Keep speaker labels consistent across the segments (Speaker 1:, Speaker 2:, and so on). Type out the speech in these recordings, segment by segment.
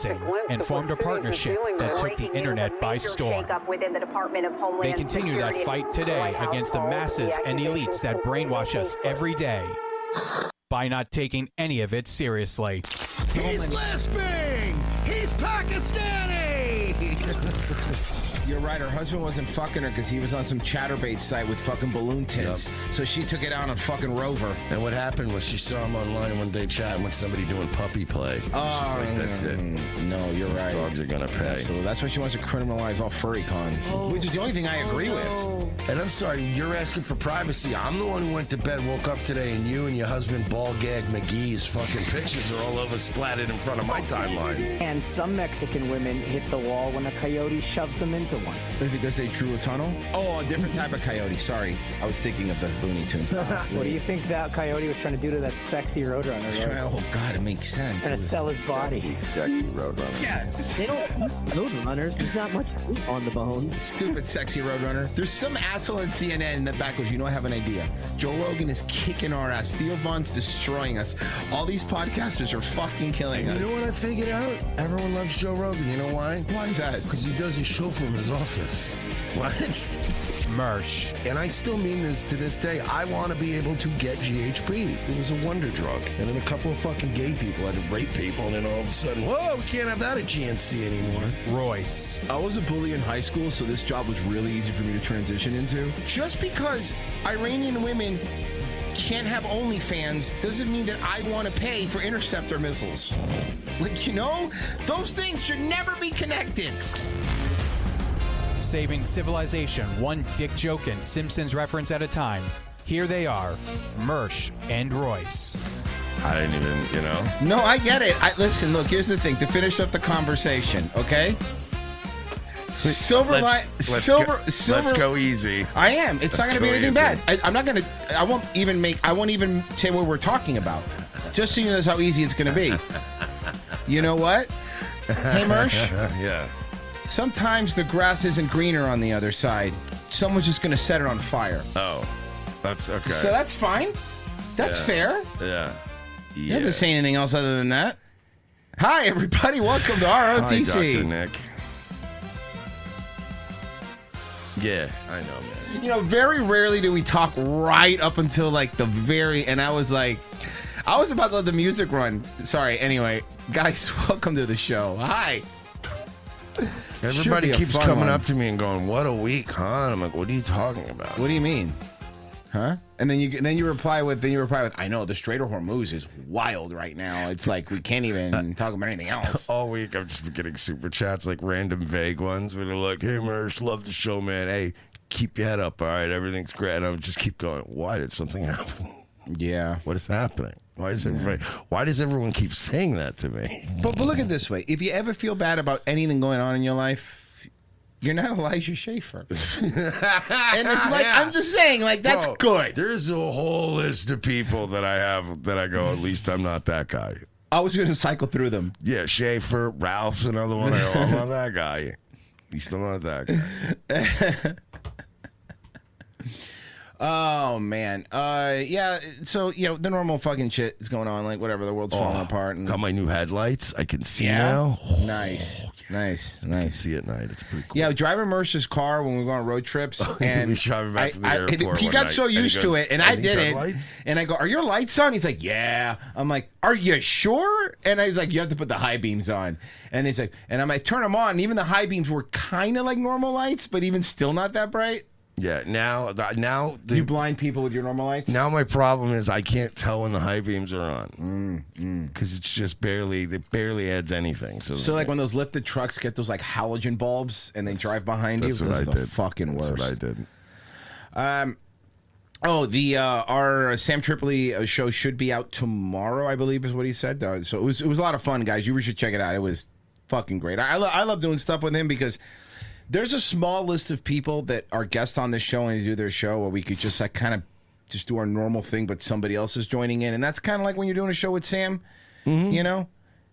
Speaker 1: Broadcasting and formed a partnership that took the internet by storm. They continue that fight today against the masses and elites that brainwash us every day by not taking any of it seriously.
Speaker 2: He's lisping! He's Pakistani!
Speaker 3: You're right, her husband wasn't fucking her because he was on some chatterbait site with fucking balloon tits. Yep. So she took it out on fucking Rover.
Speaker 2: And what happened was she saw him online one day chatting with somebody doing puppy play.
Speaker 3: Oh,
Speaker 2: she's like, that's it.
Speaker 3: No, you're
Speaker 2: Those
Speaker 3: right.
Speaker 2: dogs are gonna pay.
Speaker 3: So that's why she wants to criminalize all furry cons, which is the only thing I agree with.
Speaker 2: And I'm sorry, you're asking for privacy. I'm the one who went to bed, woke up today, and you and your husband, Ball Gag McGee's fucking pictures are all over splattered in front of my timeline.
Speaker 4: And some Mexican women hit the wall when a coyote shoves them into one.
Speaker 3: Is it because they drew a tunnel? Oh, a different type of coyote. Sorry. I was thinking of the Looney Tune.
Speaker 4: What do you think that coyote was trying to do to that sexy roadrunner?
Speaker 3: Oh, God, it makes sense.
Speaker 4: Trying to sell his body.
Speaker 2: Sexy roadrunner.
Speaker 3: Yeah.
Speaker 5: They don't roadrunners. There's not much meat on the bones.
Speaker 3: Stupid sexy roadrunner. There's some asshole in CNN in the back goes, you know, I have an idea. Joe Rogan is kicking our ass. Theo Von's destroying us. All these podcasters are fucking killing us.
Speaker 2: You know what I figured out? Everyone loves Joe Rogan. You know why?
Speaker 3: Why is that?
Speaker 2: Because he does his show from his office. What?
Speaker 1: Mersh.
Speaker 2: And I still mean this to this day. I want to be able to get GHB. It was a wonder drug. And then a couple of fucking gay people had to rape people, and then all of a sudden, whoa, we can't have that at GNC anymore.
Speaker 1: Royce.
Speaker 3: I was a bully in high school, so this job was really easy for me to transition into. Just because Iranian women can't have OnlyFans doesn't mean that I want to pay for interceptor missiles. Like, you know, those things should never be connected.
Speaker 1: Saving civilization one dick joke and Simpsons reference at a time. Here they are, Mersh and Royce.
Speaker 2: I didn't even, you know.
Speaker 3: No, I get it. Listen, look, here's the thing. To finish up the conversation, okay?
Speaker 2: Let's go easy.
Speaker 3: I am. It's not going to be anything
Speaker 2: easy.
Speaker 3: bad. I won't even say what we're talking about. Just so you know how easy it's going to be. You know what? Hey, Mersh.
Speaker 2: Yeah.
Speaker 3: Sometimes the grass isn't greener on the other side. Someone's just going to set it on fire.
Speaker 2: Oh, that's okay.
Speaker 3: So that's fine. That's fair.
Speaker 2: Yeah.
Speaker 3: You don't have to say anything else other than that. Hi, everybody. Welcome to ROTC.
Speaker 2: Hi, Dr. Nick. Yeah, I know, man.
Speaker 3: You know, very rarely do we talk right up until like the very, and I was about to let the music run. Sorry. Anyway, guys, welcome to the show. Hi.
Speaker 2: Everybody keeps coming up to me and going, "What a week, huh?" And I'm like, "What are you talking about?"
Speaker 3: What do you mean? Huh? And then you reply with, I know the Straighter Hormuz is wild right now. It's like we can't even talk about anything else.
Speaker 2: All week I've just been getting super chats, like random vague ones where they're like, "Hey Mersh, love the show, man. Hey, keep your head up, all right? Everything's great." And I would just keep going, "Why did something happen?
Speaker 3: Yeah.
Speaker 2: What is happening? Why does everyone keep saying that to me?"
Speaker 3: But look at it this way. If you ever feel bad about anything going on in your life, you're not Elijah Schaefer. And it's like, I'm just saying, like, that's good.
Speaker 2: There's a whole list of people that I have that I go, at least I'm not that guy.
Speaker 3: I was going to cycle through them.
Speaker 2: Yeah, Schaefer, Ralph's another one. I'm not that guy. At least I'm not that guy.
Speaker 3: Oh, man. Yeah, so, you know, the normal fucking shit is going on. Like, whatever, the world's falling apart. And
Speaker 2: got my new headlights. I can see now.
Speaker 3: Nice. Nice.
Speaker 2: I can see at night. It's pretty cool.
Speaker 3: Yeah, driving Mercer's car when we go on road trips. And
Speaker 2: we driving back from the airport
Speaker 3: he
Speaker 2: one
Speaker 3: got
Speaker 2: night,
Speaker 3: so used to it, and I didn't.
Speaker 2: Headlights?
Speaker 3: And I go, "Are your lights on?" He's like, "Yeah." I'm like, "Are you sure?" And I was like, "You have to put the high beams on." And he's like, and I'm like, turn them on. And even the high beams were kind of like normal lights, but even still not that bright.
Speaker 2: Yeah, now
Speaker 3: you blind people with your normal lights.
Speaker 2: Now my problem is I can't tell when the high beams are on because it's just it barely adds anything. So
Speaker 3: like when those lifted trucks get those like halogen bulbs and they drive behind you.
Speaker 2: That's what I did.
Speaker 3: Fucking worst.
Speaker 2: That's what I did.
Speaker 3: Our Sam Tripoli show should be out tomorrow, I believe, is what he said. So it was a lot of fun, guys. You should check it out. It was fucking great. I love doing stuff with him because there's a small list of people that are guests on this show and do their show where we could just like kind of just do our normal thing, but somebody else is joining in. And that's kind of like when you're doing a show with Sam, you know?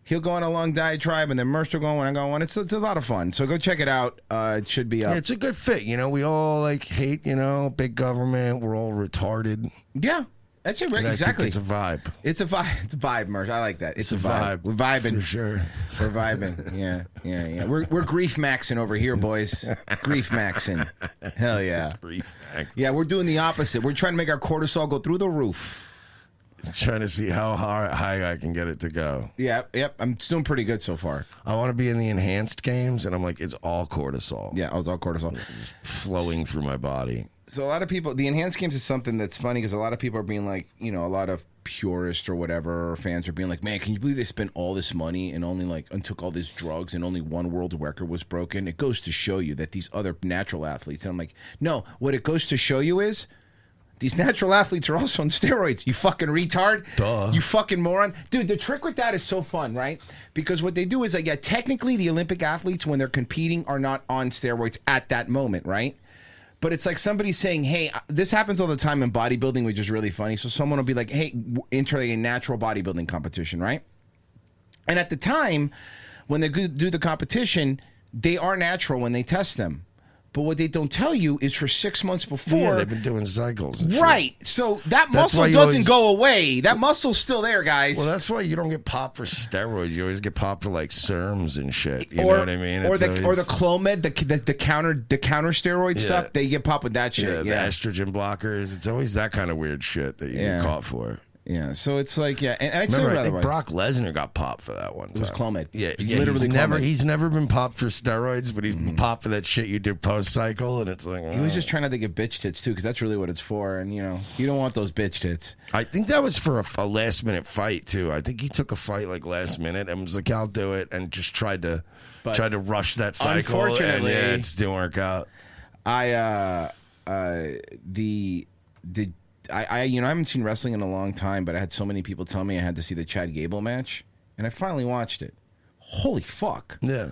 Speaker 3: He'll go on a long diatribe, and then Mercer will go on and go on. It's a lot of fun. So go check it out. It should be up.
Speaker 2: Yeah, it's a good fit. You know, we all like hate, big government. We're all retarded.
Speaker 3: Yeah. That's it, right?
Speaker 6: And I
Speaker 3: Exactly.
Speaker 6: think it's a vibe.
Speaker 3: It's a vibe. It's a vibe, Merch. I like that. It's a vibe. We're vibing.
Speaker 6: For sure.
Speaker 3: We're vibing. Yeah. We're grief maxing over here, boys. Grief maxing. Hell yeah.
Speaker 6: Grief max.
Speaker 3: Yeah, we're doing the opposite. We're trying to make our cortisol go through the roof.
Speaker 6: Trying to see how high I can get it to go.
Speaker 3: Yep. I'm doing pretty good so far.
Speaker 6: I want to be in the enhanced games, and I'm like, it's all cortisol.
Speaker 3: Yeah, I was all cortisol.
Speaker 6: Just flowing through my body.
Speaker 3: So a lot of people, the enhanced games is something that's funny because a lot of people are being like, a lot of purists or whatever, or fans are being like, man, can you believe they spent all this money and only and took all these drugs and only one world record was broken? It goes to show you that these other natural athletes, and I'm like, no, what it goes to show you is these natural athletes are also on steroids. You fucking retard.
Speaker 6: Duh.
Speaker 3: You fucking moron. Dude, the trick with that is so fun, right? Because what they do is technically the Olympic athletes, when they're competing, are not on steroids at that moment, right? But it's like somebody saying, hey, this happens all the time in bodybuilding, which is really funny. So someone will be like, hey, enter a natural bodybuilding competition, right? And at the time, when they do the competition, they are natural when they test them. But what they don't tell you is for 6 months before...
Speaker 6: Yeah, they've been doing cycles. And
Speaker 3: right.
Speaker 6: Shit.
Speaker 3: So that
Speaker 6: That's
Speaker 3: muscle
Speaker 6: why you
Speaker 3: doesn't
Speaker 6: always-
Speaker 3: go away. That muscle's still there, guys.
Speaker 6: Well, that's why you don't get popped for steroids. You always get popped for like serums and shit. You know what I mean?
Speaker 3: Or
Speaker 6: It's
Speaker 3: the Clomid, the counter steroid stuff. They get popped with that shit.
Speaker 6: the estrogen blockers. It's always that kind of weird shit that you get caught for.
Speaker 3: Yeah, so it's like, and I'd say
Speaker 6: Remember, I
Speaker 3: rather
Speaker 6: think Brock Lesnar got popped for that one time.
Speaker 3: It was Clomid.
Speaker 6: Yeah,
Speaker 3: It was
Speaker 6: literally
Speaker 3: Clomid.
Speaker 6: he's never been popped for steroids, but he's been popped for that shit you do post-cycle, and it's like...
Speaker 3: He was just trying not to get bitch tits, too, because that's really what it's for, and, you don't want those bitch tits.
Speaker 6: I think that was for a last-minute fight, too. I think he took a fight, like, last minute, and was like, I'll do it, and just tried to rush that cycle,
Speaker 3: unfortunately,
Speaker 6: and it didn't work out.
Speaker 3: I haven't seen wrestling in a long time, but I had so many people tell me I had to see the Chad Gable match, and I finally watched it. Holy fuck!
Speaker 6: Yeah,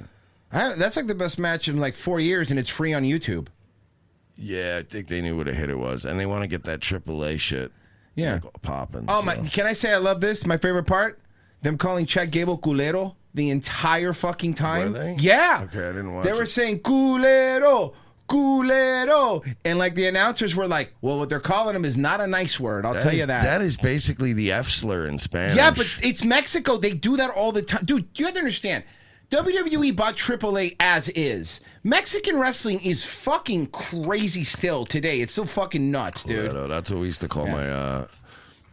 Speaker 3: that's like the best match in like 4 years, and it's free on YouTube.
Speaker 6: Yeah, I think they knew what a hit it was, and they want to get that AAA shit, popping.
Speaker 3: Oh my! Can I say I love this? My favorite part: them calling Chad Gable culero the entire fucking time.
Speaker 6: Were they?
Speaker 3: Yeah.
Speaker 6: Okay, I didn't watch.
Speaker 3: They were saying culero. Culero. And like the announcers were like, well, what they're calling him is not a nice word. I'll tell you that.
Speaker 6: That is basically the F slur in Spanish.
Speaker 3: Yeah, but it's Mexico. They do that all the time. Dude, you have to understand. WWE bought AAA as is. Mexican wrestling is fucking crazy still today. It's still fucking nuts, dude.
Speaker 6: Culeto, that's what we used to call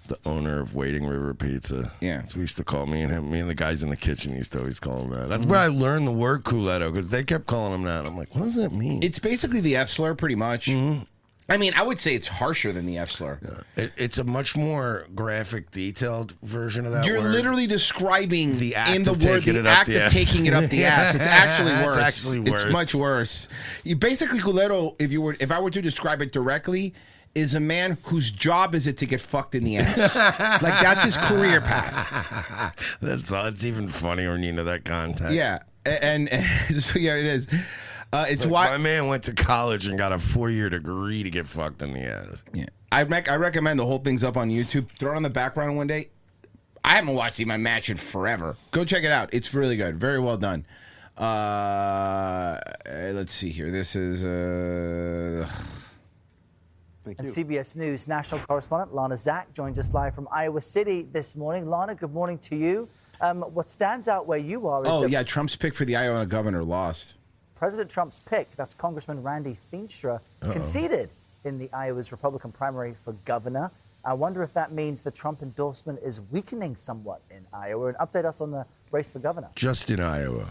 Speaker 6: the owner of Waiting River Pizza.
Speaker 3: Yeah.
Speaker 6: That's what we used to call me and the guys in the kitchen used to always call him that. That's where I learned the word culeto, because they kept calling him that. I'm like, what does that mean?
Speaker 3: It's basically the F slur, pretty much. Mm-hmm. I mean, I would say it's harsher than the F slur.
Speaker 6: Yeah. It's a much more graphic, detailed version of that
Speaker 3: You're
Speaker 6: word.
Speaker 3: literally describing
Speaker 6: The act
Speaker 3: in the
Speaker 6: of
Speaker 3: word
Speaker 6: taking
Speaker 3: the
Speaker 6: it up
Speaker 3: act
Speaker 6: the
Speaker 3: of
Speaker 6: ass.
Speaker 3: taking it up the ass. It's actually worse.
Speaker 6: It's actually worse.
Speaker 3: It's much worse. You basically culero, if I were to describe it directly, is a man whose job is it to get fucked in the ass. Like that's his career path.
Speaker 6: It's even funnier when you know that context.
Speaker 3: Yeah, and so yeah, it is. It's
Speaker 6: Like,
Speaker 3: why
Speaker 6: my man went to college and got a 4-year degree to get fucked in the ass.
Speaker 3: Yeah, I recommend the whole thing's up on YouTube. Throw it on the background one day. I haven't watched my match in forever. Go check it out. It's really good. Very well done. Let's see here. This is
Speaker 7: And CBS News national correspondent Lana Zak joins us live from Iowa City this morning. Lana, good morning to you. What stands out where you are is that
Speaker 3: Trump's pick for the Iowa governor lost.
Speaker 7: President Trump's pick, that's Congressman Randy Feenstra, conceded in the Iowa's Republican primary for governor. I wonder if that means the Trump endorsement is weakening somewhat in Iowa. And update us on the race for governor.
Speaker 6: Just in Iowa.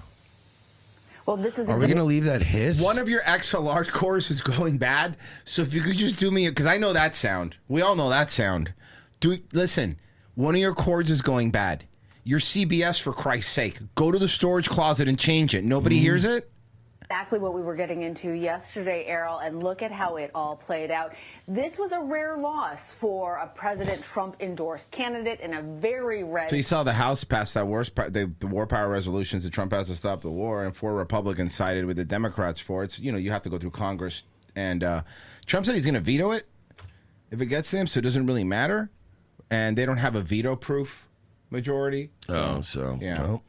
Speaker 8: Well, this is.
Speaker 6: Are we going to leave that hiss?
Speaker 3: One of your XLR cores is going bad, so if you could just do me, because I know that sound. We all know that sound. Listen, one of your cords is going bad. Your CBS, for Christ's sake. Go to the storage closet and change it. Nobody hears it?
Speaker 8: Exactly what we were getting into yesterday, Errol, and look at how it all played out. This was a rare loss for a President Trump-endorsed candidate in a very red...
Speaker 3: So you saw the House pass that the war power resolutions that Trump has to stop the war, and 4 Republicans sided with the Democrats for it. So, you have to go through Congress. And Trump said he's going to veto it if it gets to him, so it doesn't really matter. And they don't have a veto-proof majority.
Speaker 6: So
Speaker 3: yeah.
Speaker 6: No.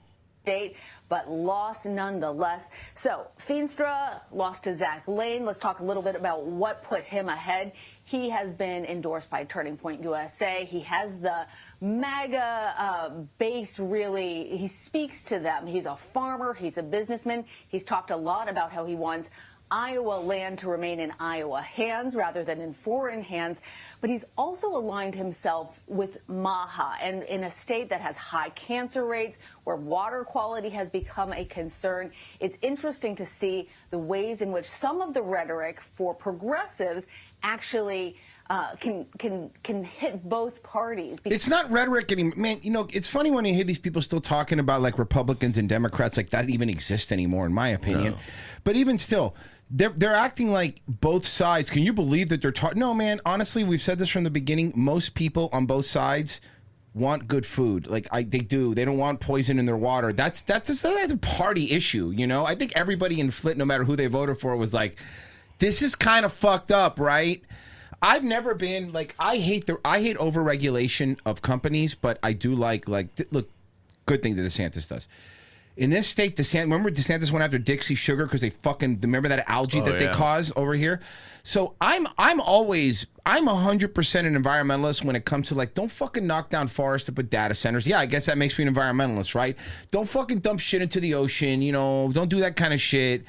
Speaker 8: State, but lost nonetheless. So Feenstra lost to Zach Lane. Let's talk a little bit about what put him ahead. He has been endorsed by Turning Point USA. He has the MAGA base, really. He speaks to them. He's a farmer. He's a businessman. He's talked a lot about how he wants Iowa land to remain in Iowa hands rather than in foreign hands. But he's also aligned himself with MAHA, and in a state that has high cancer rates, where water quality has become a concern. It's interesting to see the ways in which some of the rhetoric for progressives actually can hit both parties.
Speaker 3: It's not rhetoric anymore. Man, you know, it's funny when you hear these people still talking about like Republicans and Democrats, like that even exists anymore, in my opinion. No. But even still, they're acting like both sides. Can you believe that they're talking? No, man, honestly, we've said this from the beginning. Most people on both sides want good food. Like they do. They don't want poison in their water. That's a party issue, you know? I think everybody in Flint, no matter who they voted for, was like, this is kind of fucked up, right? I've never been like, I hate overregulation of companies, but I do like look, good thing that DeSantis does. In this state, remember DeSantis went after Dixie Sugar because they fucking remember that algae they caused over here. So I'm 100% an environmentalist when it comes to like, don't fucking knock down forests to put data centers. Yeah, I guess that makes me an environmentalist, right? Don't fucking dump shit into the ocean, you know, don't do that kind of shit.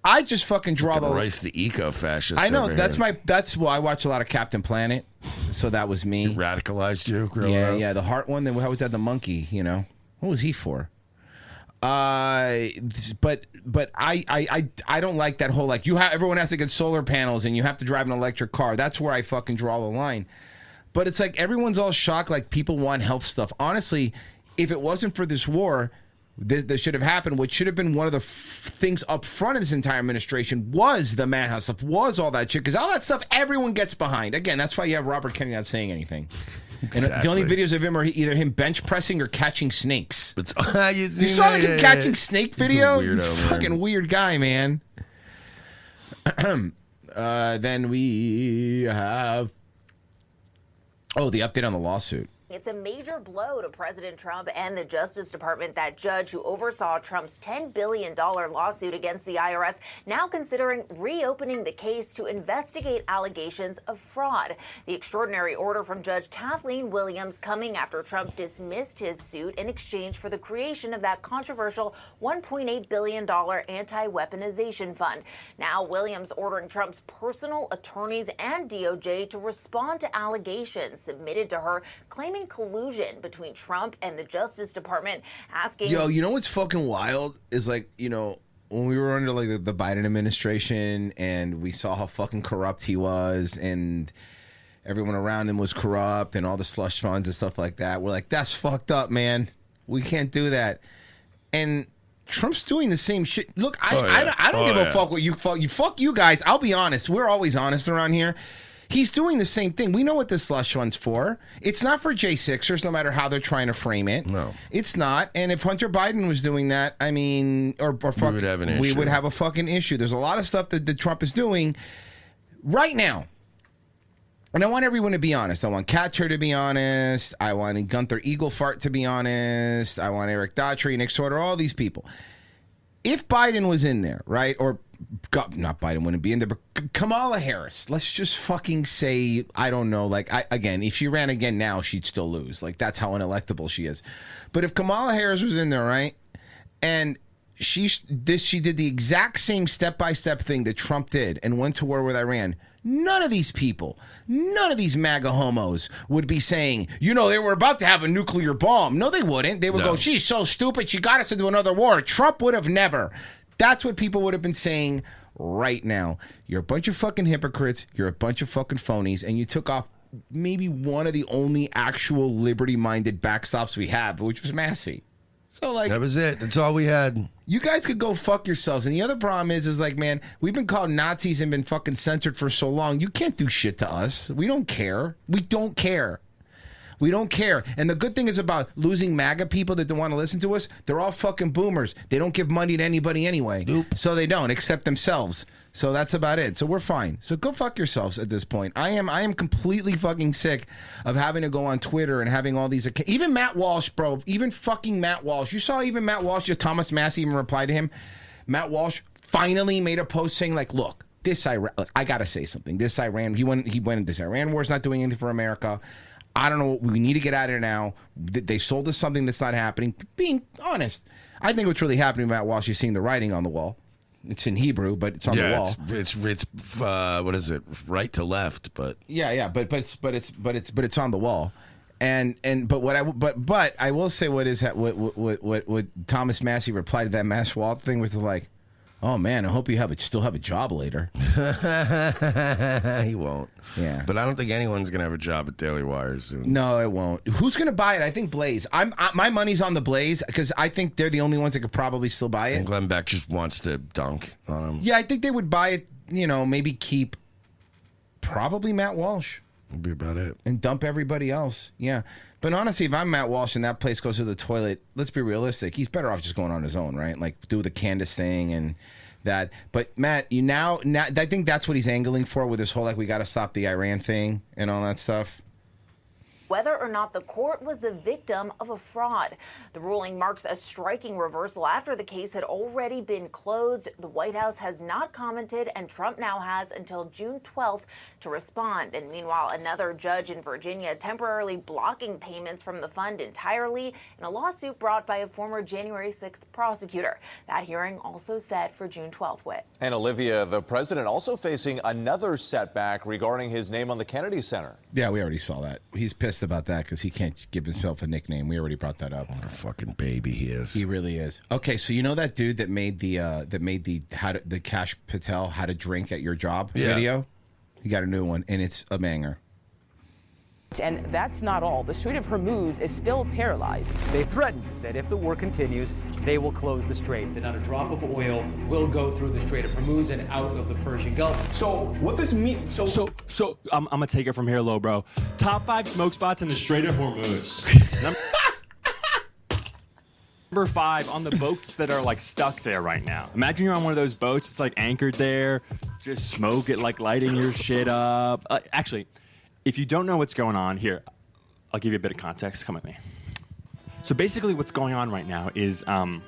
Speaker 3: I just fucking draw the
Speaker 6: Rice, the eco-fascist.
Speaker 3: I know that's why I watch a lot of Captain Planet, so that was me.
Speaker 6: He radicalized you, growing up.
Speaker 3: Yeah, the heart one. Then how was that the monkey? You know, what was he for? But I don't like that whole like everyone has to get solar panels and you have to drive an electric car. That's where I fucking draw the line. But it's like everyone's all shocked, like people want health stuff. Honestly, if it wasn't for this war, this should have happened. What should have been one of the things up front of this entire administration was the Manhunt stuff, was all that shit. Because all that stuff everyone gets behind. Again, that's why you have Robert Kennedy not saying anything. Exactly. And the only videos of him are either him bench pressing or catching snakes. You saw him catching snake video? He's a fucking weird guy, man. Then we have... Oh, the update on the lawsuit.
Speaker 9: It's a major blow to President Trump and the Justice Department. That judge who oversaw Trump's $10 billion lawsuit against the IRS now considering reopening the case to investigate allegations of fraud. The extraordinary order from Judge Kathleen Williams coming after Trump dismissed his suit in exchange for the creation of that controversial $1.8 billion anti-weaponization fund. Now Williams ordering Trump's personal attorneys and DOJ to respond to allegations submitted to her claiming collusion between Trump and the Justice Department, asking...
Speaker 3: Yo, you know what's fucking wild is like, you know, when we were under like the Biden administration and we saw how fucking corrupt he was and everyone around him was corrupt and all the slush funds and stuff like that, we're like, that's fucked up, man. We can't do that. And Trump's doing the same shit. Look, I don't give a fuck what you fuck you guys. I'll be honest. We're always honest around here. He's doing the same thing. We know what this slush fund's for. It's not for J6ers, no matter how they're trying to frame it.
Speaker 6: No.
Speaker 3: It's not. And if Hunter Biden was doing that, I mean, we would have an issue. We would have a fucking issue. There's a lot of stuff that Trump is doing right now. And I want everyone to be honest. I want Katcher to be honest. I want Gunther Eaglefart to be honest. I want Eric Daughtry, Nick Sorter, all these people. If Biden was in there, right, or not Biden wouldn't be in there, but Kamala Harris, let's just fucking say, I don't know, like, again, if she ran again now, she'd still lose. Like, that's how unelectable she is. But if Kamala Harris was in there, right, and she did the exact same step-by-step thing that Trump did and went to war with Iran, none of these people, none of these MAGA homos would be saying, you know, they were about to have a nuclear bomb. No, they wouldn't. They would go, she's so stupid, she got us into another war. Trump would have never. That's what people would have been saying right now. You're a bunch of fucking hypocrites. You're a bunch of fucking phonies. And you took off maybe one of the only actual liberty-minded backstops we have, which was Massey. So, like,
Speaker 6: that was it. That's all we had.
Speaker 3: You guys could go fuck yourselves. And the other problem is like, man, we've been called Nazis and been fucking censored for so long. You can't do shit to us. We don't care. We don't care. We don't care. And the good thing is about losing MAGA people that don't want to listen to us, they're all fucking boomers. They don't give money to anybody anyway. Nope. So they don't, except themselves. So that's about it. So we're fine. So go fuck yourselves at this point. I am completely fucking sick of having to go on Twitter and having all these... Even Matt Walsh, bro. Even fucking Matt Walsh. You saw even Matt Walsh, Thomas Massey even replied to him. Matt Walsh finally made a post saying, like, look, this Iran. Look, I gotta say something. This Iran. He went. This Iran war is not doing anything for America. I don't know. We need to get out of here now. They sold us something that's not happening. Being honest, I think what's really happening, Matt Walsh, you're seeing the writing on the wall. It's in Hebrew, but it's on the wall.
Speaker 6: It's what is it? Right to left, but
Speaker 3: but it's on the wall. But I will say what Thomas Massey replied to that Mass Walt thing was like, oh man, I hope you still have a job later.
Speaker 6: He won't.
Speaker 3: Yeah,
Speaker 6: but I don't think anyone's gonna have a job at Daily Wire soon.
Speaker 3: No, it won't. Who's gonna buy it? I think Blaze. My money's on the Blaze because I think they're the only ones that could probably still buy it.
Speaker 6: And Glenn Beck just wants to dunk on him.
Speaker 3: Yeah, I think they would buy it. Maybe keep probably Matt Walsh.
Speaker 6: That'd be about it.
Speaker 3: And dump everybody else. Yeah. But honestly, if I'm Matt Walsh and that place goes to the toilet, let's be realistic. He's better off just going on his own, right? Like do the Candace thing and that. But Matt, now I think that's what he's angling for with this whole we got to stop the Iran thing and all that stuff.
Speaker 9: Whether or not the court was the victim of a fraud. The ruling marks a striking reversal after the case had already been closed. The White House has not commented, and Trump now has until June 12th to respond. And meanwhile, another judge in Virginia temporarily blocking payments from the fund entirely in a lawsuit brought by a former January 6th prosecutor. That hearing also set for June 12th, Whit.
Speaker 10: And Olivia, the president also facing another setback regarding his name on the Kennedy Center.
Speaker 3: Yeah, we already saw that. He's pissed about that because he can't give himself a nickname. We already brought that up.
Speaker 6: What a fucking baby he is.
Speaker 3: He really is. Okay, so you know that dude that made the Kash Patel How to Drink at Your Job video? He got a new one, and it's a banger.
Speaker 11: And that's not all. The Strait of Hormuz is still paralyzed. They threatened that if the war continues, they will close the strait.
Speaker 12: That not a drop of oil will go through the Strait of Hormuz and out of the Persian Gulf. So what does it mean?
Speaker 13: So I'm gonna take it from here, low, bro. Top 5 smoke spots in the Strait of Hormuz. Number 5 on the boats that are stuck there right now. Imagine you're on one of those boats. It's anchored there. Just smoke it lighting your shit up. Actually. If you don't know what's going on here, I'll give you a bit of context. Come with me. So basically what's going on right now is in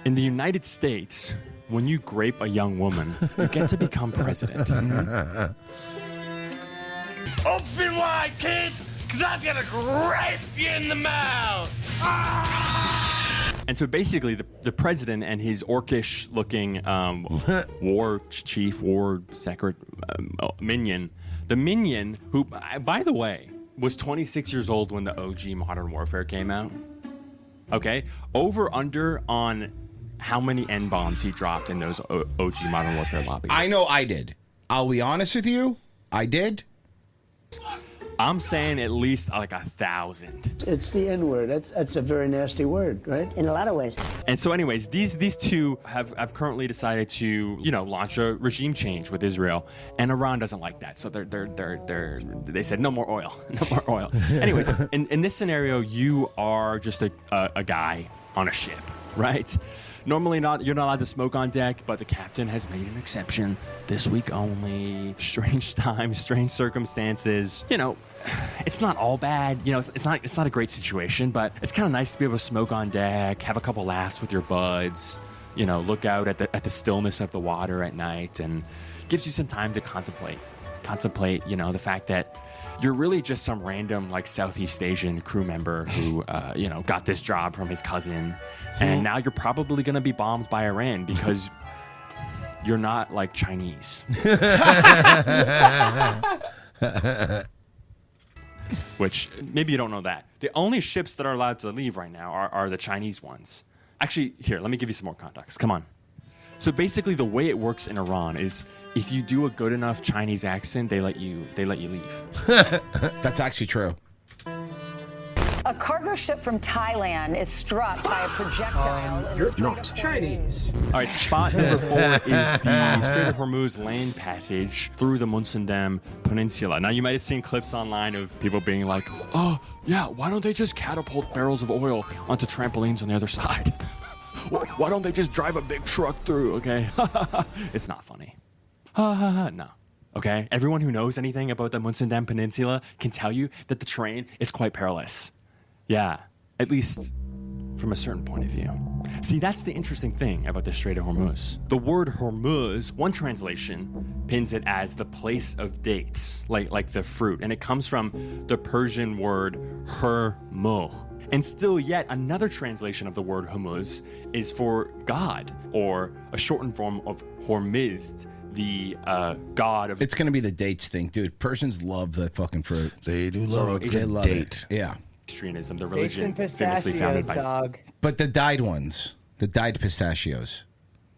Speaker 13: the United States, when you grape a young woman, you get to become president.
Speaker 14: Open wide, kids, because I'm going to grape you in the mouth.
Speaker 13: And so basically the president and his orcish-looking war chief, war secret minion, the minion, who, by the way, was 26 years old when the OG Modern Warfare came out. Okay? Over under on how many N-bombs he dropped in those OG Modern Warfare lobbies.
Speaker 3: I know I did. I'll be honest with you. I did.
Speaker 13: I'm saying at least 1,000.
Speaker 15: It's the N-word. That's a very nasty word, right? In a lot of ways.
Speaker 13: And so anyways, these two have currently decided to, launch a regime change with Israel. And Iran doesn't like that. So they said no more oil. No more oil. Anyways, in this scenario, you are just a guy on a ship, right? Normally you're not allowed to smoke on deck, but the captain has made an exception this week only. Strange times, strange circumstances. It's not all bad. It's not a great situation, but it's kind of nice to be able to smoke on deck, have a couple laughs with your buds, look out at the stillness of the water at night, and gives you some time to contemplate, the fact that you're really just some random Southeast Asian crew member who, got this job from his cousin. And now you're probably going to be bombed by Iran because you're not Chinese. Which maybe you don't know that. The only ships that are allowed to leave right now are the Chinese ones. Actually, here, let me give you some more context. Come on. So basically the way it works in Iran is if you do a good enough Chinese accent, they let you leave.
Speaker 3: That's actually true.
Speaker 16: A cargo ship from Thailand is struck by a projectile.
Speaker 12: You're not Chinese.
Speaker 13: All right, spot number 4 is the Strait of Hormuz land passage through the Munsandam Peninsula. Now, you might have seen clips online of people being like, oh, yeah, why don't they just catapult barrels of oil onto trampolines on the other side? Why don't they just drive a big truck through, okay? It's not funny. No. Okay? Everyone who knows anything about the Munsandam Peninsula can tell you that the terrain is quite perilous. Yeah, at least from a certain point of view. See, that's the interesting thing about the Strait of Hormuz. The word Hormuz, one translation, pins it as the place of dates, like the fruit, and it comes from the Persian word Hermo. And still yet another translation of the word Hormuz is for God, or a shortened form of Hormizd, the god of...
Speaker 3: It's going to be the dates thing, dude. Persians love the fucking fruit.
Speaker 6: They do love a good date.
Speaker 3: Yeah.
Speaker 13: Zoroastrianism, the
Speaker 5: Dates
Speaker 13: religion
Speaker 5: and
Speaker 13: famously founded by...
Speaker 5: dog.
Speaker 3: But the dyed ones, the dyed pistachios.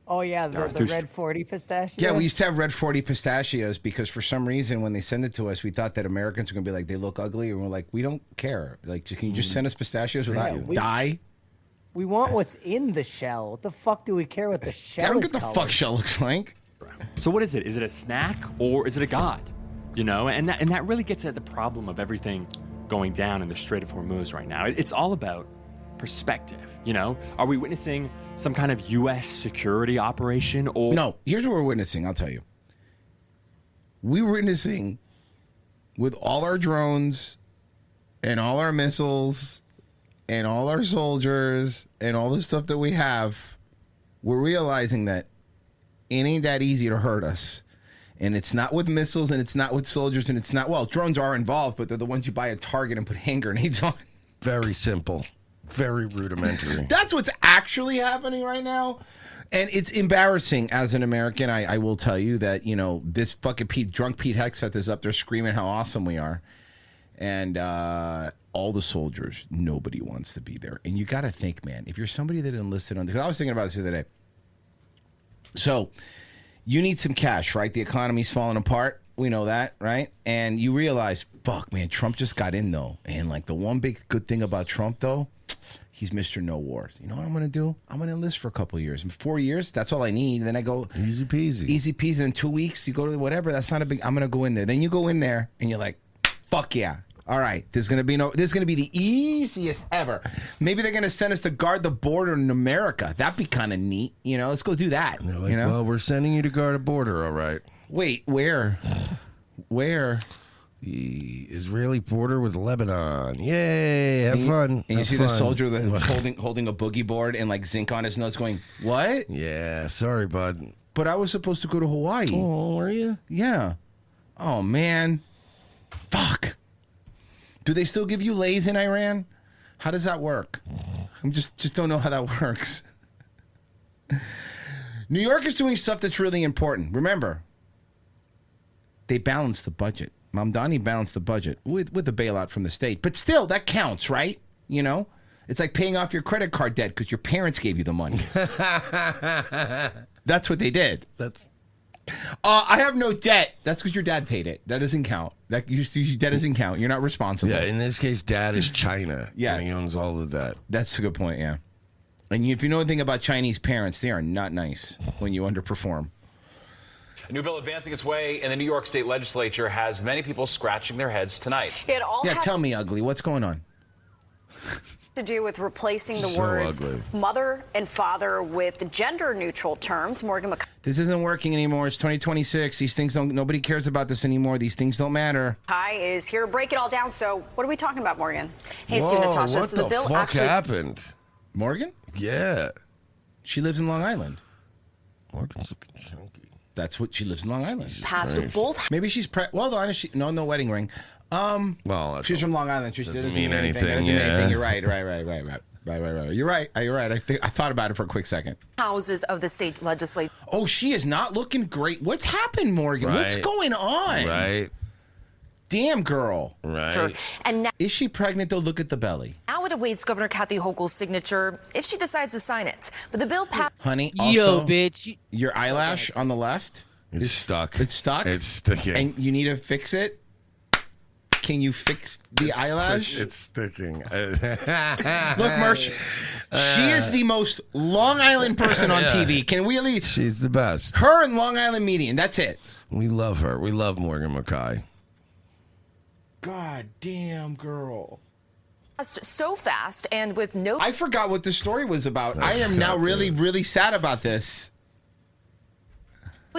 Speaker 5: Oh, yeah, the red 40 pistachios.
Speaker 3: Yeah, we used to have red 40 pistachios because for some reason when they send it to us, we thought that Americans were going to be like, they look ugly. And we're like, we don't care. Like, can you just send us pistachios without dye?
Speaker 5: We want what's in the shell. What the fuck do we care what the shell
Speaker 3: I don't
Speaker 5: is
Speaker 3: get the
Speaker 5: colored?
Speaker 3: fuck shell looks like.
Speaker 13: So what is it? Is it a snack or is it a god? You know, and that really gets at the problem of everything going down in the Strait of Hormuz right now. It's all about perspective, you know? Are we witnessing some kind of U.S. security operation or...
Speaker 3: No, here's what we're witnessing, I'll tell you. We're witnessing with all our drones and all our missiles and all our soldiers and all the stuff that we have, we're realizing that it ain't that easy to hurt us. And it's not with missiles and it's not with soldiers and it's not, well, drones are involved, but they're the ones you buy at Target and put hand grenades on.
Speaker 6: Very simple. Very rudimentary.
Speaker 3: That's what's actually happening right now. And it's embarrassing as an American. I will tell you that, you know, this fucking drunk Pete Hegseth is up there screaming how awesome we are. And all the soldiers, nobody wants to be there. And you got to think, man, if you're somebody that enlisted on, because I was thinking about this the other day. So you need some cash, right? The economy's falling apart. We know that, right? And you realize, fuck, man, Trump just got in, though. And, like, the one big good thing about Trump, though, he's Mr. No Wars. You know what I'm going to do? I'm going to enlist for a couple of years. In 4 years, that's all I need. And then I go...
Speaker 6: Easy peasy.
Speaker 3: Easy peasy. Then 2 weeks, you go to whatever. That's not a big... I'm going to go in there. Then you go in there, and you're like, fuck yeah. All right, this is going to be the easiest ever. Maybe they're going to send us to guard the border in America. That'd be kind of neat. You know, let's go do that.
Speaker 6: And they're like,
Speaker 3: you know?
Speaker 6: well, we're sending you to guard a border, all right.
Speaker 3: Wait, where? Where?
Speaker 6: The Israeli border with Lebanon. Yay, have fun.
Speaker 3: And you
Speaker 6: have
Speaker 3: see
Speaker 6: fun.
Speaker 3: the soldier that's holding a boogie board and like zinc on his nose going, what?
Speaker 6: Yeah, sorry, bud.
Speaker 3: But I was supposed to go to Hawaii.
Speaker 6: Oh, were you?
Speaker 3: Yeah. Oh, man. Fuck. Do they still give you lays in Iran? How does that work? I'm just don't know how that works. New York is doing stuff that's really important. Remember, they balanced the budget. Mamdani balanced the budget with the bailout from the state. But still, that counts, right? You know? It's like paying off your credit card debt because your parents gave you the money. That's what they did. I have no debt. That's because your dad paid it. That doesn't count. That debt doesn't count. You're not responsible.
Speaker 6: Yeah, in this case, dad is China.
Speaker 3: Yeah.
Speaker 6: And he owns all of that.
Speaker 3: That's a good point, yeah. And if you know anything about Chinese parents, they are not nice when you underperform.
Speaker 17: A new bill advancing its way in the New York State Legislature has many people scratching their heads tonight.
Speaker 8: It all has
Speaker 3: tell me, ugly. What's going on?
Speaker 18: To do with replacing the
Speaker 3: So
Speaker 18: words
Speaker 3: ugly.
Speaker 18: mother and father with gender-neutral terms. Morgan
Speaker 3: This isn't working anymore. It's 2026. These things don't. Nobody cares about this anymore. These things don't matter.
Speaker 18: McKay is here to break it all down. So what are we talking about, Morgan? Hey,
Speaker 6: Whoa,
Speaker 18: Steve, Natasha.
Speaker 6: what
Speaker 18: So the bill
Speaker 6: fuck
Speaker 18: actually
Speaker 6: happened?
Speaker 3: Morgan?
Speaker 6: Yeah.
Speaker 3: She lives in Long Island.
Speaker 6: Morgan's looking chunky.
Speaker 3: That's what she lives in Long Island.
Speaker 18: passed both.
Speaker 3: Maybe she's well. No wedding ring.
Speaker 6: Well,
Speaker 3: she's from Long Island. She
Speaker 6: doesn't mean anything.
Speaker 3: That doesn't mean
Speaker 6: Yeah.
Speaker 3: anything. You're right. You're right. You're right. I thought about it for a quick second.
Speaker 9: Houses of the state legislature.
Speaker 3: Oh, she is not looking great. What's happened, Morgan? What's
Speaker 6: Right.
Speaker 3: going on?
Speaker 6: Right.
Speaker 3: Damn, girl.
Speaker 6: Right.
Speaker 9: And now,
Speaker 3: Is she pregnant, though? Look at the belly.
Speaker 9: now it awaits Governor Kathy Hochul's signature if she decides to sign it. But the bill passed.
Speaker 3: Honey,
Speaker 5: Yo,
Speaker 3: also,
Speaker 5: bitch.
Speaker 3: your eyelash on the left
Speaker 6: It's stuck.
Speaker 3: It's stuck?
Speaker 6: It's sticking.
Speaker 3: And you need to fix it? Can you fix the eyelash?
Speaker 6: It's sticking.
Speaker 3: Look, Mersh, she is the most Long Island person on
Speaker 6: Yeah.
Speaker 3: TV. Can we at least...
Speaker 6: She's the best.
Speaker 3: Her and Long Island Median, that's it.
Speaker 6: We love her. We love Morgan McKay.
Speaker 3: God damn, girl.
Speaker 9: So fast and with no.
Speaker 3: I forgot what the story was about. I am
Speaker 6: God,
Speaker 3: now really,
Speaker 6: dude.
Speaker 3: really sad about this.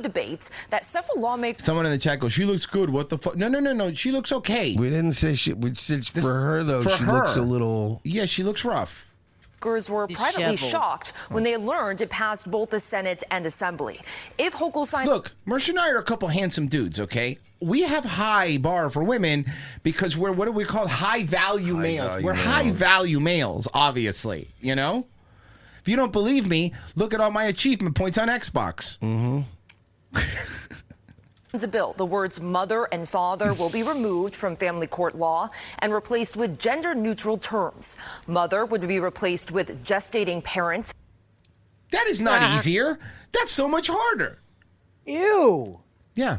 Speaker 9: Debates that several lawmakers.
Speaker 3: Someone in the chat goes, she looks good. What the fuck? No. She looks okay.
Speaker 6: We didn't say she. We said for her though,
Speaker 3: for
Speaker 6: she
Speaker 3: her.
Speaker 6: looks a little.
Speaker 3: Yeah, she looks rough.
Speaker 19: Were privately
Speaker 5: Disheveled.
Speaker 19: shocked when they learned it passed both the Senate and Assembly. If Hochul signed...
Speaker 3: Look, Mersh and I are a couple handsome dudes, okay? We have high bar for women because we're, what do we call, high-value males. We're high-value males, obviously, you know? If you don't believe me, look at all my achievement points on Xbox.
Speaker 19: a bill, the words mother and father will be removed from family court law and replaced with gender-neutral terms. Mother would be replaced with gestating parent.
Speaker 3: That is not easier. That's so much harder.
Speaker 5: Ew.
Speaker 3: Yeah.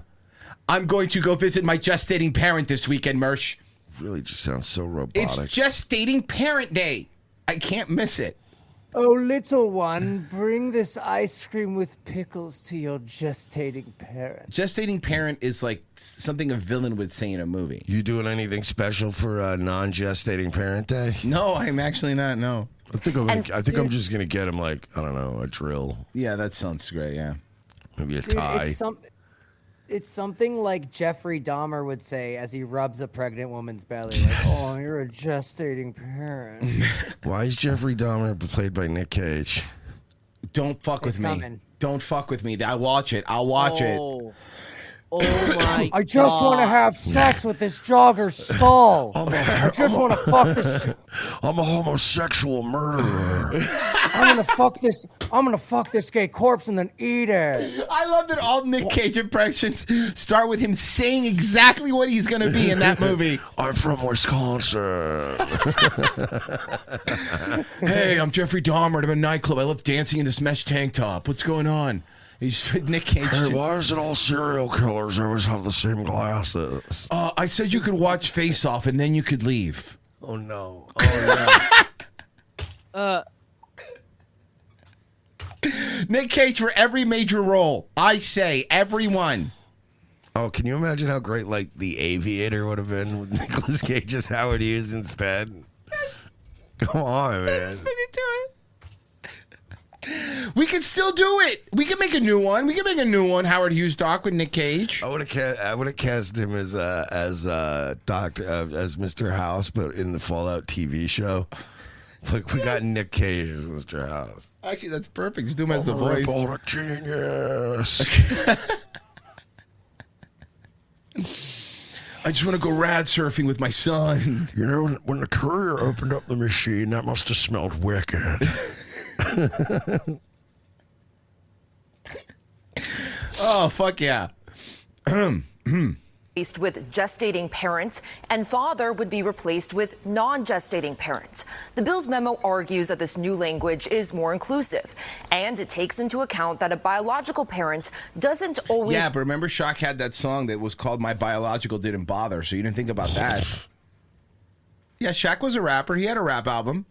Speaker 3: I'm going to go visit my gestating parent this weekend, Mersh.
Speaker 6: Really just sounds so robotic.
Speaker 3: It's gestating parent day. I can't miss it.
Speaker 5: Oh, little one, bring this ice cream with pickles to your gestating parent.
Speaker 3: Gestating parent is like something a villain would say in a movie.
Speaker 6: You doing anything special for non-gestating parent day?
Speaker 3: No, I'm actually not. No.
Speaker 6: I think I'm just gonna get him like, I don't know, a drill.
Speaker 3: Yeah, that sounds great. Yeah.
Speaker 6: Maybe a
Speaker 5: Dude,
Speaker 6: tie.
Speaker 5: it's something like Jeffrey Dahmer would say as he rubs a pregnant woman's belly. Like, oh, you're a gestating parent.
Speaker 6: Why is Jeffrey Dahmer played by Nick Cage?
Speaker 3: Don't fuck with me.
Speaker 5: coming.
Speaker 3: Don't fuck with me. I'll watch it. I'll watch it.
Speaker 5: Oh my I just want to have sex with this jogger's skull. I just want to fuck this.
Speaker 6: I'm a homosexual murderer.
Speaker 5: I'm gonna fuck this gay corpse and then eat it.
Speaker 3: I love that all Nick Cage impressions start with him saying exactly what he's going to be in that movie.
Speaker 6: I'm from Wisconsin.
Speaker 3: Hey, I'm Jeffrey Dahmer. I'm in a nightclub. I love dancing in this mesh tank top. What's going on? He's Nick Cage.
Speaker 6: Hey, why is it all serial killers always have the same glasses?
Speaker 3: I said you could watch Face Off and then you could leave.
Speaker 6: Oh no.
Speaker 3: Nick Cage for every major role. I say everyone.
Speaker 6: Oh, can you imagine how great like The Aviator would have been with Nicolas Cage as Howard Hughes instead? Come on, man.
Speaker 3: We can still do it. We can make a new one. We can make a new one. Howard Hughes doc with Nick Cage.
Speaker 6: I would have cast him as Mr. House, but in the Fallout TV show. Look, we got Nick Cage as Mr. House.
Speaker 3: Actually, that's perfect. Just do him as the voice.
Speaker 6: Robotic genius.
Speaker 3: I just want to go rad surfing with my son.
Speaker 6: You know, when the courier opened up the machine, that must have smelled wicked.
Speaker 3: Oh, fuck yeah.
Speaker 19: With gestating parent, and father would be replaced with non-gestating parent. The bill's memo argues that this new language is more inclusive, and it takes into account that a biological parent doesn't always...
Speaker 3: Yeah, but remember Shock had that song that was called My Biological Didn't Bother, so you didn't think about that. Yeah, Shaq was a rapper. He had a rap album.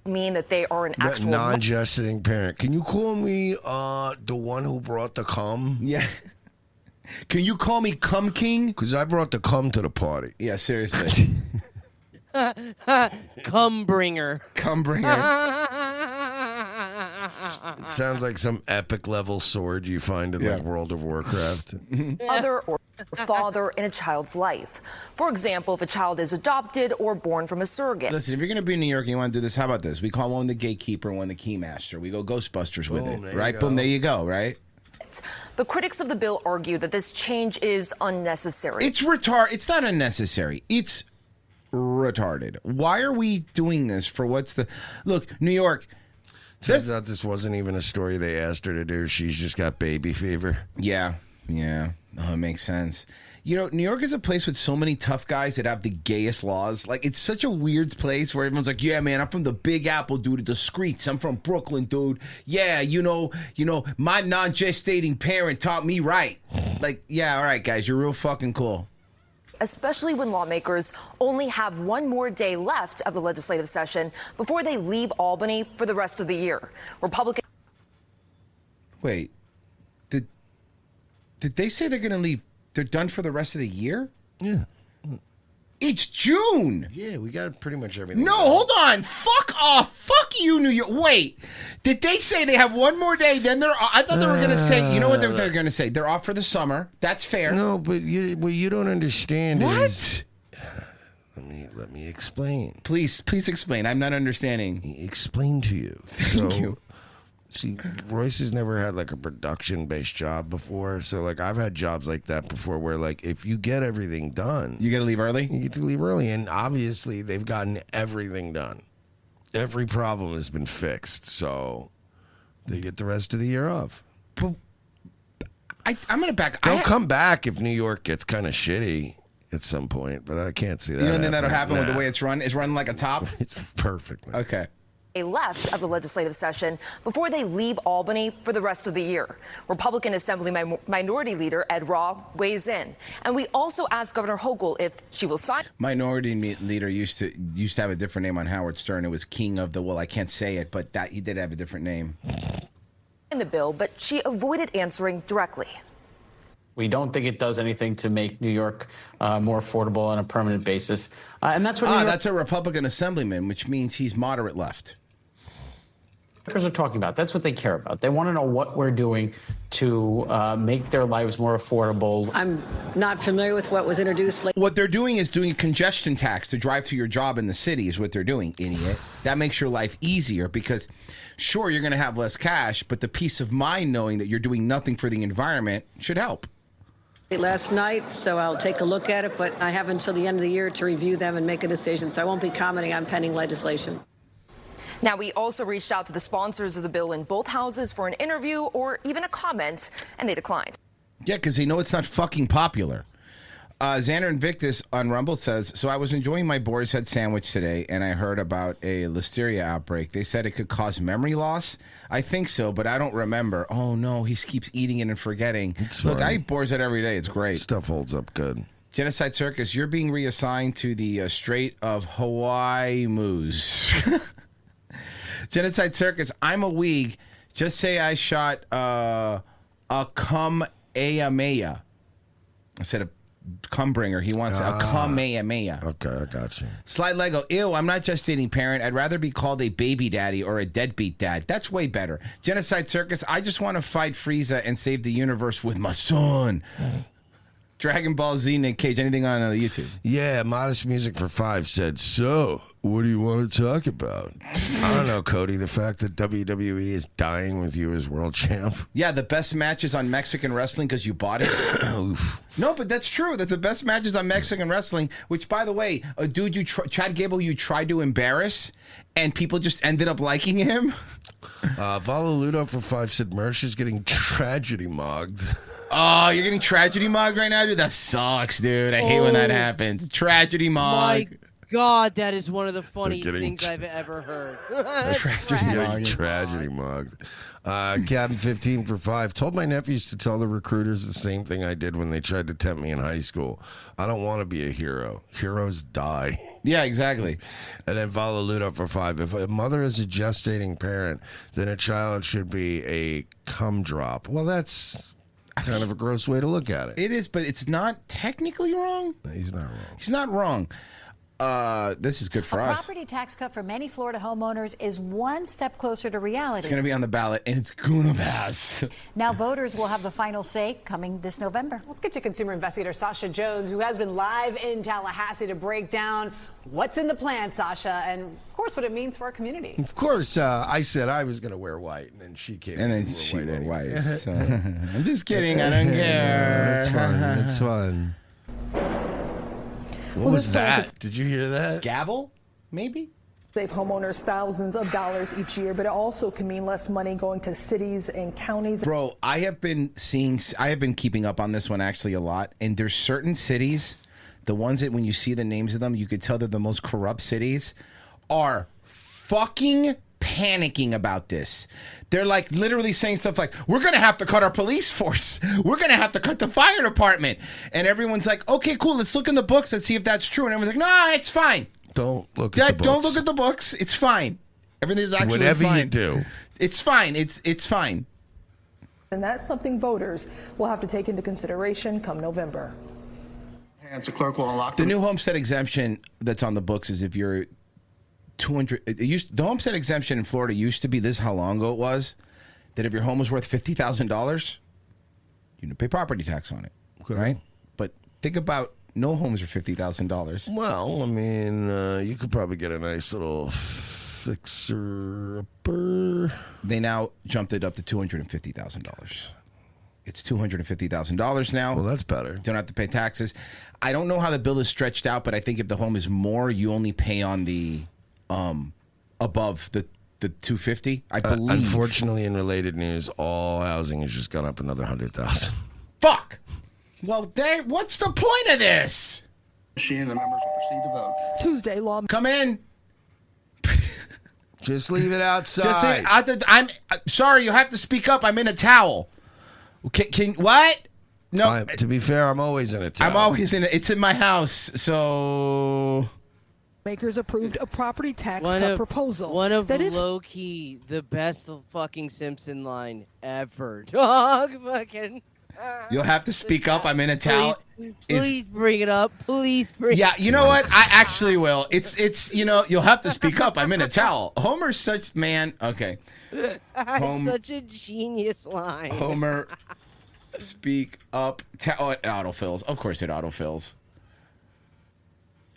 Speaker 19: Mean that they are an actual
Speaker 6: non-gestating parent. Can you call me the one who brought the cum?
Speaker 3: Yeah. Can you call me Cum King?
Speaker 6: Because I brought the cum to the party.
Speaker 3: Yeah, seriously.
Speaker 5: Cum bringer.
Speaker 3: Cum bringer.
Speaker 6: It sounds like some epic level sword you find in like World of Warcraft.
Speaker 19: Mother or father in a child's life. For example, if a child is adopted or born from a surrogate.
Speaker 3: Listen, if you're going to be in New York and you want to do this, how about this? We call one the gatekeeper and one the keymaster. We go Ghostbusters with it, right? Boom, there you go, right?
Speaker 19: But critics of the bill argue that this change is unnecessary.
Speaker 3: It's retarded. It's not unnecessary. It's retarded. Why are we doing this? For what's the... Look, New York...
Speaker 6: Turns out this wasn't even a story they asked her to do. She's just got baby fever.
Speaker 3: Yeah. Oh, it makes sense. You know, New York is a place with so many tough guys that have the gayest laws. Like, it's such a weird place where everyone's like, yeah, man, I'm from the Big Apple, dude, the streets. I'm from Brooklyn, dude. Yeah, you know, my non-gestating parent taught me right. Like, yeah, all right, guys, you're real fucking cool.
Speaker 19: Especially when lawmakers only have one more day left of the legislative session before they leave Albany for the rest of the year. Republicans...
Speaker 3: Wait, did they say they're going to leave? They're done for the rest of the year?
Speaker 6: Yeah.
Speaker 3: It's June.
Speaker 6: Yeah, we got pretty much everything.
Speaker 3: No, hold on. Fuck off. Fuck you, New York. Wait, did they say they have one more day? Then they're. I thought they were going to say. You know what they're going to say? They're off for the summer. That's fair.
Speaker 6: No, but what you don't understand is Let me explain.
Speaker 3: Please explain. I'm not understanding.
Speaker 6: Explain to you.
Speaker 3: Thank you.
Speaker 6: See, Royce has never had like a production-based job before, so like I've had jobs like that before, where like if you get everything done,
Speaker 3: you got to leave early.
Speaker 6: You get to leave early, and obviously they've gotten everything done. Every problem has been fixed, so they get the rest of the year off.
Speaker 3: I'm gonna back.
Speaker 6: They'll come back if New York gets kind of shitty at some point, but I can't see that.
Speaker 3: You don't think that'll
Speaker 6: happening.
Speaker 3: happen with the way it's run? It's run like a top.
Speaker 6: It's perfect.
Speaker 3: Okay.
Speaker 19: Left of the legislative session before they leave Albany for the rest of the year. Republican Assembly Minority Leader Ed Raw weighs in, and we also asked Governor Hochul if she will sign.
Speaker 3: Minority Leader used to have a different name on Howard Stern. It was King of the I can't say it, but that he did have a different name
Speaker 19: in the bill, but she avoided answering directly.
Speaker 20: We don't think it does anything to make New York more affordable on a permanent basis, and that's what.
Speaker 3: That's a Republican assemblyman, which means he's moderate left.
Speaker 20: Are talking about. That's what they care about. They want to know what we're doing to make their lives more affordable.
Speaker 21: I'm not familiar with what was introduced.
Speaker 3: What they're doing is doing a congestion tax to drive to your job in the city is what they're doing, idiot. That makes your life easier because, sure, you're going to have less cash, but the peace of mind knowing that you're doing nothing for the environment should help.
Speaker 21: Last night, so I'll take a look at it, but I have until the end of the year to review them and make a decision, so I won't be commenting on pending legislation.
Speaker 19: Now, we also reached out to the sponsors of the bill in both houses for an interview or even a comment, and they declined.
Speaker 3: Yeah, because they know it's not fucking popular. Xander Invictus on Rumble says, so I was enjoying my Boar's Head sandwich today, and I heard about a listeria outbreak. They said it could cause memory loss. I think so, but I don't remember. Oh, no, he keeps eating it and forgetting. Look, I eat Boar's Head every day. It's great.
Speaker 6: Stuff holds up good.
Speaker 3: Genocide Circus, you're being reassigned to the Strait of Hawaii Moose. Genocide Circus, I'm a weeg. Just say I shot a Kamehameha. I said a Cumbringer. He wants a Kamehameha.
Speaker 6: Okay, I got you.
Speaker 3: Slide Lego, ew, I'm not just dating parent. I'd rather be called a baby daddy or a deadbeat dad. That's way better. Genocide Circus, I just want to fight Frieza and save the universe with my son. Dragon Ball Z, Nick Cage, anything on YouTube?
Speaker 6: Yeah, Modest Music for 5 said, so, what do you want to talk about? I don't know, Cody, the fact that WWE is dying with you as world champ.
Speaker 3: Yeah, the best matches on Mexican wrestling because you bought it.
Speaker 6: Oof.
Speaker 3: No, but that's true. That's the best matches on Mexican wrestling, which, by the way, a dude Chad Gable you tried to embarrass, and people just ended up liking him.
Speaker 6: Valaludo for 5 said, Mersh is getting tragedy mogged.
Speaker 3: Oh, you're getting tragedy mogged right now, dude? That sucks, dude. I hate when that happens. Tragedy mog.
Speaker 22: My God, that is one of the funniest things I've ever heard.
Speaker 6: Tragedy mogged. Captain 15 for 5 told my nephews to tell the recruiters the same thing I did when they tried to tempt me in high school. I don't want to be a hero. Heroes die.
Speaker 3: Yeah, exactly.
Speaker 6: And then Valaludo for 5. If a mother is a gestating parent, then a child should be a cum drop. Well, that's kind of a gross way to look at it.
Speaker 3: It is, but it's not technically wrong.
Speaker 6: He's not wrong.
Speaker 3: He's not wrong. This is good for us.
Speaker 23: A property tax cut for many Florida homeowners is one step closer to reality.
Speaker 3: It's going to be on the ballot, and it's going to pass.
Speaker 23: Now voters will have the final say coming this November.
Speaker 24: Let's get to consumer investigator Sasha Jones, who has been live in Tallahassee to break down what's in the plan, Sasha, and of course what it means for our community.
Speaker 6: Of course, I said I was going to wear white, and then she came.
Speaker 3: And then she wore white. So. I'm just kidding. I don't care.
Speaker 6: It's fun. It's fun. What was that? Did you hear that?
Speaker 3: Gavel? Maybe?
Speaker 25: Save homeowners thousands of dollars each year, but it also can mean less money going to cities and counties.
Speaker 3: Bro, I have been keeping up on this one actually a lot, and there's certain cities, the ones that when you see the names of them, you could tell they're the most corrupt cities, are fucking panicking about this. They're like literally saying stuff like, we're going to have to cut our police force. We're going to have to cut the fire department. And everyone's like, okay, cool. Let's look in the books and see if that's true. And everyone's like, no, it's fine.
Speaker 6: Don't look at the books.
Speaker 3: Don't look at the books. It's fine. Everything's actually
Speaker 6: Whatever
Speaker 3: fine.
Speaker 6: you do.
Speaker 3: It's fine. It's fine.
Speaker 25: And that's something voters will have to take into consideration come November.
Speaker 20: The clerk will unlock
Speaker 3: the new homestead exemption that's on the books is if you're 200. The homestead exemption in Florida used to be this. How long ago it was that if your home was worth $50,000, you didn't pay property tax on it, right? But think about No homes are $50,000.
Speaker 6: Well, I mean, you could probably get a nice little fixer-upper.
Speaker 3: They now jumped it up to $250,000. It's $250,000 now.
Speaker 6: Well, that's better.
Speaker 3: Don't have to pay taxes. I don't know how the bill is stretched out, but I think if the home is more, you only pay on the above the 250. I believe.
Speaker 6: Unfortunately, in related news, all housing has just gone up another 100,000.
Speaker 3: Fuck. Well, what's the point of this?
Speaker 1: She and the members will proceed to vote.
Speaker 3: Tuesday, law. Come in.
Speaker 6: Just leave it outside.
Speaker 3: I'm sorry. You have to speak up. I'm in a towel. Can what? No.
Speaker 6: To be fair, I'm always in a towel.
Speaker 3: I'm always in it. It's in my house, so.
Speaker 2: Makers approved a property tax cut proposal.
Speaker 22: One of
Speaker 2: that if
Speaker 22: low-key the best fucking Simpson line ever. Dog, fucking.
Speaker 3: You'll have to speak up. I'm in a towel.
Speaker 22: Please bring it up. Please bring.
Speaker 3: Yeah, you know what? I actually will. It's you'll have to speak up. I'm in a towel. Homer's such man. Okay.
Speaker 22: Such a genius line.
Speaker 3: Homer, speak up. It autofills. Of course, it autofills.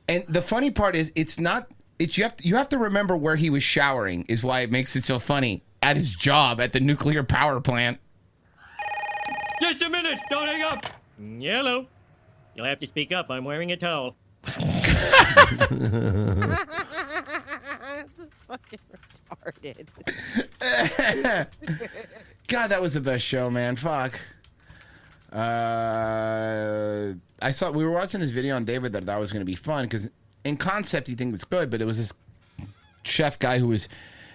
Speaker 3: And the funny part is, it's not. It's you have to remember where he was showering. Is why it makes it so funny. At his job at the nuclear power plant.
Speaker 4: Just a minute! Don't hang up! Yellow. You'll have to speak up. I'm wearing a towel.
Speaker 22: Fucking retarded.
Speaker 3: God, that was the best show, man. Fuck. We were watching this video on David that was going to be fun because in concept you think it's good, but it was this chef guy who was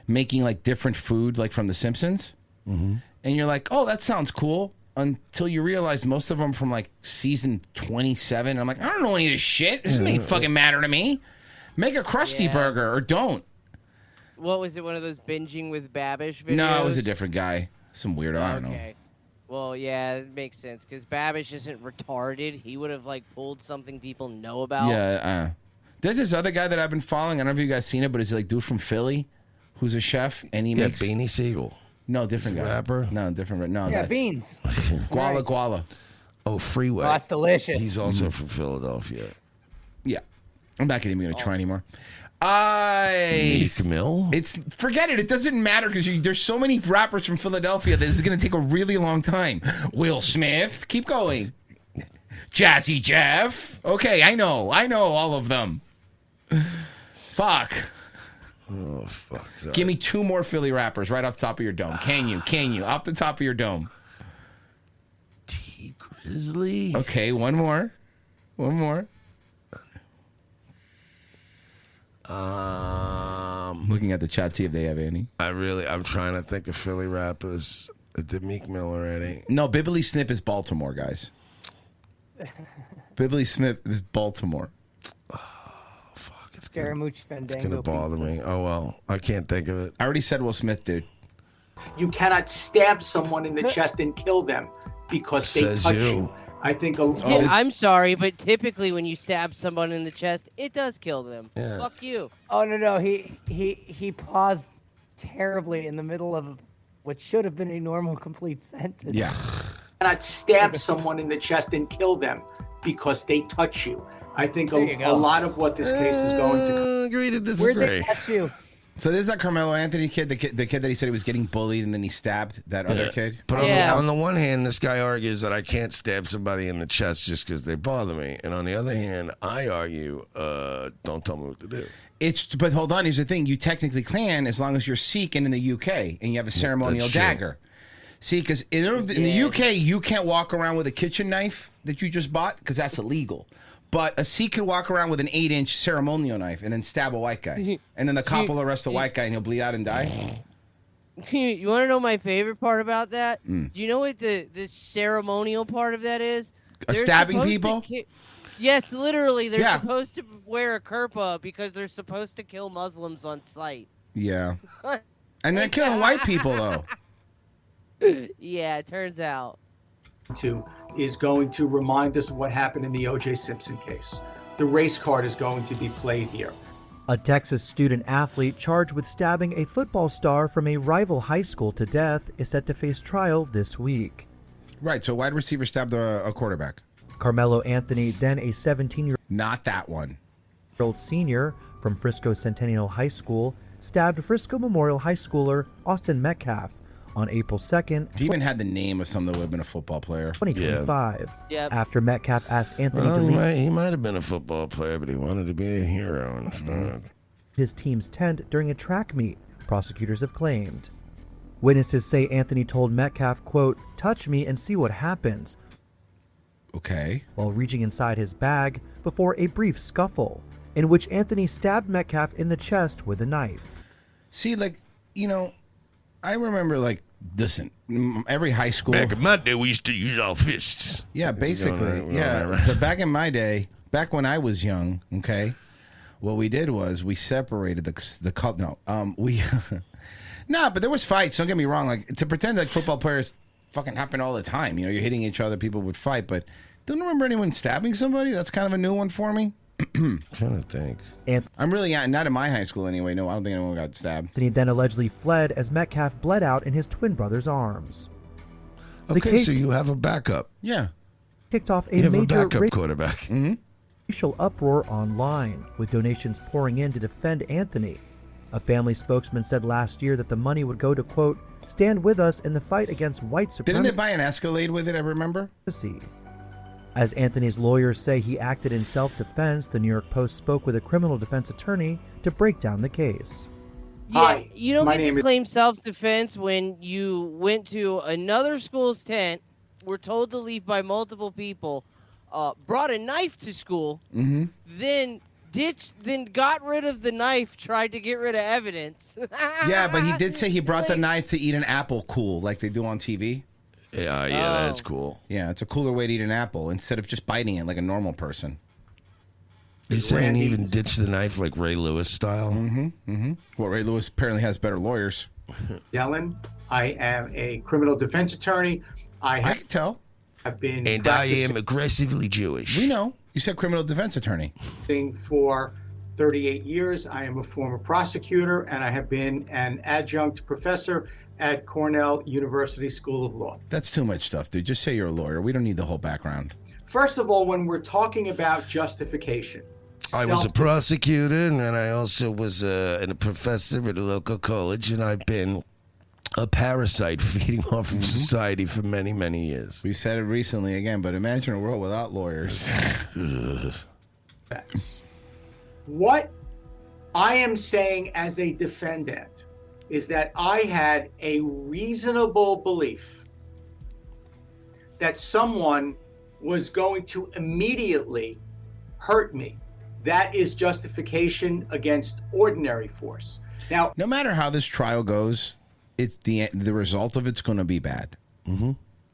Speaker 3: making like different food, like from The Simpsons, and you're like, oh, that sounds cool. Until you realize most of them from like season 27. I'm like, I don't know any of this shit. This doesn't fucking matter to me. Make a Krusty Burger or don't.
Speaker 22: What was it? One of those binging with Babish videos?
Speaker 3: No, it was a different guy. Some weirdo. I don't know.
Speaker 22: Well, yeah, it makes sense because Babish isn't retarded. He would have like pulled something people know about.
Speaker 3: Yeah. There's this other guy that I've been following. I don't know if you guys seen it, but it's like dude from Philly, who's a chef, and he makes
Speaker 6: Beanie Siegel.
Speaker 3: No, different guy.
Speaker 6: Rapper?
Speaker 3: No, different. No,
Speaker 5: Yeah,
Speaker 3: that's
Speaker 5: beans.
Speaker 3: Guala
Speaker 5: Nice.
Speaker 3: Guala.
Speaker 6: Oh, Freeway.
Speaker 5: Oh, that's delicious.
Speaker 6: He's also from Philadelphia.
Speaker 3: Yeah. I'm not even going to try anymore.
Speaker 6: Meek Mill?
Speaker 3: Forget it. It doesn't matter because there's so many rappers from Philadelphia that this is going to take a really long time. Will Smith. Keep going. Jazzy Jeff. Okay, I know all of them. Fuck.
Speaker 6: Oh, fuck. Sorry.
Speaker 3: Give me 2 more Philly rappers right off the top of your dome. Can you? Off the top of your dome.
Speaker 6: T Grizzly.
Speaker 3: Okay, one more. Looking at the chat, see if they have any.
Speaker 6: I'm trying to think of Philly rappers. Did Meek Mill already?
Speaker 3: No, Bibbly Snip is Baltimore, guys. Bibbly Snip is Baltimore.
Speaker 5: Scaramouche Fandango.
Speaker 6: It's going to bother me. Oh, well. I can't think of it.
Speaker 3: I already said Will Smith, dude.
Speaker 1: You cannot stab someone in the chest and kill them because they
Speaker 6: Says
Speaker 1: touch
Speaker 6: you.
Speaker 1: you. I think
Speaker 22: Yeah, I'm sorry, but typically when you stab someone in the chest, it does kill them.
Speaker 6: Yeah.
Speaker 22: Fuck you.
Speaker 5: Oh no, he paused terribly in the middle of what should have been a normal complete sentence.
Speaker 3: Yeah.
Speaker 1: You cannot stab someone in the chest and kill them because they touch you. I think a lot of what this case is going to
Speaker 6: agree to disagree.
Speaker 5: Where'd they touch you?
Speaker 3: So this is that Carmelo Anthony kid, the kid that he said he was getting bullied and then he stabbed that other kid.
Speaker 6: But on the one hand, this guy argues that I can't stab somebody in the chest just because they bother me. And on the other hand, I argue, don't tell me what to do.
Speaker 3: But hold on, here's the thing. You technically can as long as you're Sikh and in the UK and you have a ceremonial
Speaker 6: that's true.
Speaker 3: dagger. See, because in the UK, you can't walk around with a kitchen knife that you just bought because that's illegal. But a Sikh can walk around with an 8-inch ceremonial knife and then stab a white guy. And then the cop will arrest the white guy and he'll bleed out and die.
Speaker 22: You want to know my favorite part about that?
Speaker 3: Mm.
Speaker 22: Do you know what the ceremonial part of that is?
Speaker 3: Stabbing people?
Speaker 22: Yes, literally. They're
Speaker 3: Yeah.
Speaker 22: supposed to wear a kirpa because they're supposed to kill Muslims on sight.
Speaker 3: Yeah. And they're killing white people, though.
Speaker 22: Yeah, it turns out.
Speaker 1: is going to remind us of what happened in the O.J. Simpson case. The race card is going to be played here.
Speaker 7: A Texas student athlete charged with stabbing a football star from a rival high school to death is set to face trial this week.
Speaker 3: Right, so wide receiver stabbed a quarterback.
Speaker 7: Carmelo Anthony, then a 17-year-old
Speaker 3: Not that one.
Speaker 7: senior from Frisco Centennial High School, stabbed Frisco Memorial High schooler Austin Metcalf on April 2nd.
Speaker 3: He even had the name of someone that would have been a football player.
Speaker 7: 2025.
Speaker 22: Yep.
Speaker 7: After Metcalf asked Anthony to leave
Speaker 6: He might have been a football player, but he wanted to be a hero instead.
Speaker 7: his team's tent during a track meet, prosecutors have claimed. Witnesses say Anthony told Metcalf, quote, "Touch me and see what happens,"
Speaker 3: Okay.
Speaker 7: while reaching inside his bag before a brief scuffle, in which Anthony stabbed Metcalf in the chest with a knife.
Speaker 3: See, like, you know, I remember, like, listen, every high school.
Speaker 6: Back in my day, we used to use our fists.
Speaker 3: Yeah, basically. Yeah. But back in my day, back when I was young, okay, what we did was we separated no, but there was fights. Don't get me wrong. Like, to pretend like football players fucking happen all the time. You know, you're hitting each other, people would fight. But don't remember anyone stabbing somebody. That's kind of a new one for me.
Speaker 6: I'm trying to think.
Speaker 3: I'm really not in my high school anyway. No, I don't think anyone got stabbed.
Speaker 7: Anthony then allegedly fled as Metcalf bled out in his twin brother's arms. The
Speaker 6: Okay,
Speaker 7: case
Speaker 6: so you have a backup.
Speaker 3: Yeah.
Speaker 7: kicked off a
Speaker 6: You have a
Speaker 7: major
Speaker 6: backup quarterback.
Speaker 7: racial uproar online, with donations pouring in to defend Anthony. A family spokesman said last year that the money would go to, quote, "stand with us in the fight against white supremacy."
Speaker 3: Didn't they buy an Escalade with it? I remember.
Speaker 7: As Anthony's lawyers say he acted in self-defense, the New York Post spoke with a criminal defense attorney to break down the case.
Speaker 22: Yeah,
Speaker 1: Hi,
Speaker 22: you don't
Speaker 1: my
Speaker 22: get
Speaker 1: name
Speaker 22: to
Speaker 1: is-
Speaker 22: claim self-defense when you went to another school's tent, were told to leave by multiple people, brought a knife to school, then got rid of the knife, tried to get rid of evidence.
Speaker 3: Yeah, but he did say he brought the knife to eat an apple cool, like they do on TV.
Speaker 6: Yeah, that's cool.
Speaker 3: Yeah, it's a cooler way to eat an apple instead of just biting it like a normal person.
Speaker 6: You're saying he even ditched the knife like Ray Lewis style?
Speaker 3: Well, Ray Lewis apparently has better lawyers.
Speaker 1: Dylan, I am a criminal defense attorney. I
Speaker 3: can tell.
Speaker 1: I've been
Speaker 6: And I am aggressively Jewish.
Speaker 3: We know. You said criminal defense attorney.
Speaker 1: practicing for 38 years. I am a former prosecutor, and I have been an adjunct professor at Cornell University School of Law.
Speaker 3: That's too much stuff, dude. Just say you're a lawyer. We don't need the whole background.
Speaker 1: First of all, when we're talking about justification,
Speaker 6: I was a prosecutor, and then I also was a professor at a local college, and I've been a parasite feeding off of society for many, many years.
Speaker 3: We said it recently again, but imagine a world without lawyers.
Speaker 1: what I am saying as a defendant is that I had a reasonable belief that someone was going to immediately hurt me. That is justification against ordinary force. Now,
Speaker 3: no matter how this trial goes, it's the result of it's going to be bad.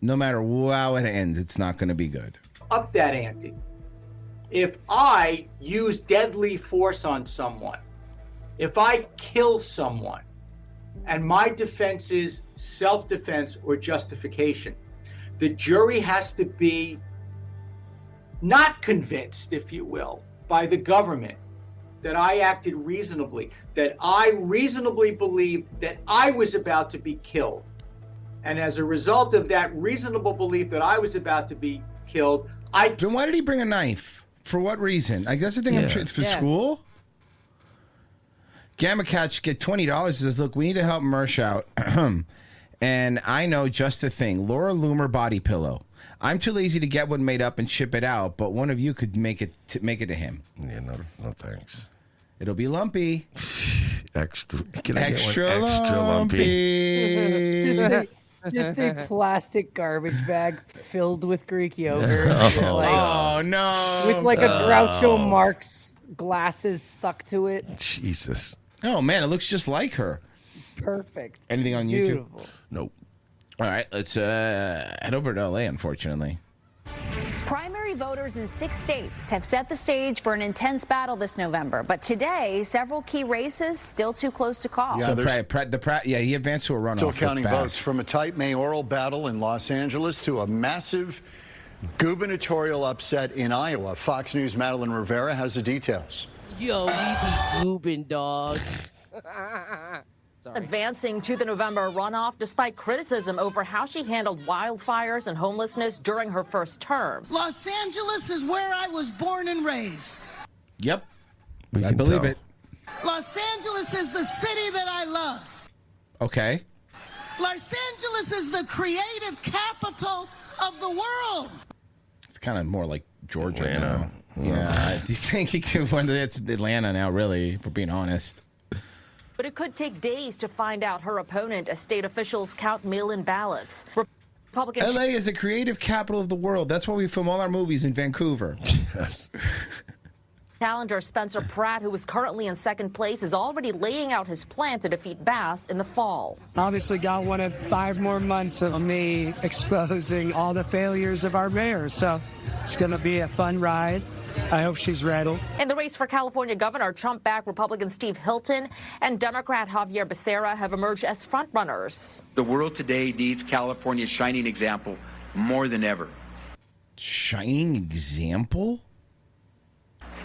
Speaker 3: No matter how it ends, it's not going to be good.
Speaker 1: Up that ante. If I use deadly force on someone, if I kill someone, and my defense is self-defense or justification, the jury has to be not convinced, if you will, by the government that I acted reasonably, that I reasonably believed that I was about to be killed. And as a result of that reasonable belief that I was about to be killed,
Speaker 3: Then why did he bring a knife? For what reason? I guess the thing for school? Gamma Catch get $20. Says, look, we need to help Mersh out. And I know just the thing. Laura Loomer body pillow. I'm too lazy to get one made up and ship it out, but one of you could make it to him.
Speaker 6: Yeah, no thanks.
Speaker 3: It'll be lumpy.
Speaker 6: Extra. Can I
Speaker 3: Extra
Speaker 6: get one extra lumpy?
Speaker 5: Just a plastic garbage bag filled with Greek yogurt.
Speaker 3: Oh, no.
Speaker 5: With like a Groucho Marx glasses stuck to it.
Speaker 6: Jesus.
Speaker 3: Oh, man, it looks just like her.
Speaker 5: Perfect.
Speaker 3: Anything on
Speaker 5: Beautiful.
Speaker 3: YouTube? Nope. All right, let's head over to L.A., unfortunately.
Speaker 23: Primary voters in 6 states have set the stage for an intense battle this November. But today, several key races still too close to call.
Speaker 3: Yeah, he advanced to a runoff.
Speaker 10: Still counting
Speaker 3: with Bass.
Speaker 10: votes from a tight mayoral battle in Los Angeles to a massive gubernatorial upset in Iowa. Fox News' Madeline Rivera has the details.
Speaker 22: Yo, we be goobin', dog.
Speaker 11: Advancing to the November runoff despite criticism over how she handled wildfires and homelessness during her first term.
Speaker 12: Los Angeles is where I was born and raised.
Speaker 3: Yep. I believe it.
Speaker 12: Los Angeles is the city that I love.
Speaker 3: Okay.
Speaker 12: Los Angeles is the creative capital of the world.
Speaker 3: It's kind of more like Georgia
Speaker 6: Atlanta.
Speaker 3: now. Yeah. You think it's Atlanta now, really, if we're being honest.
Speaker 11: But it could take days to find out her opponent as state officials count mail-in ballots. Republican
Speaker 3: LA is a creative capital of the world. That's why we film all our movies in Vancouver.
Speaker 6: Yes.
Speaker 11: Challenger Spencer Pratt, who is currently in second place, is already laying out his plan to defeat Bass in the fall.
Speaker 14: Obviously, God wanted 5 more months of me exposing all the failures of our mayor. So it's going to be a fun ride. I hope she's ready.
Speaker 11: In the race for California governor, Trump-backed Republican Steve Hilton and Democrat Javier Becerra have emerged as frontrunners.
Speaker 15: The world today needs California's shining example more than ever.
Speaker 3: Shining example?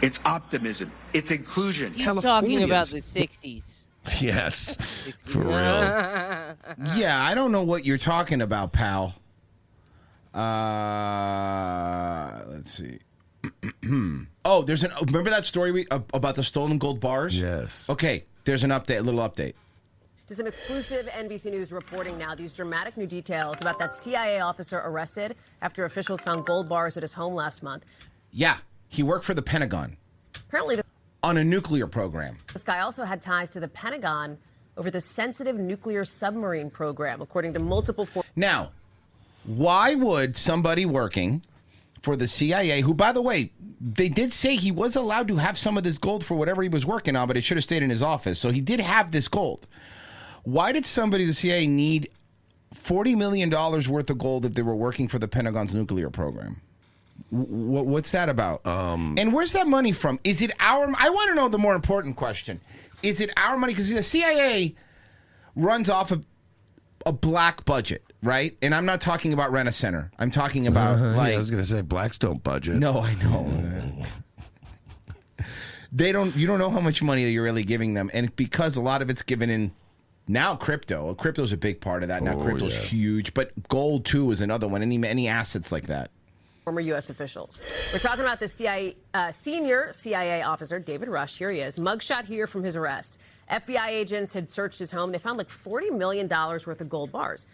Speaker 15: It's optimism. It's inclusion.
Speaker 22: He's talking about the 60s.
Speaker 6: Yes, for real.
Speaker 3: Yeah, I don't know what you're talking about, pal. Let's see. Oh, remember that story about the stolen gold bars?
Speaker 6: Yes.
Speaker 3: Okay, there's a little update.
Speaker 16: To some exclusive NBC News reporting now, these dramatic new details about that CIA officer arrested after officials found gold bars at his home last month.
Speaker 3: Yeah, he worked for the Pentagon.
Speaker 16: Apparently,
Speaker 3: on a nuclear program.
Speaker 16: This guy also had ties to the Pentagon over the sensitive nuclear submarine program, according to multiple...
Speaker 3: Now, why would somebody working for the CIA, who, by the way, they did say he was allowed to have some of this gold for whatever he was working on, but it should have stayed in his office. So he did have this gold. Why did the CIA need $40 million worth of gold if they were working for the Pentagon's nuclear program? What's that about? And where's that money from? Is it our... I want to know the more important question. Is it our money? Because the CIA runs off of a black budget, right? And I'm not talking about Rent-A-Center. I'm talking about
Speaker 6: I was going to say Blackstone budget.
Speaker 3: No, I know. You don't know how much money you're really giving them. And because a lot of it's given in now crypto. Crypto's a big part of that. Now crypto's huge. But gold, too, is another one. Any assets like that.
Speaker 16: Former U.S. officials. We're talking about the senior CIA officer, David Rush. Here he is. Mugshot here from his arrest. FBI agents had searched his home. They found like $40 million worth of gold bars.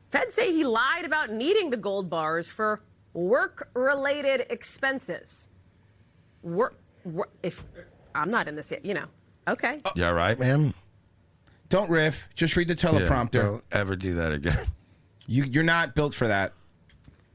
Speaker 16: Feds say he lied about needing the gold bars for work-related expenses. If I'm not in this yet, Okay.
Speaker 6: You all right, man?
Speaker 3: Don't riff. Just read the teleprompter.
Speaker 6: Yeah, don't ever do that again.
Speaker 3: You're not built for that.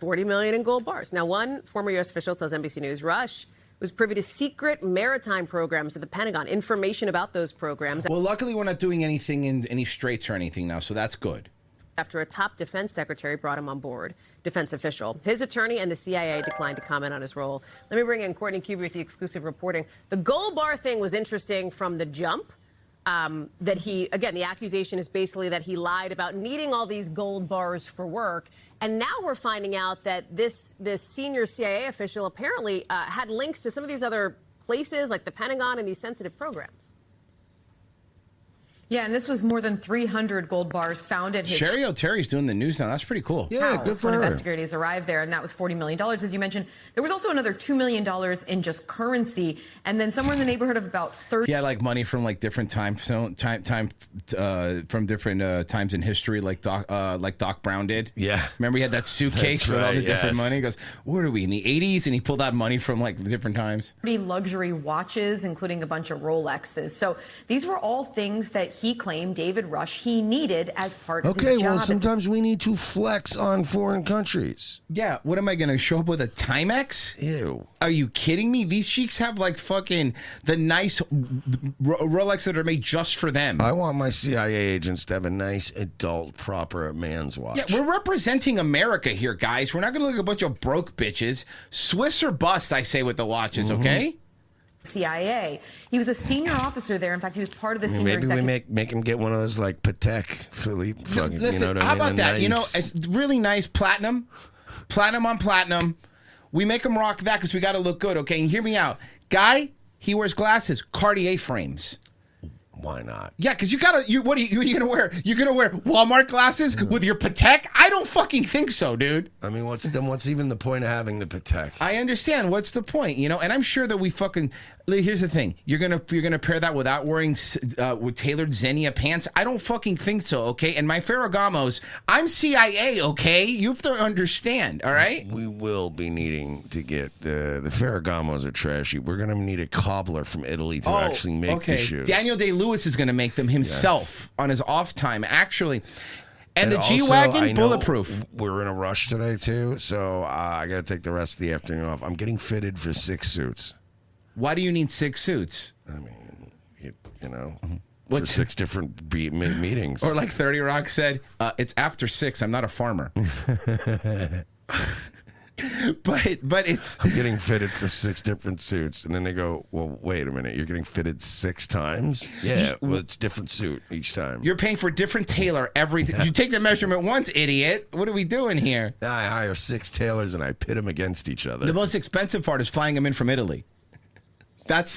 Speaker 16: 40 million in gold bars. Now, one former U.S. official tells NBC News Rush was privy to secret maritime programs at the Pentagon, information about those programs.
Speaker 3: Well, luckily, we're not doing anything in any straits or anything now, so that's good.
Speaker 16: After a top defense secretary brought him on board, defense official. His attorney and the CIA declined to comment on his role. Let me bring in Courtney Cuber with the exclusive reporting. The gold bar thing was interesting from the jump. The accusation is basically that he lied about needing all these gold bars for work. And now we're finding out that this senior CIA official apparently had links to some of these other places like the Pentagon and these sensitive programs.
Speaker 26: Yeah, and this was more than 300 gold bars found at his...
Speaker 3: Sherry O'Terry's doing the news now. That's pretty cool.
Speaker 26: Yeah, good for her. Investigators arrived there, and that was $40 million, as you mentioned. There was also another $2 million in just currency, and then somewhere in the neighborhood of about 30...
Speaker 3: He had like money from like different from different times in history, like Doc Brown did.
Speaker 6: Yeah.
Speaker 3: Remember he had that suitcase with all the different money? He goes, what are we, in the 80s? And he pulled out money from like different times.
Speaker 26: Luxury watches, including a bunch of Rolexes. So these were all things that he claimed, David Rush, he needed as part of his job.
Speaker 6: Okay, well, sometimes we need to flex on foreign countries.
Speaker 3: Yeah, what am I going to show up with a Timex?
Speaker 6: Ew.
Speaker 3: Are you kidding me? These chicks have like fucking the nice Rolex that are made just for them.
Speaker 6: I want my CIA agents to have a nice, adult, proper man's watch.
Speaker 3: Yeah, we're representing America here, guys. We're not going to look like a bunch of broke bitches. Swiss or bust, I say, with the watches, okay?
Speaker 26: CIA. He was a senior officer there. In fact, he was part of the senior
Speaker 6: Maybe
Speaker 26: executive.
Speaker 6: we make him get one of those like Patek Philippe. Fucking,
Speaker 3: Listen,
Speaker 6: you know what
Speaker 3: how
Speaker 6: I mean?
Speaker 3: about that?
Speaker 6: Nice...
Speaker 3: You know, it's really nice platinum on platinum. We make him rock that because we got to look good, okay? And hear me out. Guy, he wears glasses, Cartier frames.
Speaker 6: Why not?
Speaker 3: Yeah, because what are you gonna wear? You're gonna wear Walmart glasses with your Patek? I don't fucking think so, dude.
Speaker 6: I mean, what's even the point of having the Patek?
Speaker 3: I understand. What's the point? And I'm sure that we fucking. Here's the thing. You're gonna pair that without wearing with tailored Xenia pants? I don't fucking think so. Okay. And my Ferragamos, I'm CIA. Okay. You have to understand. All right.
Speaker 6: We will be needing to get the Ferragamos are trashy. We're gonna need a cobbler from Italy to actually make the shoes.
Speaker 3: Daniel Day-Lewis is going to make them himself on his off time, actually. And the
Speaker 6: also,
Speaker 3: G-Wagon, bulletproof.
Speaker 6: We're in a rush today, too, so I got to take the rest of the afternoon off. I'm getting fitted for 6 suits.
Speaker 3: Why do you need 6 suits?
Speaker 6: I mean, for 6 different meetings.
Speaker 3: Or like 30 Rock said, it's after 6. I'm not a farmer. But it's
Speaker 6: I'm getting fitted for 6 different suits, and then they go, well, wait a minute, you're getting fitted 6 times? Yeah, well, it's different suit each time.
Speaker 3: You're paying for a different tailor every time. You take the measurement once, idiot. What are we doing here?
Speaker 6: I hire 6 tailors and I pit them against each other.
Speaker 3: The most expensive part is flying them in from Italy. That's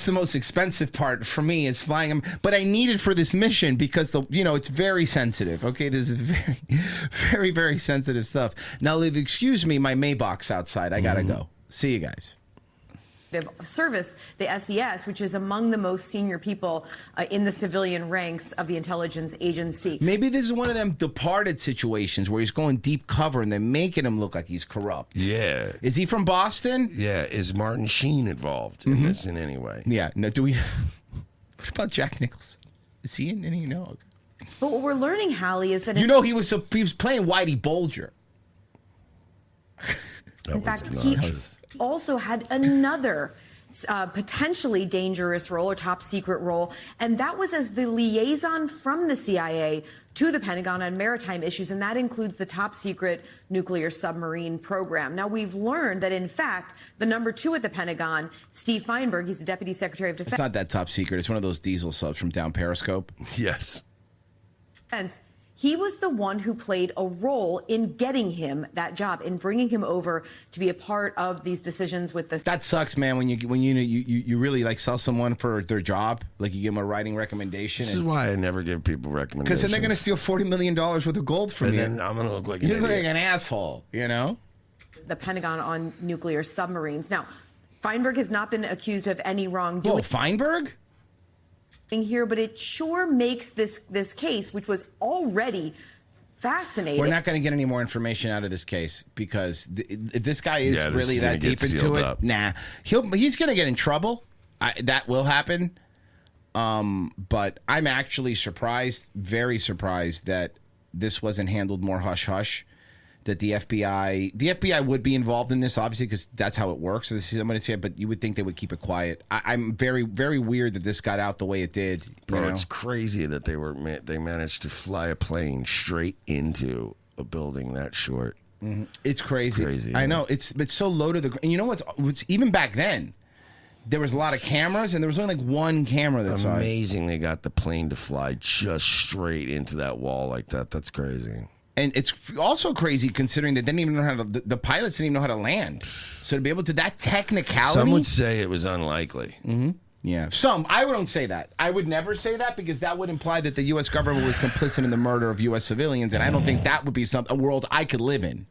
Speaker 3: the most expensive part for me is flying them. But I need it for this mission because it's very sensitive. Okay, this is very, very, very sensitive stuff. Now, Liv, excuse me, my Maybach's outside. I gotta go. See you guys.
Speaker 26: Service, the SES, which is among the most senior people in the civilian ranks of the intelligence agency.
Speaker 3: Maybe this is one of them Departed situations where he's going deep cover and they're making him look like he's corrupt.
Speaker 6: Yeah.
Speaker 3: Is he from Boston?
Speaker 6: Yeah. Is Martin Sheen involved in this in any way?
Speaker 3: Yeah. No. Do we? What about Jack Nicholson? Is he in any? No.
Speaker 26: But what we're learning, Hallie, is that
Speaker 3: he was playing Whitey Bulger.
Speaker 26: In fact, he also had another potentially dangerous role or top secret role, and that was as the liaison from the CIA to the Pentagon on maritime issues, and that includes the top secret nuclear submarine program. Now, we've learned that, in fact, the number 2 at the Pentagon, Steve Feinberg, he's the Deputy Secretary of Defense.
Speaker 3: It's not that top secret. It's one of those diesel subs from down Periscope.
Speaker 6: Yes.
Speaker 26: He was the one who played a role in getting him that job, in bringing him over to be a part of these decisions with the.
Speaker 3: That sucks, man. When you really like sell someone for their job, like you give them a writing recommendation.
Speaker 6: This is why I never give people recommendations.
Speaker 3: Because then they're going to steal $40 million worth of gold from you,
Speaker 6: and then I'm going to look like an idiot.
Speaker 3: Like an asshole.
Speaker 26: The Pentagon on nuclear submarines. Now, Feinberg has not been accused of any wrongdoing.
Speaker 3: Whoa, Feinberg?
Speaker 26: Here, but it sure makes this case, which was already fascinating.
Speaker 3: We're not going to get any more information out of this case because if this guy is really that deep into it, nah, he's going to get in trouble. That will happen. But I'm actually surprised, very surprised that this wasn't handled more hush hush. That the FBI would be involved in this, obviously, because that's how it works. So this is, I'm going to say, but you would think they would keep it quiet. I'm very, very weird that this got out the way it did.
Speaker 6: Bro, it's crazy that they managed to fly a plane straight into a building that short.
Speaker 3: Mm-hmm. It's crazy.
Speaker 6: Crazy.
Speaker 3: I know. It's so low to the ground. And you know what's even back then, there was a lot of cameras, and there was only like one camera that saw it.
Speaker 6: Amazing they got the plane to fly just straight into that wall like that. That's crazy.
Speaker 3: And it's also crazy considering that they didn't even know how to. The pilots didn't even know how to land. So to be able to that technicality.
Speaker 6: Some would say it was unlikely.
Speaker 3: Mm-hmm. Yeah. I wouldn't say that. I would never say that because that would imply that the U.S. government was complicit in the murder of U.S. civilians, and I don't think that would be a world I could live in.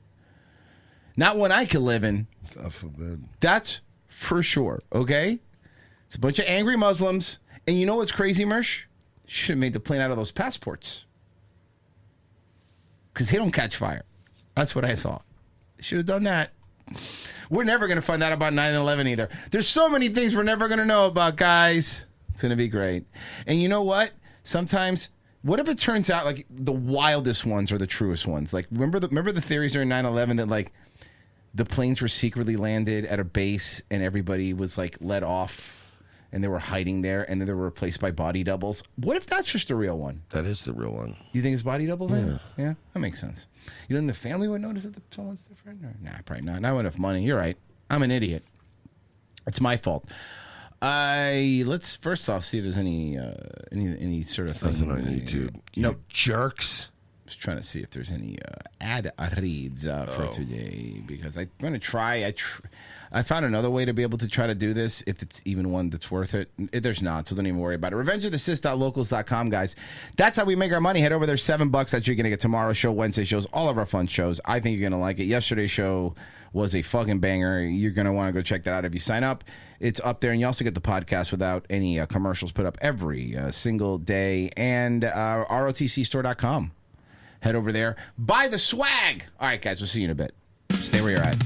Speaker 3: Not one I could live in.
Speaker 6: God forbid.
Speaker 3: That's for sure. Okay. It's a bunch of angry Muslims, and you know what's crazy, Mersh? Should have made the plane out of those passports. Because they don't catch fire. That's what I saw. Should have done that. We're never going to find out about 9/11 either. There's so many things we're never going to know about, guys. It's going to be great. And you know what? Sometimes, what if it turns out like the wildest ones are the truest ones? Like, remember the theories during 9/11 that like the planes were secretly landed at a base and everybody was like let off and they were hiding there and then they were replaced by body doubles? What if that's just a real one?
Speaker 6: That is the real one.
Speaker 3: You think it's body double then? Yeah, that makes sense. You think the family would notice that someone's different? Or, nah, probably not. Not enough money. You're right. I'm an idiot. It's my fault. Let's first off see if there's any sort of thing.
Speaker 6: Nothing on YouTube. No jerks.
Speaker 3: Just trying to see if there's any ad reads for today, because I'm going to try. I found another way to be able to try to do this, if it's even one that's worth it. There's not, so don't even worry about it. RevengeOfTheSith.locals.com, guys. That's how we make our money. Head over there, $7 that you're going to get tomorrow's show, Wednesday shows, all of our fun shows. I think you're going to like it. Yesterday's show was a fucking banger. You're going to want to go check that out if you sign up. It's up there, and you also get the podcast without any commercials put up every single day. And ROTCstore.com. Head over there. Buy the swag. All right, guys, we'll see you in a bit. Stay where you're at.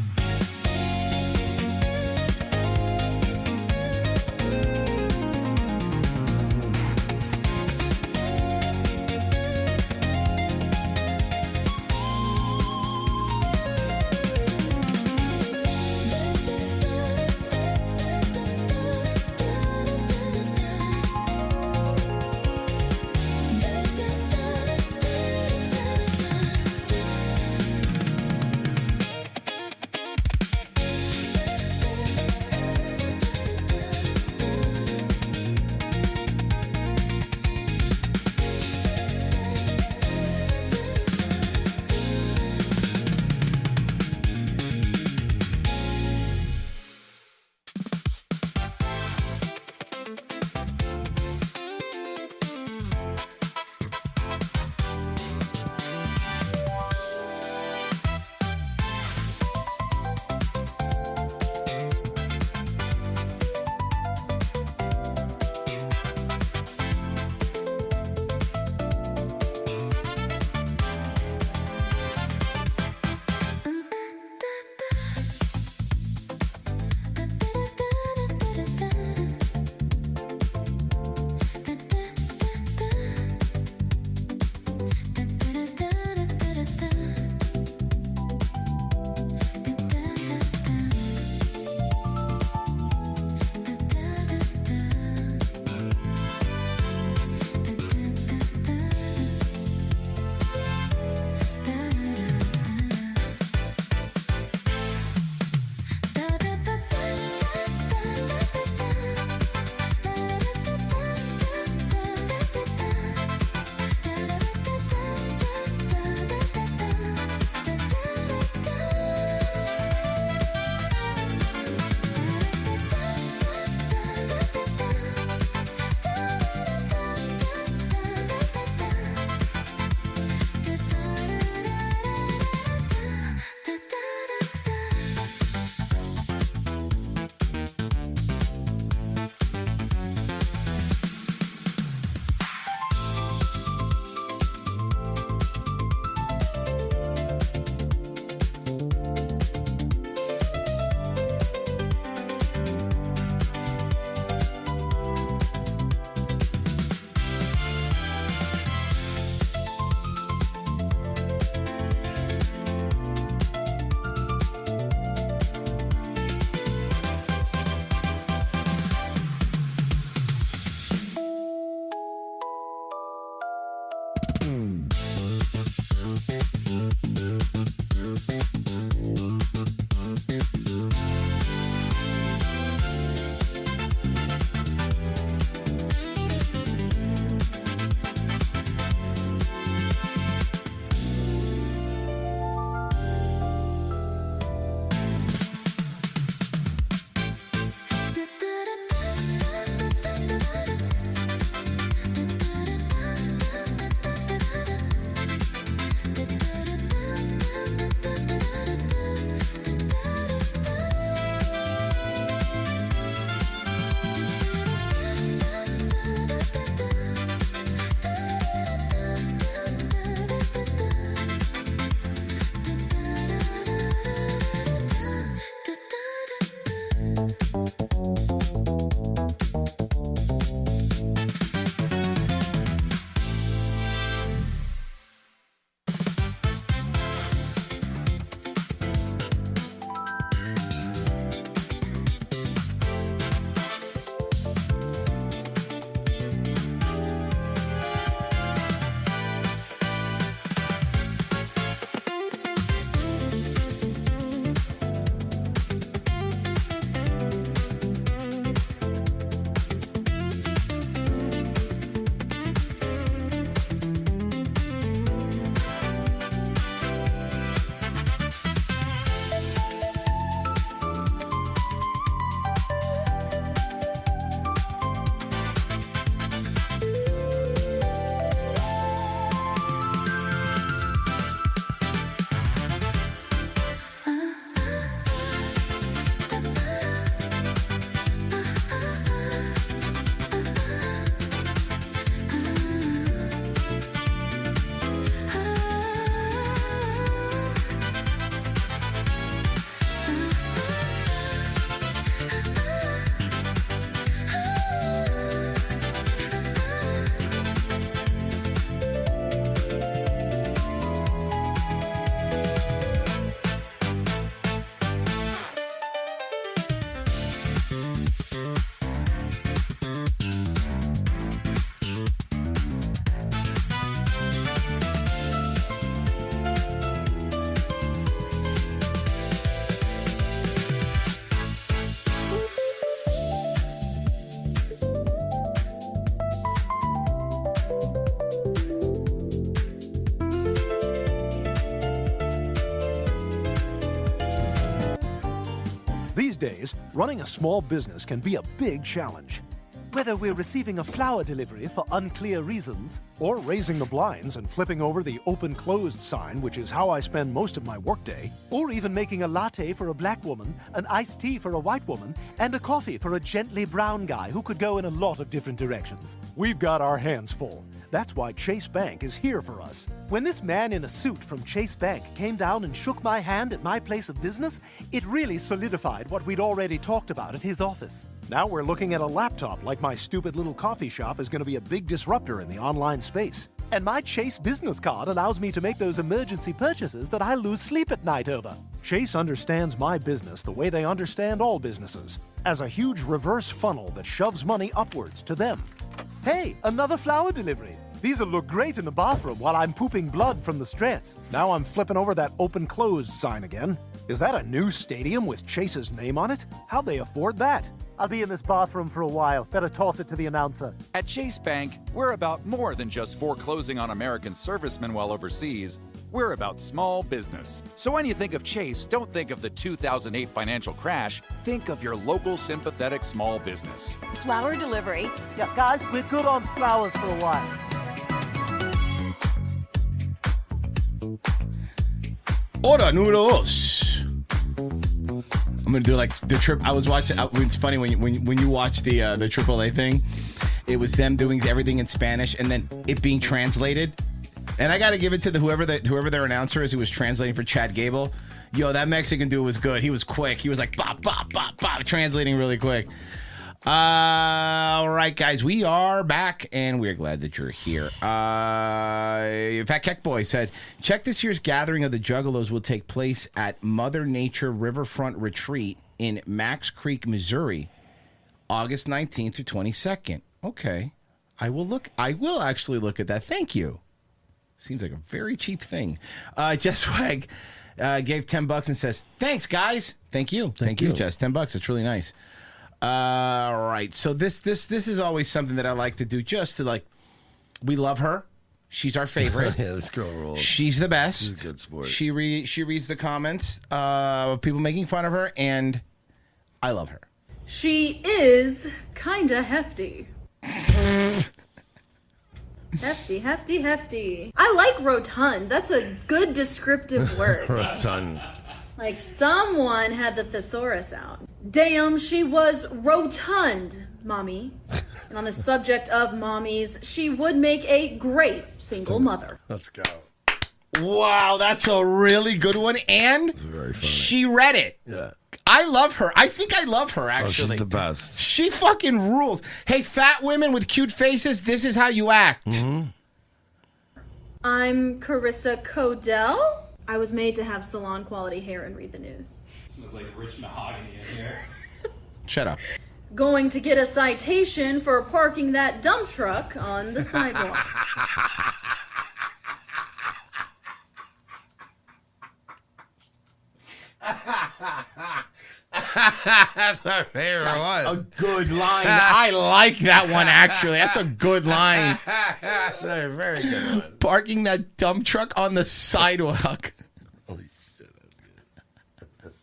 Speaker 8: These days, running a small business can be a big challenge. Whether we're receiving a flower delivery for unclear reasons, or raising the blinds and flipping over the open-closed sign, which is how I spend most of my workday, or even making a latte for a black woman, an iced tea for a white woman, and a coffee for a gently brown guy who could go in a lot of different directions. We've got our hands full. That's why Chase Bank is here for us. When this man in a suit from Chase Bank came down and shook my hand at my place of business, it really solidified what we'd already talked about at his office. Now we're looking at a laptop like my stupid little coffee shop is going to be a big disruptor in the online space. And my Chase business card allows me to make those emergency purchases that I lose sleep at night over. Chase understands my business the way they understand all businesses, as a huge reverse funnel that shoves money upwards to them. Hey, another flower delivery. These'll look great in the bathroom while I'm pooping blood from the stress. Now I'm flipping over that open-closed sign again. Is that a new stadium with Chase's name on it? How'd they afford that? I'll be in this bathroom for a while. Better toss it to the announcer.
Speaker 9: At Chase Bank, we're about more than just foreclosing on American servicemen while overseas. We're about small business. So when you think of Chase, don't think of the 2008 financial crash. Think of your local sympathetic small business.
Speaker 23: Flower delivery.
Speaker 8: Yeah, guys, we're good on flowers for a while.
Speaker 3: Hora número dos. I'm gonna do like the trip. I was watching. It's funny when you watch the AAA thing. It was them doing everything in Spanish and then it being translated. And I gotta give it to whoever their announcer is who was translating for Chad Gable. Yo, that Mexican dude was good. He was quick. He was like bop bop bop bop, translating really quick. All right, guys, we are back, and we're glad that you're here. Fat Keck Boy said, check this year's gathering of the Juggalos will take place at Mother Nature Riverfront Retreat in Max Creek, Missouri, August 19th through 22nd. Okay. I will actually look at that. Thank you. Seems like a very cheap thing. Jess Swag gave $10 and says, thanks, guys. Thank you. Thank you, Jess. $10. It's really nice. All right. So this is always something that I like to do just to like, we love her. She's our favorite.
Speaker 6: Yeah, this girl rules.
Speaker 3: She's the best.
Speaker 6: She's a good sport.
Speaker 3: She reads the comments of people making fun of her, and I love her.
Speaker 13: She is kinda hefty. Hefty. I like rotund. That's a good descriptive word.
Speaker 6: Rotund.
Speaker 13: Like someone had the thesaurus out. Damn, she was rotund, mommy. And on the subject of mommies, she would make a great single mother.
Speaker 6: Let's go.
Speaker 3: Wow, that's a really good one. And
Speaker 6: very funny.
Speaker 3: She read it.
Speaker 6: Yeah.
Speaker 3: I love her. I think I love her, actually.
Speaker 6: Oh, she's the best.
Speaker 3: She fucking rules. Hey, fat women with cute faces, this is how you act.
Speaker 6: Mm-hmm.
Speaker 13: I'm Carissa Codell. I was made to have salon quality hair and read the news.
Speaker 17: Smells like rich mahogany in here.
Speaker 3: Shut up.
Speaker 13: Going to get a citation for parking that dump truck on the sidewalk.
Speaker 6: That's my favorite one.
Speaker 3: A good line. I like that one, actually. That's a good line.
Speaker 6: That's a very good one.
Speaker 3: Parking that dump truck on the sidewalk.
Speaker 6: Holy shit, that's good.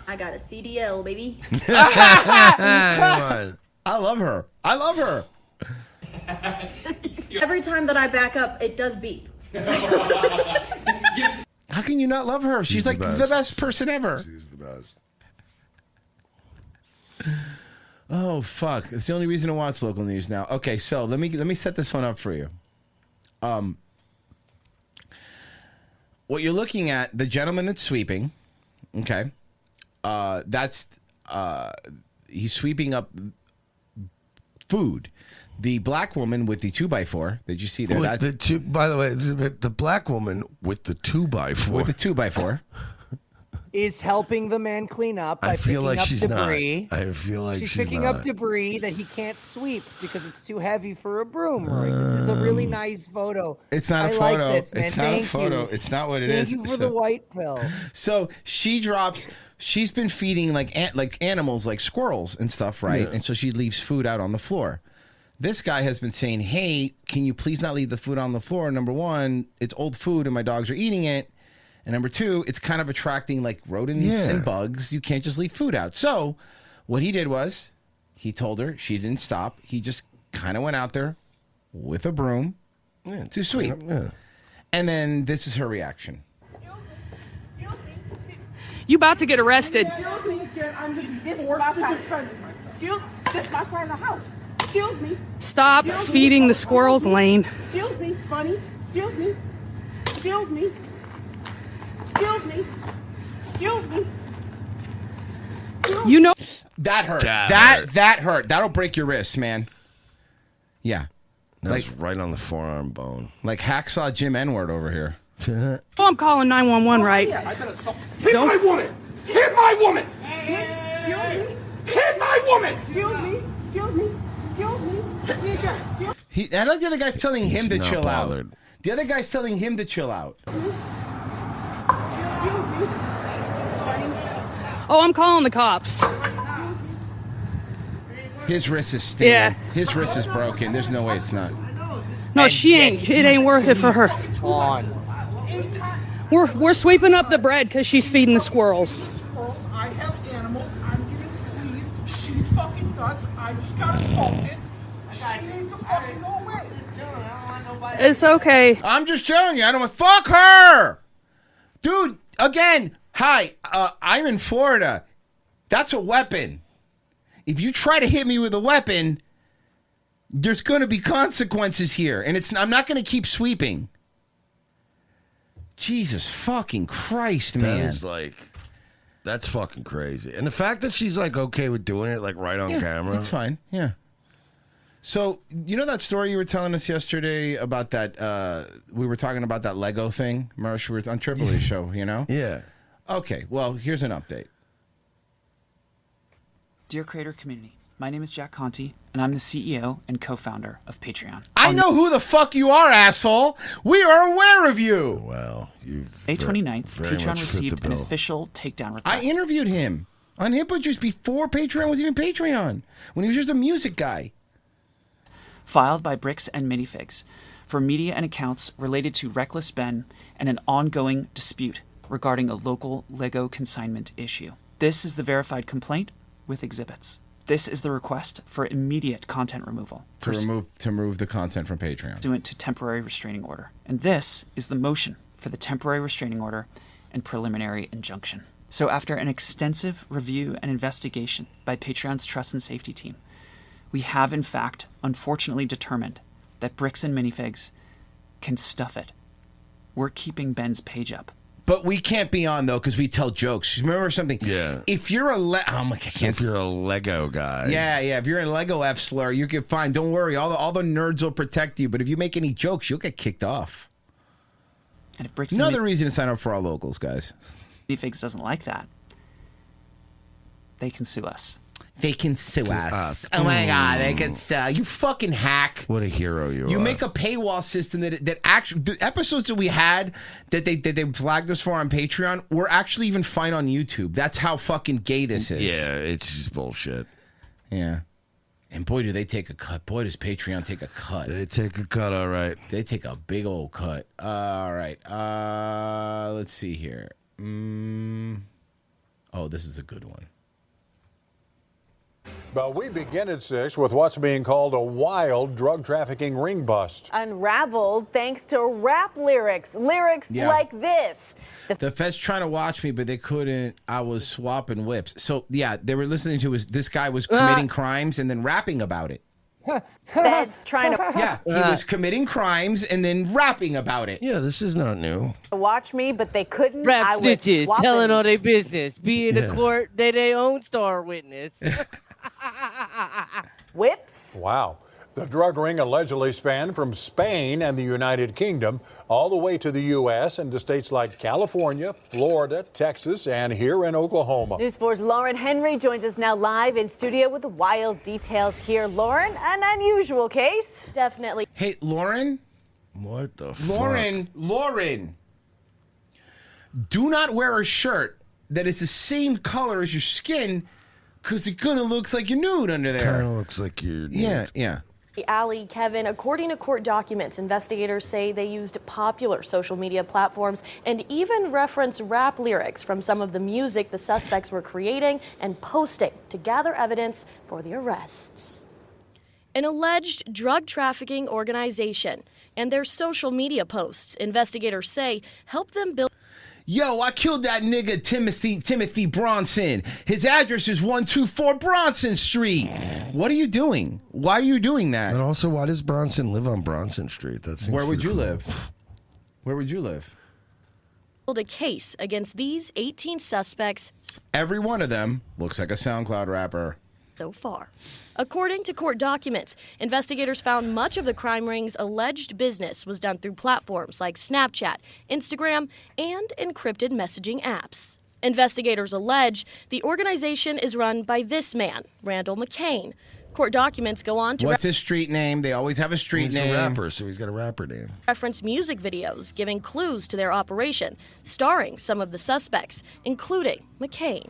Speaker 13: I got a CDL, baby.
Speaker 3: I love her.
Speaker 13: Every time that I back up, it does beep.
Speaker 3: How can you not love her? She's like the best person ever.
Speaker 6: She's the best.
Speaker 3: Oh fuck! It's the only reason to watch local news now. Okay, so let me set this one up for you. What you're looking at, the gentleman that's sweeping, okay, that's he's sweeping up food. The black woman with the 2x4 that you see there.
Speaker 6: By the way, the black woman with the 2x4.
Speaker 3: With the 2x4.
Speaker 5: Is helping the man clean up by
Speaker 6: feel
Speaker 5: picking
Speaker 6: like
Speaker 5: up
Speaker 6: she's
Speaker 5: debris.
Speaker 6: not. I feel like
Speaker 5: she's
Speaker 6: she's
Speaker 5: picking
Speaker 6: not.
Speaker 5: up debris that he can't sweep because it's too heavy for a broom. Royce. This is a really nice photo.
Speaker 3: It's not a
Speaker 5: I
Speaker 3: photo.
Speaker 5: Like this, man.
Speaker 3: It's not
Speaker 5: Thank
Speaker 3: a photo.
Speaker 5: You.
Speaker 3: It's not what it is.
Speaker 5: Thank you for the white pill.
Speaker 3: So she drops. She's been feeding like animals, like squirrels and stuff, right?
Speaker 6: Yeah.
Speaker 3: And so she leaves food out on the floor. This guy has been saying, "Hey, can you please not leave the food on the floor? Number one, it's old food and my dogs are eating it. And number two, it's kind of attracting like rodents and bugs. You can't just leave food out. So what he did was he told her, she didn't stop. He just kind of went out there with a broom to sweep. And then this is her reaction.
Speaker 18: You about to get arrested.
Speaker 12: Excuse me, this is my side. Excuse, this is my side of the house. Excuse me.
Speaker 18: Stop feeding the squirrels, Lane.
Speaker 12: Excuse me, funny. Excuse me. Excuse me. Excuse me. Excuse me.
Speaker 18: You know
Speaker 3: that hurt.
Speaker 6: That
Speaker 3: That hurt. That'll break your wrist, man. Yeah.
Speaker 6: That's right on the forearm bone.
Speaker 3: Like Hacksaw Jim N-word over here.
Speaker 18: Oh, I'm calling 911, right?
Speaker 12: Hit my woman! Hit my woman! Hit my woman! Excuse me. Excuse me. Excuse me.
Speaker 3: I like the other guy's telling him
Speaker 6: He's
Speaker 3: to
Speaker 6: not
Speaker 3: chill
Speaker 6: bothered.
Speaker 3: out. The other guy's telling him to chill out.
Speaker 18: Oh, I'm calling the cops.
Speaker 3: His wrist is stinging.
Speaker 18: Yeah.
Speaker 3: His wrist is broken. There's no way it's not.
Speaker 18: No, she ain't. It ain't worth it for her. We're sweeping up the bread because she's feeding the squirrels.
Speaker 12: I have animals. I'm getting fleas. She's fucking nuts. I just got assaulted. She needs to fucking go away.
Speaker 18: It's okay.
Speaker 3: I'm just telling you. I don't want. Fuck her, dude. Again. Hi. I'm in Florida. That's a weapon. If you try to hit me with a weapon, there's going to be consequences here, and I'm not going to keep sweeping. Jesus fucking Christ, man.
Speaker 6: That is that's fucking crazy. And the fact that she's like okay with doing it like right on camera.
Speaker 3: That's fine. Yeah. So, you know that story you were telling us yesterday about that, we were talking about that Lego thing, Marsh, we were on Triple H show, you know?
Speaker 6: Yeah.
Speaker 3: Okay, well, here's an update.
Speaker 19: Dear creator community, my name is Jack Conti, and I'm the CEO and co-founder of Patreon.
Speaker 3: I know who the fuck you are, asshole. We are aware of you.
Speaker 6: Wow.
Speaker 19: May 29th, Patreon received an official takedown request.
Speaker 3: I interviewed him on Hippo Juice before Patreon was even Patreon, when he was just a music guy.
Speaker 19: Filed by Bricks and Minifigs for media and accounts related to Reckless Ben and an ongoing dispute regarding a local Lego consignment issue. This is the verified complaint with exhibits. This is the request for immediate content removal.
Speaker 3: To remove the content from Patreon.
Speaker 19: Pursuant to temporary restraining order. And this is the motion for the temporary restraining order and preliminary injunction. So after an extensive review and investigation by Patreon's trust and safety team, we have in fact unfortunately determined that Bricks and Minifigs can stuff it. We're keeping Ben's page up.
Speaker 3: But we can't be on, though, because we tell jokes. Remember something?
Speaker 6: Yeah.
Speaker 3: If you're
Speaker 6: if you're a Lego guy.
Speaker 3: Yeah. If you're a Lego F-slur, you get fine. Don't worry. All the nerds will protect you. But if you make any jokes, you'll get kicked off.
Speaker 19: And if Bricks
Speaker 3: Another reason to sign up for our locals, guys.
Speaker 19: Minifigs doesn't like that, they can sue us.
Speaker 3: They can sue us. Oh my God, they can sue. You fucking hack.
Speaker 6: What a hero you are.
Speaker 3: You make a paywall system that actually, the episodes that we had that they flagged us for on Patreon were actually even fine on YouTube. That's how fucking gay this is.
Speaker 6: Yeah, it's just bullshit.
Speaker 3: Yeah. And boy, do they take a cut. Boy, does Patreon take a cut.
Speaker 6: They take a cut, all right.
Speaker 3: They take a big old cut. All right. Let's see here. Oh, this is a good one.
Speaker 20: But we begin at 6 with what's being called a wild drug trafficking ring bust.
Speaker 21: Unraveled thanks to rap lyrics like this.
Speaker 3: The feds trying to watch me, but they couldn't. I was swapping whips. So, yeah, they were listening to this guy was committing crimes and then rapping about it.
Speaker 21: Feds trying to
Speaker 3: Yeah, he was committing crimes and then rapping about it.
Speaker 6: Yeah, this is not new.
Speaker 21: watch me, but they couldn't.
Speaker 22: Rap
Speaker 21: I was
Speaker 22: snitches
Speaker 21: swapping.
Speaker 22: telling all their business. Be in the court, they own star witness.
Speaker 21: Whips.
Speaker 20: Wow. The drug ring allegedly spanned from Spain and the United Kingdom all the way to the U.S. and to states like California, Florida, Texas, and here in Oklahoma.
Speaker 21: News 4's Lauren Henry joins us now live in studio with the wild details here. Lauren, an unusual case. Definitely.
Speaker 3: Hey, Lauren.
Speaker 6: What the
Speaker 3: Lauren. Do not wear a shirt that is the same color as your skin because it kind of looks like you're nude under there.
Speaker 6: Kind of looks like you're nude.
Speaker 3: Yeah.
Speaker 1: Allie, Kevin, according to court documents, investigators say they used popular social media platforms and even reference rap lyrics from some of the music the suspects were creating and posting to gather evidence for the arrests. An alleged drug trafficking organization and their social media posts, investigators say, helped them build.
Speaker 3: Yo, I killed that nigga Timothy Bronson. His address is 124 Bronson Street. What are you doing? Why are you doing that?
Speaker 6: And also, why does Bronson live on Bronson Street?
Speaker 3: Where would you live? Where would you live?
Speaker 1: A case against these 18 suspects.
Speaker 3: Every one of them looks like a SoundCloud rapper.
Speaker 1: So far. According to court documents, investigators found much of the crime ring's alleged business was done through platforms like Snapchat, Instagram, and encrypted messaging apps. Investigators allege the organization is run by this man, Randall McCain. Court documents go on to
Speaker 3: What's his street name? They always have a street name.
Speaker 6: He's a rapper, so he's got a rapper name.
Speaker 1: Reference music videos giving clues to their operation, starring some of the suspects, including McCain.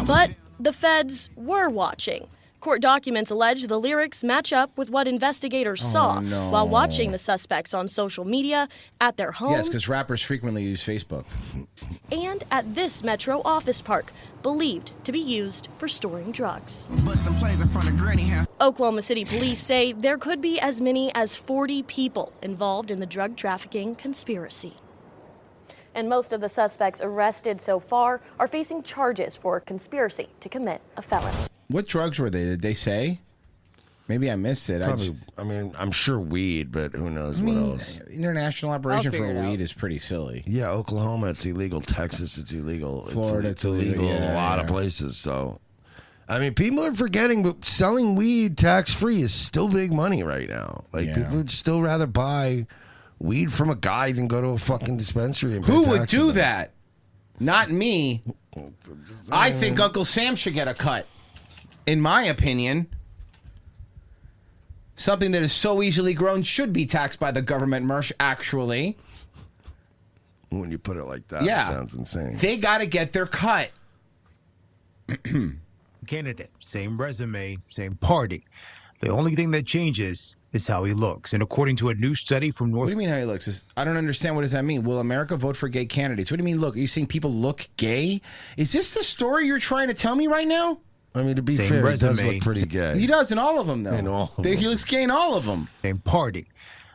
Speaker 1: But the feds were watching. Court documents allege the lyrics match up with what investigators saw while watching the suspects on social media, at their homes.
Speaker 3: Yes, because rappers frequently use Facebook.
Speaker 1: And at this Metro office park, believed to be used for storing drugs. Oklahoma City police say there could be as many as 40 people involved in the drug trafficking conspiracy. And most of the suspects arrested so far are facing charges for conspiracy to commit a felony.
Speaker 3: What drugs were they? Did they say? Maybe I missed it.
Speaker 6: Probably, I'm sure weed, but who knows what else.
Speaker 3: International operation for weed is pretty silly.
Speaker 6: Yeah, Oklahoma, it's illegal. Texas, it's illegal.
Speaker 3: Florida,
Speaker 6: it's illegal in a lot of places. So, I mean, people are forgetting, but selling weed tax-free is still big money right now. Like, people would still rather buy weed from a guy than go to a fucking dispensary and pay
Speaker 3: Who would
Speaker 6: taxes
Speaker 3: do
Speaker 6: on it.
Speaker 3: that? Not me. I think Uncle Sam should get a cut. In my opinion, something that is so easily grown should be taxed by the government, Mersh, actually.
Speaker 6: When you put it like that,
Speaker 3: Yeah.
Speaker 6: it sounds insane.
Speaker 3: They got to get their cut.
Speaker 2: Candidate, same resume, same party. The only thing that changes is how he looks. And according to a new study from North...
Speaker 3: What do you mean how he looks? I don't understand. What does that mean? Will America vote for gay candidates? What do you mean look? Are you seeing people look gay? Is this the story you're trying to tell me right now?
Speaker 6: I mean, to be
Speaker 2: Same
Speaker 6: fair,
Speaker 2: resume.
Speaker 6: he does look pretty gay.
Speaker 3: He does in all of them, though.
Speaker 6: In all of
Speaker 3: He
Speaker 6: them.
Speaker 3: looks gay in all of them.
Speaker 2: Same party.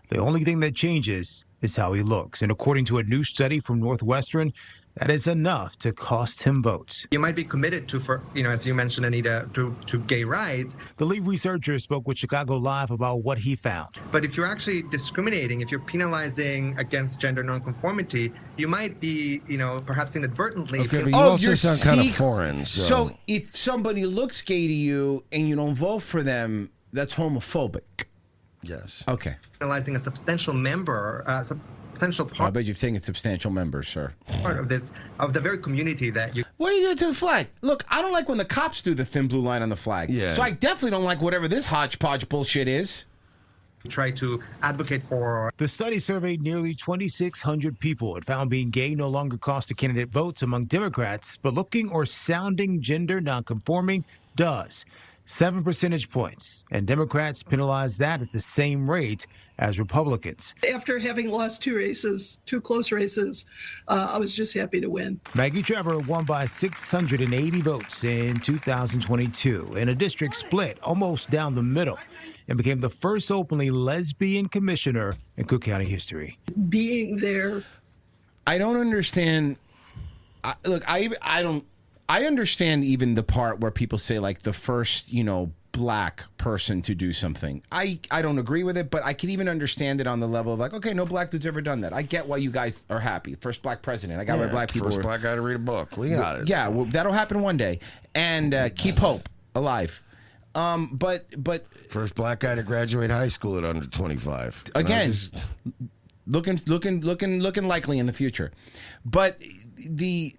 Speaker 2: The only thing that changes is how he looks. And according to a new study from Northwestern, that is enough to cost him votes.
Speaker 4: You might be committed to, as you mentioned, Anita, to gay rights.
Speaker 2: The lead researcher spoke with Chicago Live about what he found.
Speaker 4: But if you're actually discriminating, if you're penalizing against gender nonconformity, you might be, perhaps inadvertently.
Speaker 6: Okay, but you also sound kind of foreign.
Speaker 3: So if somebody looks gay to you and you don't vote for them, that's homophobic.
Speaker 6: Yes.
Speaker 3: Okay.
Speaker 4: Penalizing a substantial member, substantial
Speaker 3: I
Speaker 4: part
Speaker 3: bet you've taken substantial members, sir.
Speaker 4: of the very community that you.
Speaker 3: What are you doing to the flag? Look, I don't like when the cops do the thin blue line on the flag.
Speaker 2: Yeah.
Speaker 3: So I definitely don't like whatever this hodgepodge bullshit is.
Speaker 4: Try to advocate for.
Speaker 2: The study surveyed nearly 2,600 people. It found being gay no longer cost a candidate votes among Democrats, but looking or sounding gender nonconforming does. 7 percentage points. And Democrats penalize that at the same rate as Republicans.
Speaker 7: After having lost two close races, I was just happy to win.
Speaker 2: Maggie Trevor won by 680 votes in 2022 in a district split almost down the middle and became the first openly lesbian commissioner in Cook County history.
Speaker 7: Being there.
Speaker 3: I don't understand. I understand even the part where people say like the first, black person to do something. I don't agree with it, but I can even understand it on the level of like, okay, no black dude's ever done that. I get why you guys are happy. First black president. I got why black people
Speaker 6: First black guy to read a book. We got it.
Speaker 3: Yeah, that'll happen one day. And keep hope alive. But
Speaker 6: first black guy to graduate high school at under 25.
Speaker 3: Again, looking likely in the future. But the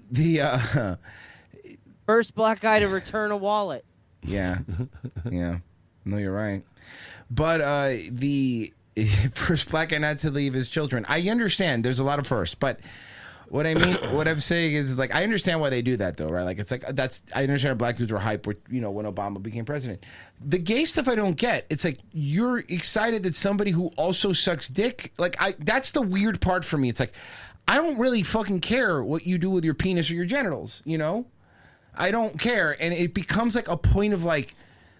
Speaker 22: first black guy to return a wallet.
Speaker 3: Yeah. No, you're right. But the first black guy not to leave his children. I understand there's a lot of firsts, but What I mean, what I'm saying is, like, I understand why they do that, though, right? Like, it's like, I understand black dudes were hype, when Obama became president. The gay stuff I don't get. It's like, you're excited that somebody who also sucks dick, like, that's the weird part for me. It's like, I don't really fucking care what you do with your penis or your genitals, I don't care. And it becomes like a point of like,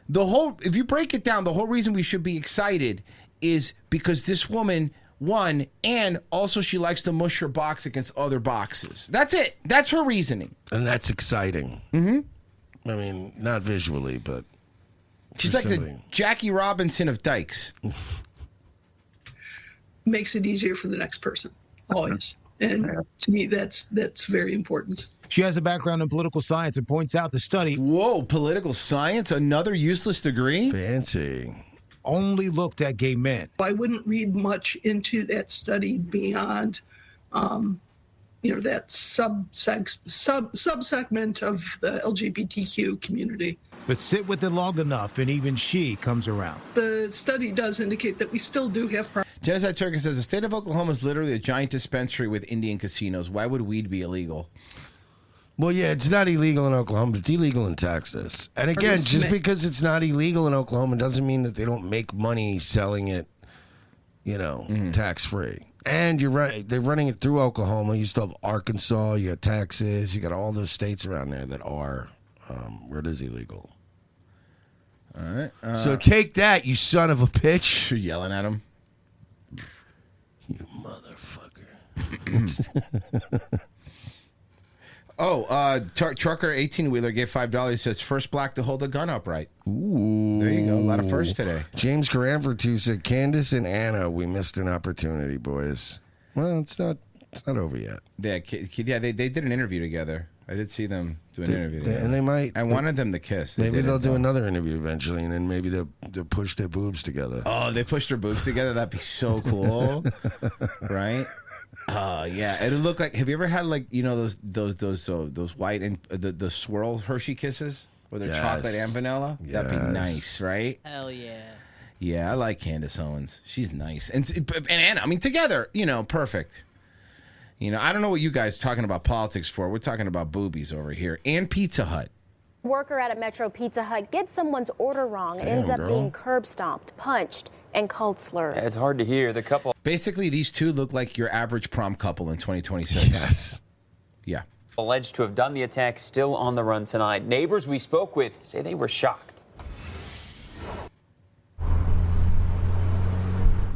Speaker 3: if you break it down, the whole reason we should be excited is because this woman won, and also she likes to mush her box against other boxes. That's it. That's her reasoning.
Speaker 6: And that's exciting. Mm-hmm. I mean, not visually, but
Speaker 3: she's like the Jackie Robinson of dykes.
Speaker 7: Makes it easier for the next person, always. And to me, that's very important.
Speaker 2: She has a background in political science and points out the study.
Speaker 3: Whoa, political science? Another useless degree?
Speaker 6: Fancy.
Speaker 2: Only looked at gay men.
Speaker 7: I wouldn't read much into that study beyond, that subsegment of the LGBTQ community.
Speaker 2: But sit with it long enough, and even she comes around.
Speaker 7: The study does indicate that we still do have problems.
Speaker 3: Genocide Turkey says the state of Oklahoma is literally a giant dispensary with Indian casinos. Why would weed be illegal?
Speaker 6: Well, yeah, it's not illegal in Oklahoma, but it's illegal in Texas. And again, just because it's not illegal in Oklahoma doesn't mean that they don't make money selling it, tax-free. And you're right, they're running it through Oklahoma. You still have Arkansas, you got Texas, you got all those states around there that are where it is illegal.
Speaker 3: All right.
Speaker 6: So take that, you son of a bitch.
Speaker 3: You're yelling at him.
Speaker 6: You motherfucker.
Speaker 3: Trucker 18-wheeler gave $5. Says first black to hold a gun upright.
Speaker 6: Ooh.
Speaker 3: There you go. A lot of firsts today.
Speaker 6: James Caranford, too, said, Candace and Anna, we missed an opportunity, boys. Well, it's not over yet.
Speaker 3: They did an interview together. I did see them do an interview together.
Speaker 6: And they might.
Speaker 3: I wanted them to kiss.
Speaker 6: Maybe they'll do another interview eventually, and then maybe they'll push their boobs together.
Speaker 3: Oh, they pushed their boobs together? That'd be so cool. Right? Oh, yeah. It'll look like, have you ever had like, those white and the swirl Hershey Kisses? Where they're chocolate and vanilla? That'd be nice, right?
Speaker 22: Hell yeah.
Speaker 3: Yeah, I like Candace Owens. She's nice. And Anna, I mean, together, perfect. I don't know what you guys talking about politics for. We're talking about boobies over here. And Pizza Hut.
Speaker 10: Worker at a Metro Pizza Hut gets someone's order wrong, ends up being curb stomped, punched, and called slurs.
Speaker 11: It's hard to hear. The couple.
Speaker 3: Basically, these two look like your average prom couple in 2026.
Speaker 6: Yes.
Speaker 3: Yeah.
Speaker 11: Alleged to have done the attack, still on the run tonight. Neighbors we spoke with say they were shocked.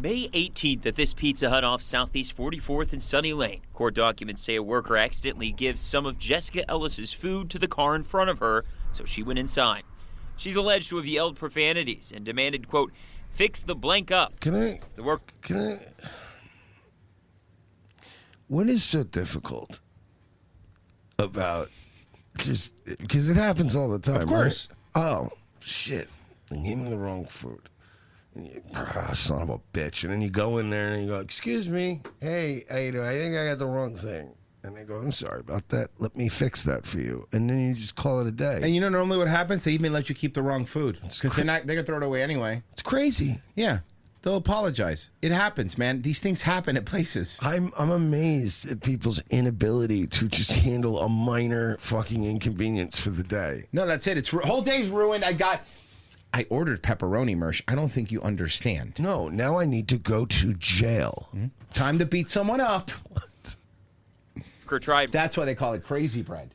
Speaker 14: May 18th at this Pizza Hut off Southeast 44th and Sunny Lane. Court documents say a worker accidentally gives some of Jessica Ellis's food to the car in front of her, so she went inside. She's alleged to have yelled profanities and demanded, quote, fix the blank up.
Speaker 6: What is so difficult about just, because it happens all the time,
Speaker 3: of course.
Speaker 6: Right? Oh, shit. They gave me the wrong food. Son of a bitch. And then you go in there and you go, excuse me, hey, I think I got the wrong thing. And they go, I'm sorry about that. Let me fix that for you. And then you just call it a day.
Speaker 3: And normally what happens? They even let you keep the wrong food. Because they're going to throw it away anyway.
Speaker 6: It's crazy.
Speaker 3: Yeah. They'll apologize. It happens, man. These things happen at places.
Speaker 6: I'm amazed at people's inability to just handle a minor fucking inconvenience for the day.
Speaker 3: No, that's it. It's whole day's ruined. I ordered pepperoni, Mersh. I don't think you understand.
Speaker 6: No, now I need to go to jail.
Speaker 3: Time to beat someone up.
Speaker 14: Tried.
Speaker 3: That's why they call it crazy bread.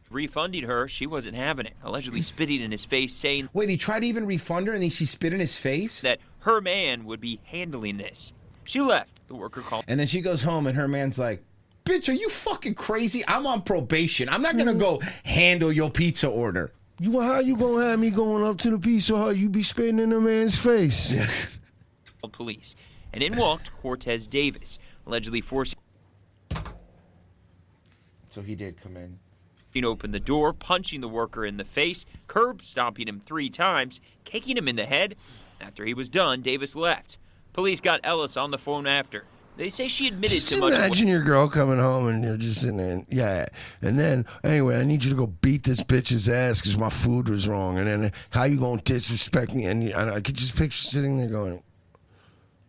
Speaker 14: Refunding her, she wasn't having it, allegedly spitting in his face, saying...
Speaker 3: Wait, he tried to even refund her and then she spit in his face?
Speaker 14: ...that her man would be handling this. She left. The worker called.
Speaker 3: And then she goes home and her man's like, bitch, are you fucking crazy? I'm on probation. I'm not going to go handle your pizza order.
Speaker 6: How you gonna have me going up to the Pizza Hut? You be spitting in a man's face.
Speaker 3: Yeah.
Speaker 14: Police. And in walked Cortez Davis, allegedly forcing...
Speaker 3: So he did come in.
Speaker 14: Opened the door, punching the worker in the face, curb stomping him 3 times, kicking him in the head. After he was done, Davis left. Police got Ellis on the phone after. They say she admitted
Speaker 6: just
Speaker 14: to much.
Speaker 6: Imagine your girl coming home and you're just sitting there. Yeah. And then, anyway, I need you to go beat this bitch's ass because my food was wrong. And then, how you going to disrespect me? And I could just picture sitting there going,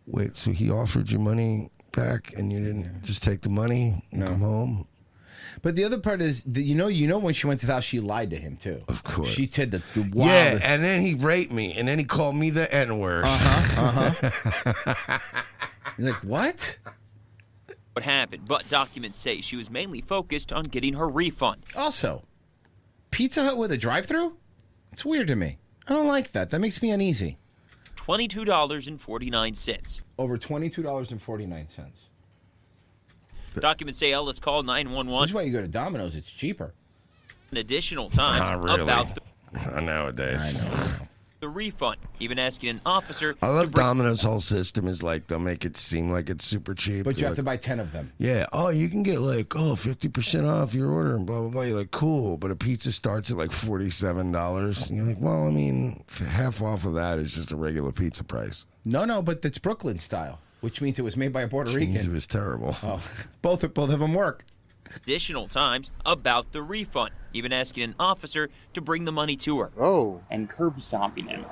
Speaker 6: wait, so he offered you money back and you didn't just take the money and come home?
Speaker 3: But the other part is, that you know, when she went to the house, she lied to him too.
Speaker 6: Of course,
Speaker 3: she did the
Speaker 6: Yeah,
Speaker 3: wildest.
Speaker 6: and then he raped me, and then he called me the N-word.
Speaker 3: You're like, what?
Speaker 14: What happened, but documents say she was mainly focused on getting her refund.
Speaker 3: Also, Pizza Hut with a drive-thru? It's weird to me. I don't like that. That makes me uneasy.
Speaker 14: $22.49.
Speaker 3: Over $22.49.
Speaker 14: Documents say Ellis called 911.
Speaker 3: This is why you go to Domino's. It's cheaper.
Speaker 14: An additional times
Speaker 6: Not really.
Speaker 14: about
Speaker 6: Nowadays.
Speaker 14: the refund, even asking an officer.
Speaker 6: I love Domino's whole system is like they'll make it seem like it's super cheap.
Speaker 3: But you
Speaker 6: They're
Speaker 3: have to
Speaker 6: like,
Speaker 3: buy 10 of them.
Speaker 6: Yeah. Oh, you can get like 50% off your order and blah blah blah. You're like, cool, but a pizza starts at like $47. You're like, well, I mean, half off of that is just a regular pizza price.
Speaker 3: No, but it's Brooklyn style, which means it was made by a Puerto
Speaker 6: Which
Speaker 3: Rican.
Speaker 6: means it was terrible.
Speaker 3: Oh, both of them work.
Speaker 14: Additional times about the refund, even asking an officer to bring the money to her.
Speaker 9: Oh.
Speaker 15: And curb stomping him.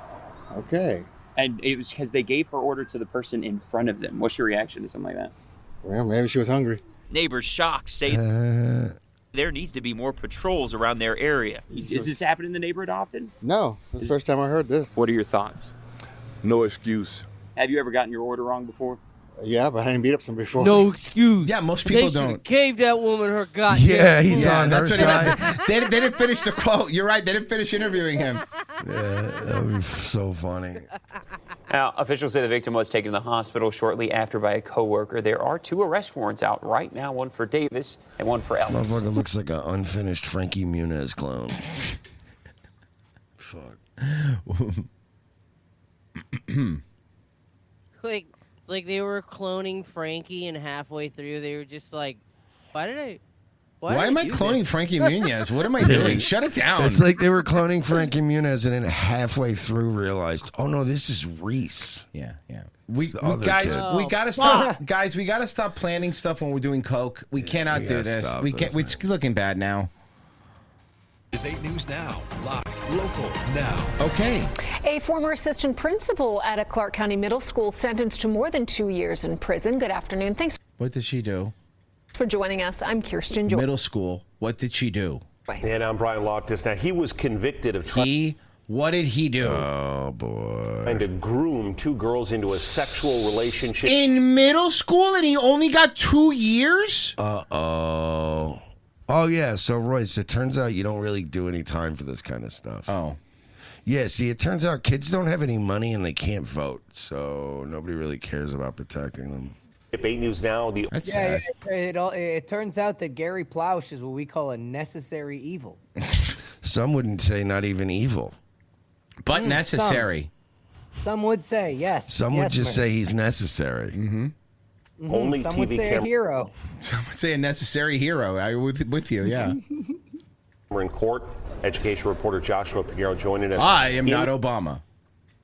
Speaker 9: Okay.
Speaker 15: And it was because they gave her order to the person in front of them. What's your reaction to something like that?
Speaker 9: Well, maybe she was hungry.
Speaker 14: Neighbors shocked say there needs to be more patrols around their area.
Speaker 15: Does this happen in the neighborhood often?
Speaker 9: No, that's the first time I heard this.
Speaker 15: What are your thoughts?
Speaker 9: No excuse.
Speaker 15: Have you ever gotten your order wrong before?
Speaker 9: Yeah, but I didn't beat up some before.
Speaker 22: No excuse.
Speaker 3: Yeah, most
Speaker 22: They
Speaker 3: people
Speaker 22: should've
Speaker 3: don't.
Speaker 22: Gave that woman her goddamn.
Speaker 3: That's what they didn't finish the quote. You're right. They didn't finish interviewing him.
Speaker 6: Yeah, that would be so funny.
Speaker 11: Now, officials say the victim was taken to the hospital shortly after by a coworker. There are 2 arrest warrants out right now, one for Davis and one for Ellis.
Speaker 6: Motherfucker looks like an unfinished Frankie Muniz clone. Fuck.
Speaker 22: Like they were cloning Frankie, and halfway through they were just like, "Why am I
Speaker 3: cloning Frankie Muniz? What am I doing? Shut it down."
Speaker 6: It's like they were cloning Frankie Muniz and then halfway through realized, oh no, this is Reese.
Speaker 3: Yeah.
Speaker 6: We
Speaker 3: Guys, we gotta stop. Guys, we gotta stop planning stuff when we're doing coke. We cannot
Speaker 6: we
Speaker 3: do
Speaker 6: gotta
Speaker 3: this.
Speaker 6: stop
Speaker 3: We
Speaker 6: this,
Speaker 3: can't. It's looking bad now.
Speaker 16: Is 8 News Now, live, local, now.
Speaker 3: Okay.
Speaker 24: A former assistant principal at a Clark County middle school sentenced to more than 2 years in prison. Good afternoon. Thanks
Speaker 3: What did she do?
Speaker 24: for joining us. I'm Kirsten Joy.
Speaker 3: Middle school. What did she do?
Speaker 25: And I'm Brian Loftus. Now, he was convicted of
Speaker 3: What did he do?
Speaker 6: Oh, boy.
Speaker 25: trying to groom 2 girls into a sexual relationship.
Speaker 3: In middle school, and he only got 2 years?
Speaker 6: Uh-oh. Oh, yeah. So, Royce, it turns out you don't really do any time for this kind of stuff.
Speaker 3: Oh.
Speaker 6: Yeah, see, it turns out kids don't have any money and they can't vote, so nobody really cares about protecting them.
Speaker 25: 8 News Now.
Speaker 5: It turns out that Gary Ploush is what we call a necessary evil.
Speaker 6: Some wouldn't say not even evil.
Speaker 3: But necessary.
Speaker 5: Some would say, yes.
Speaker 6: Some would
Speaker 5: yes,
Speaker 6: just
Speaker 5: ma'am.
Speaker 6: say he's necessary.
Speaker 3: Mm-hmm.
Speaker 25: Only
Speaker 5: Some
Speaker 25: TV
Speaker 5: would say a hero.
Speaker 3: Some would say a necessary hero. I with you, yeah.
Speaker 25: We're in court. Education reporter Joshua Piguero joining us.
Speaker 3: I am not Obama.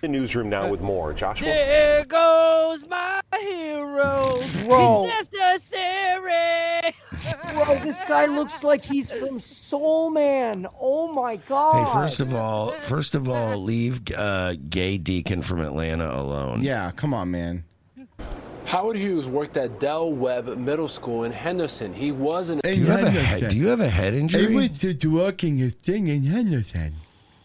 Speaker 25: The newsroom now with more. Joshua.
Speaker 22: There goes my hero.
Speaker 5: Bro.
Speaker 22: He's necessary.
Speaker 5: Bro, this guy looks like he's from Soul Man. Oh my god.
Speaker 6: Hey, first of all, leave gay deacon from Atlanta alone.
Speaker 3: Yeah, come on, man.
Speaker 26: Howard Hughes worked at Del Webb Middle School in Henderson. He was an
Speaker 6: Do you have a head injury?
Speaker 3: I was just working a thing in Henderson.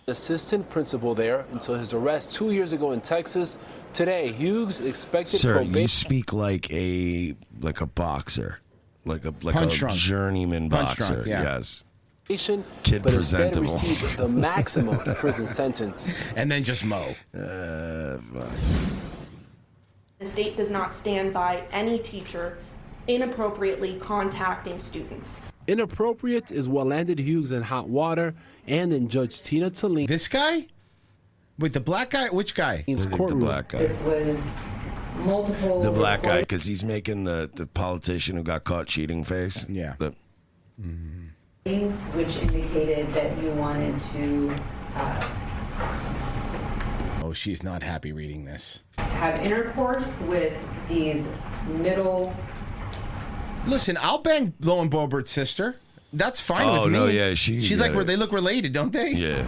Speaker 26: assistant principal there until his arrest 2 years ago in Texas. Today, Hughes expected
Speaker 6: Sir,
Speaker 26: probation.
Speaker 6: you speak like a boxer, like a
Speaker 3: Punch drunk.
Speaker 6: journeyman
Speaker 3: Punch
Speaker 6: boxer.
Speaker 3: drunk, yeah.
Speaker 6: Yes.
Speaker 26: Kid but instead
Speaker 6: presentable.
Speaker 26: received the maximum prison sentence.
Speaker 3: And then just mow.
Speaker 27: The state does not stand by any teacher inappropriately contacting students.
Speaker 26: Inappropriate is what landed Hughes in hot water and in Judge Tina Tallene.
Speaker 3: This guy? Wait, the black guy? Which guy?
Speaker 6: The black guy.
Speaker 27: Was multiple.
Speaker 6: The black guy, because he's making the politician who got caught cheating face.
Speaker 3: Yeah.
Speaker 27: Things which indicated that you wanted to
Speaker 3: Oh, she's not happy reading this.
Speaker 27: have intercourse with these middle.
Speaker 3: Listen, I'll bang Lauren Boebert's sister. That's fine with me.
Speaker 6: Oh, no, yeah, she's
Speaker 3: like, they look related, don't they?
Speaker 6: Yeah.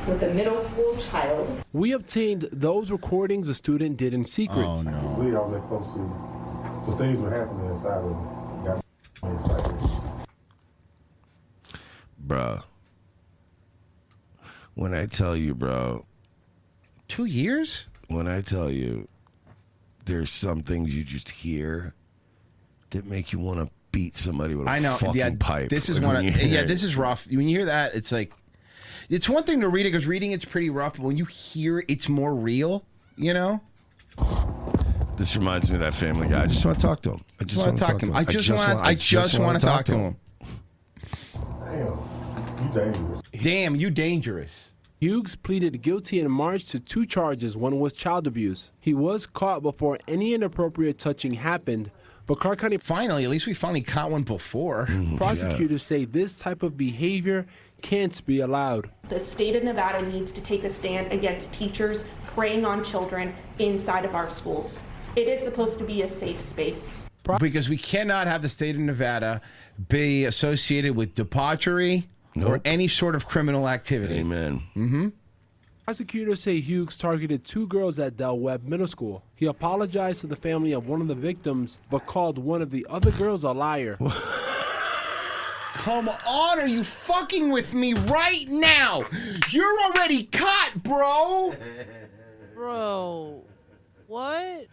Speaker 27: With a middle school child.
Speaker 26: We obtained those recordings the student did in secret.
Speaker 3: Oh, no.
Speaker 9: We are supposed to
Speaker 8: So things were happening inside of me. Got me excited.
Speaker 6: Bruh. When I tell you, bro.
Speaker 3: 2 years?
Speaker 6: When I tell you, there's some things you just hear that make you want to beat somebody with a fucking pipe.
Speaker 3: This is
Speaker 6: Like,
Speaker 3: one.
Speaker 6: when you hear it.
Speaker 3: This is rough. When you hear that, it's like, it's one thing to read it because reading it's pretty rough. But when you hear it, it's more real. You know.
Speaker 6: This reminds me of that Family Guy. I just want to talk to him. I just want to talk to him.
Speaker 3: I just want to talk to him.
Speaker 8: Damn, you dangerous.
Speaker 3: Damn, you dangerous.
Speaker 26: Hughes pleaded guilty in March to 2 charges. One was child abuse. He was caught before any inappropriate touching happened, but Clark County...
Speaker 3: Finally, at least we finally caught one before.
Speaker 26: Prosecutors say this type of behavior can't be allowed.
Speaker 27: The state of Nevada needs to take a stand against teachers preying on children inside of our schools. It is supposed to be a safe space.
Speaker 3: Because we cannot have the state of Nevada be associated with debauchery or any sort of criminal activity.
Speaker 6: Amen.
Speaker 3: Mm-hmm.
Speaker 26: Prosecutors say Hughes targeted 2 girls at Del Webb Middle School. He apologized to the family of one of the victims, but called one of the other girls a liar.
Speaker 3: Come on, are you fucking with me right now? You're already caught, bro.
Speaker 22: Bro, what?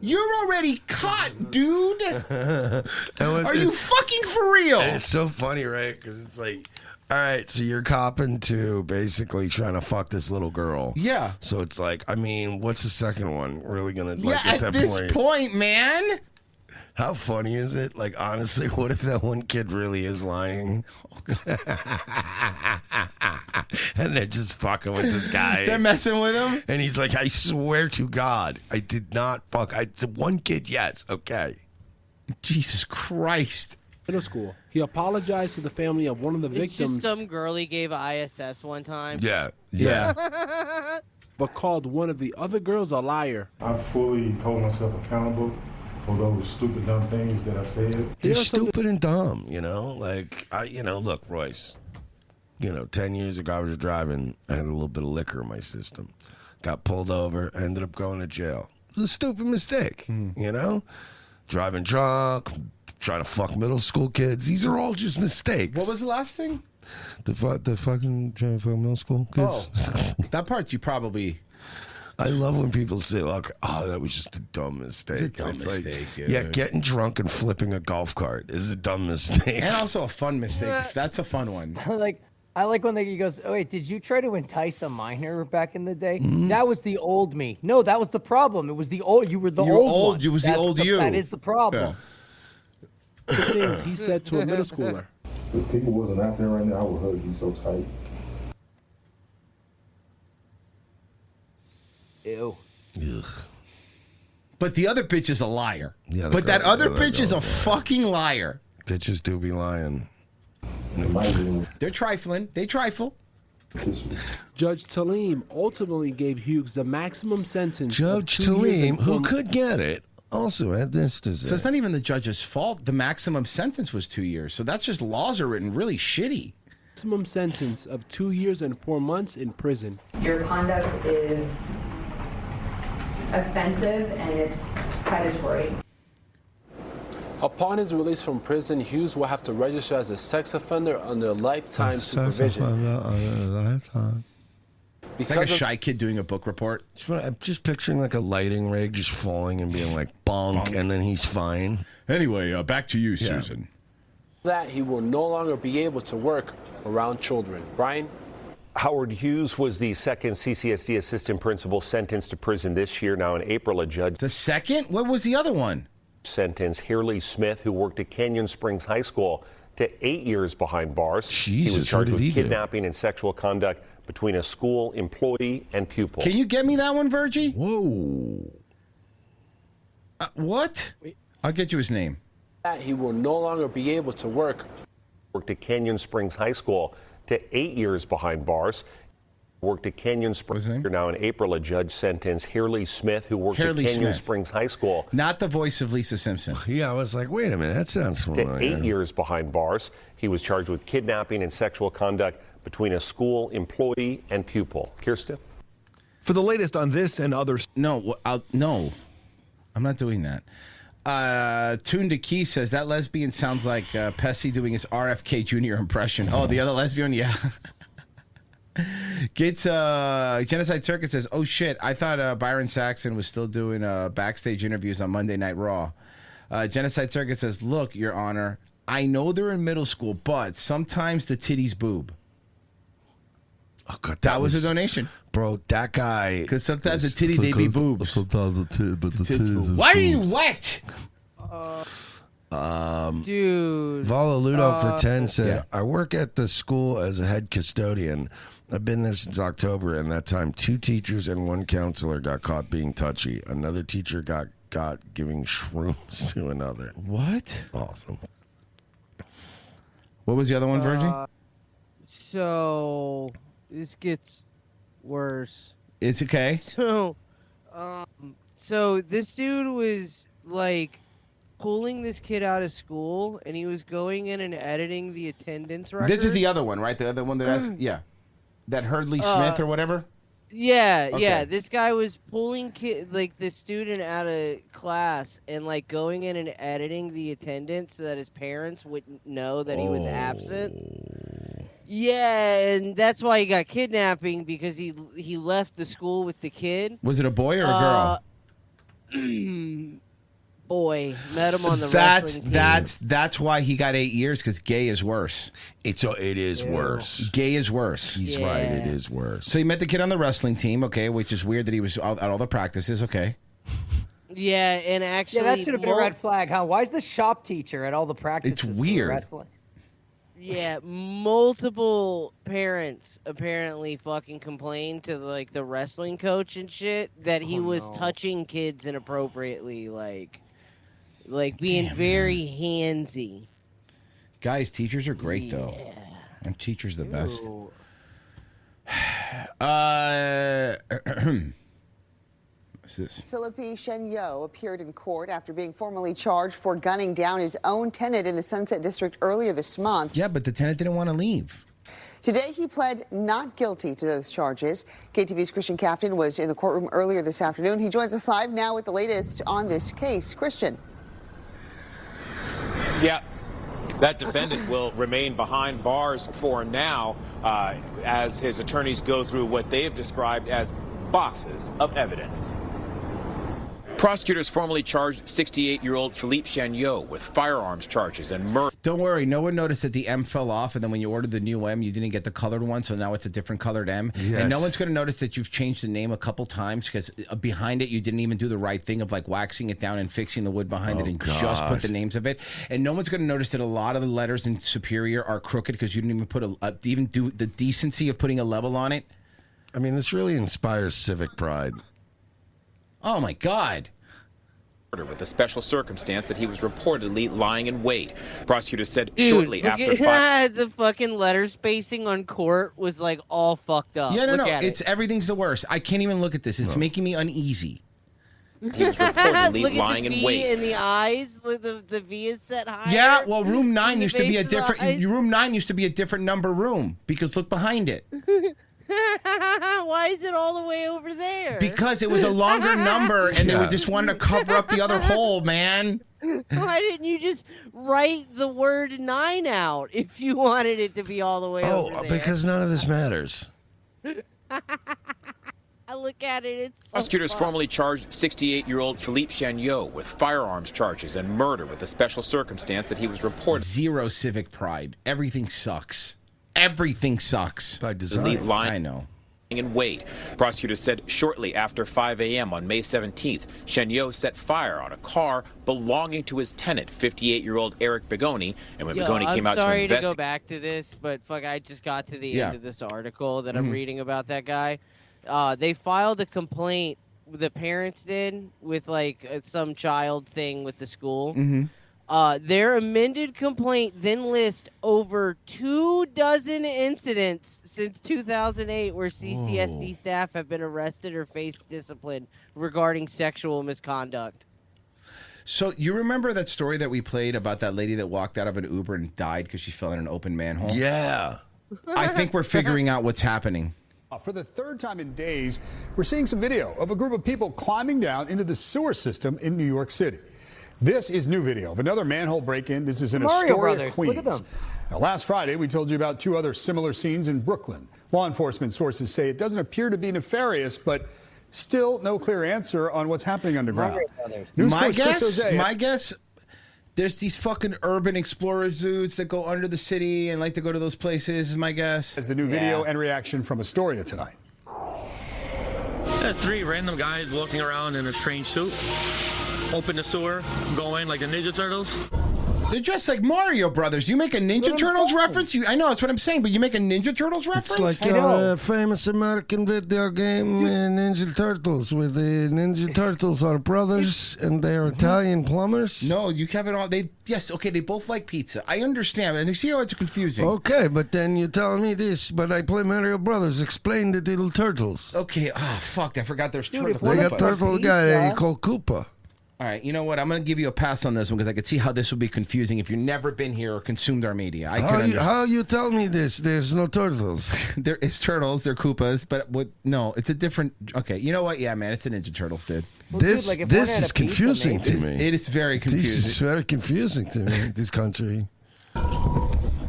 Speaker 3: You're already caught, dude. Are you fucking for real?
Speaker 6: It's so funny, right? Because it's like, all right, so you're copping to basically trying to fuck this little girl.
Speaker 3: Yeah.
Speaker 6: So it's like, I mean, what's the second one really gonna
Speaker 3: Yeah,
Speaker 6: like at that
Speaker 3: at this point, man.
Speaker 6: How funny is it? Like, honestly, what if that one kid really is lying? And they're just fucking with this guy.
Speaker 3: They're messing with him?
Speaker 6: And he's like, I swear to God, I did not fuck. One kid, yes, okay.
Speaker 3: Jesus Christ.
Speaker 26: Middle school. He apologized to the family of one of the
Speaker 22: It's
Speaker 26: victims.
Speaker 22: just some girl he gave a ISS one time.
Speaker 6: Yeah.
Speaker 26: But called one of the other girls a liar.
Speaker 8: I fully hold myself accountable for those stupid, dumb things that I said.
Speaker 6: They're stupid and dumb, you know? Like, look, Royce, 10 years ago I was driving, I had a little bit of liquor in my system. Got pulled over, I ended up going to jail. It was a stupid mistake, you know? Driving drunk, trying to fuck middle school kids. These are all just mistakes.
Speaker 3: What was the last thing?
Speaker 6: The fucking trying to fuck middle school kids?
Speaker 3: Oh, that part you probably...
Speaker 6: I love when people say, like, oh, that was just a dumb mistake.
Speaker 3: It's a dumb
Speaker 6: It's like,
Speaker 3: mistake, dude.
Speaker 6: yeah, getting drunk and flipping a golf cart is a dumb mistake.
Speaker 3: And also a fun mistake. That's a fun one.
Speaker 5: I like when he goes, oh, wait, did you try to entice a minor back in the day?
Speaker 3: Mm-hmm.
Speaker 5: That was the old me. No, that was the problem. It was the old, you were the old one.
Speaker 3: You was the old you.
Speaker 5: That is the problem.
Speaker 26: The things he said to a middle schooler.
Speaker 8: If people wasn't out there right now, I would hug you so tight.
Speaker 5: Ew.
Speaker 6: Ugh.
Speaker 3: But the other bitch is a liar.
Speaker 6: Yeah,
Speaker 3: but that other
Speaker 6: the other
Speaker 3: bitch is a
Speaker 6: girl's
Speaker 3: fucking liar.
Speaker 6: Bitches do be lying.
Speaker 3: They're trifling. They trifle.
Speaker 26: Judge Taleem ultimately gave Hughes the maximum sentence.
Speaker 6: Judge
Speaker 26: of 2 years
Speaker 6: Taleem,
Speaker 26: and
Speaker 6: who
Speaker 26: 4
Speaker 6: could get it, also had this to say.
Speaker 3: So it's not even the judge's fault. The maximum sentence was 2 years. So that's just laws are written really shitty.
Speaker 26: Maximum sentence of 2 years and 4 months in prison.
Speaker 12: Your conduct is offensive and it's predatory.
Speaker 26: Upon his release from prison, Hughes will have to register as a sex offender under lifetime supervision.
Speaker 3: It's like a shy kid doing a book report.
Speaker 6: I'm just picturing like a lighting rig just falling and being like bonk, and then he's fine.
Speaker 3: Anyway, back to you, Susan.
Speaker 26: That he will no longer be able to work around children. Brian?
Speaker 25: Howard Hughes was the second CCSD assistant principal sentenced to prison this year. Now in April, a judge...
Speaker 3: The second? What was the other one?
Speaker 25: ...sentenced Hurley Smith, who worked at Canyon Springs High School, to 8 years behind bars. He was charged with kidnapping and sexual conduct between a school employee and pupil.
Speaker 3: Can you get me that one, Virgie?
Speaker 6: Whoa.
Speaker 3: What? I'll get you his name.
Speaker 26: That he will no longer be able to work.
Speaker 25: Worked at Canyon Springs High School to 8 years behind bars. Worked at Canyon Springs. Now in April, a judge sentenced Hurley Smith, who worked at Canyon Springs High School.
Speaker 3: Not the voice of Lisa Simpson.
Speaker 6: Yeah, I was like, wait a minute, that sounds familiar.
Speaker 25: To 8 years behind bars. He was charged with kidnapping and sexual conduct between a school employee and pupil. Kirsten?
Speaker 13: For the latest on this and others.
Speaker 3: No, I'm not doing that. Tune to Key says that lesbian sounds like Pessy doing his RFK Jr. impression. Oh, the other lesbian, yeah. Gets Genocide Circus says, oh shit, I thought Byron Saxon was still doing backstage interviews on Monday Night Raw. Genocide Circus says, look, Your Honor, I know they're in middle school, but sometimes the titty's boob.
Speaker 6: Oh God,
Speaker 3: that was a donation,
Speaker 6: bro. That guy,
Speaker 3: because sometimes the titty they be boobs.
Speaker 6: Sometimes the titty, but the titties.
Speaker 3: Why are you wet?
Speaker 22: Dude.
Speaker 6: Vala Ludo for 10 said, I work at the school as a head custodian. I've been there since October, and that time 2 teachers and 1 counselor got caught being touchy. Another teacher got giving shrooms to another.
Speaker 3: What?
Speaker 6: Awesome.
Speaker 3: What was the other one, Virgie?
Speaker 22: So this gets worse.
Speaker 3: It's okay.
Speaker 22: So this dude was like pulling this kid out of school, and he was going in and editing the attendance record.
Speaker 3: This is the other one, right? The other one that has, yeah, that Hurdley Smith or whatever.
Speaker 22: Yeah,
Speaker 3: Okay.
Speaker 22: yeah. This guy was pulling the student out of class and like going in and editing the attendance so that his parents wouldn't know that he was absent. Yeah, and that's why he got kidnapping, because he left the school with the kid.
Speaker 3: Was it a boy or a
Speaker 22: girl? Boy, met him on the wrestling team.
Speaker 3: That's why he got 8 years, because gay is worse.
Speaker 6: It is worse.
Speaker 3: Gay is worse.
Speaker 6: He's right. It is worse.
Speaker 3: So he met the kid on the wrestling team, okay, which is weird that he was at all the practices, okay.
Speaker 22: Yeah, and actually,
Speaker 5: Yeah, that should have been a red flag, huh? Why is the shop teacher at all the practices?
Speaker 3: It's
Speaker 5: for
Speaker 3: weird.
Speaker 5: Wrestling?
Speaker 22: Yeah, multiple parents apparently fucking complained to like the wrestling coach and shit that he was touching kids inappropriately, like being very handsy.
Speaker 3: Guys, teachers are great though. And teachers the best. What's this?
Speaker 13: Philippe Shenyo appeared in court after being formally charged for gunning down his own tenant in the Sunset District earlier this month.
Speaker 3: Yeah, but the tenant didn't want to leave.
Speaker 13: Today, he pled not guilty to those charges. KTV's Christian Captain was in the courtroom earlier this afternoon. He joins us live now with the latest on this case. Christian.
Speaker 17: Yeah. That defendant will remain behind bars for now as his attorneys go through what they have described as boxes of evidence. Prosecutors formally charged 68-year-old Philippe Shenyo with firearms charges and murder.
Speaker 3: Don't worry, no one noticed that the M fell off, and then when you ordered the new M, you didn't get the colored one, so now it's a different colored M.
Speaker 6: Yes.
Speaker 3: And no one's going to notice that you've changed the name a couple times, because behind it, you didn't even do the right thing of like waxing it down and fixing the wood behind it and just put the names of it. And no one's going to notice that a lot of the letters in Superior are crooked because you didn't even put even do the decency of putting a level on it.
Speaker 6: I mean, this really inspires civic pride.
Speaker 3: Oh my God.
Speaker 17: With a special circumstance that he was reportedly lying in wait. Prosecutors said
Speaker 22: Dude,
Speaker 17: shortly
Speaker 22: look
Speaker 17: after
Speaker 22: at the fucking letter spacing on court was like all fucked up.
Speaker 3: Yeah, no,
Speaker 22: Look
Speaker 3: no,
Speaker 22: at
Speaker 3: it's everything's the worst. I can't even look at this. It's making me uneasy.
Speaker 17: He was reportedly
Speaker 22: Look
Speaker 17: lying
Speaker 22: at the
Speaker 17: in
Speaker 22: V
Speaker 17: wait.
Speaker 22: in the eyes. The V is set higher.
Speaker 3: Yeah, well, room 9
Speaker 22: in the
Speaker 3: used to be a
Speaker 22: base of the
Speaker 3: different.
Speaker 22: eyes.
Speaker 3: Room 9 used to be a different number room, because look behind it.
Speaker 22: Why is it all the way over there?
Speaker 3: Because it was a longer number, and they just wanted to cover up the other hole, man.
Speaker 22: Why didn't you just write the word 9 out if you wanted it to be all the way over there?
Speaker 6: Because none of this matters.
Speaker 22: I look at it, it's so
Speaker 17: Prosecutors
Speaker 22: fun.
Speaker 17: formally charged 68-year-old Philippe Shenyo with firearms charges and murder with a special circumstance that he was reported.
Speaker 3: Zero civic pride. Everything sucks. Everything sucks.
Speaker 6: By
Speaker 17: design.
Speaker 3: I know.
Speaker 17: In wait. Prosecutors said shortly after 5 a.m. on May 17th, Shenyo set fire on a car belonging to his tenant, 58-year-old Eric Begoni, and when Begoni came out to
Speaker 22: I'm sorry to go
Speaker 17: investigate.
Speaker 22: back to this, but fuck, I just got to the
Speaker 17: Yeah.
Speaker 22: end of this article that I'm reading about that guy. They filed a complaint, the parents did, with like some child thing with the school. Their amended complaint then lists over 24 incidents since 2008 where CCSD staff have been arrested or faced discipline regarding sexual misconduct.
Speaker 3: So you remember that story that we played about that lady that walked out of an Uber and died because she fell in an open manhole?
Speaker 6: Yeah.
Speaker 3: I think we're figuring out what's happening.
Speaker 18: For the third time in days, we're seeing some video of a group of people climbing down into the sewer system in New York City. This is new video of another manhole break-in. This is in
Speaker 5: Mario
Speaker 18: Astoria,
Speaker 5: Brothers.
Speaker 18: Queens.
Speaker 5: Look at them.
Speaker 18: Now, last Friday, we told you about 2 other similar scenes in Brooklyn. Law enforcement sources say it doesn't appear to be nefarious, but still no clear answer on what's happening underground. News Force Chris Ozea-
Speaker 3: My guess, there's these fucking urban explorer dudes that go under the city and like to go to those places, is my guess.
Speaker 18: As the new video and reaction from Astoria tonight.
Speaker 1: 3 random guys walking around in a strange suit. Open the sewer, go in like the Ninja Turtles.
Speaker 3: They're dressed like Mario Brothers. You make a Ninja Turtles reference? I know, that's what I'm saying, but you make a Ninja Turtles reference?
Speaker 6: It's like a famous American video game, Ninja Turtles, where the Ninja Turtles are brothers and they're Italian plumbers.
Speaker 3: No, you have it all. They both like pizza. I understand, and you see how it's confusing.
Speaker 6: Okay, but then you're telling me this, but I play Mario Brothers. Explain the little turtles.
Speaker 3: Okay, fuck, I forgot there's turtles.
Speaker 6: They got turtle guy called Koopa.
Speaker 3: All right, you know what? I'm going to give you a pass on this one because I could see how this would be confusing if you've never been here or consumed our media.
Speaker 6: How you tell me this? There's no turtles.
Speaker 3: There is turtles. They're Koopas, but no, it's a different. Okay, you know what? Yeah, man, it's a Ninja Turtles, dude.
Speaker 6: Well, this is confusing to me.
Speaker 3: It is very confusing.
Speaker 6: This is very confusing to me. This country.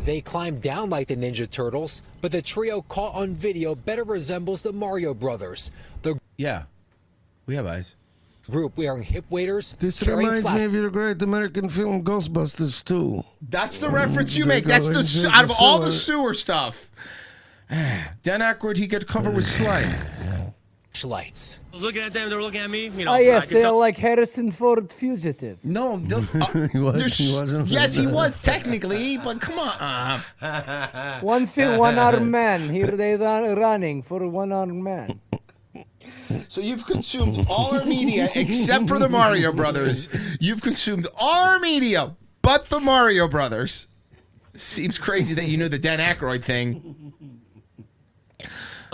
Speaker 2: They climbed down like the Ninja Turtles, but the trio caught on video better resembles the Mario Brothers.
Speaker 3: We have eyes.
Speaker 2: Group wearing hip waders.
Speaker 6: This reminds me of your great American film Ghostbusters 2.
Speaker 3: That's the reference you make. That's the out of all the sewer stuff. Dan Aykroyd, he get covered with slime.
Speaker 2: Lights.
Speaker 1: I was looking at them, they were looking at me. You know,
Speaker 5: Oh yes, they're like Harrison Ford fugitive.
Speaker 3: No,
Speaker 6: he wasn't.
Speaker 3: Yes, he was technically, but come on.
Speaker 5: One-armed man. Here they are running for a one-armed man.
Speaker 3: So you've consumed all our media except for the Mario Brothers. You've consumed all our media but the Mario Brothers. Seems crazy that you knew the Dan Aykroyd thing.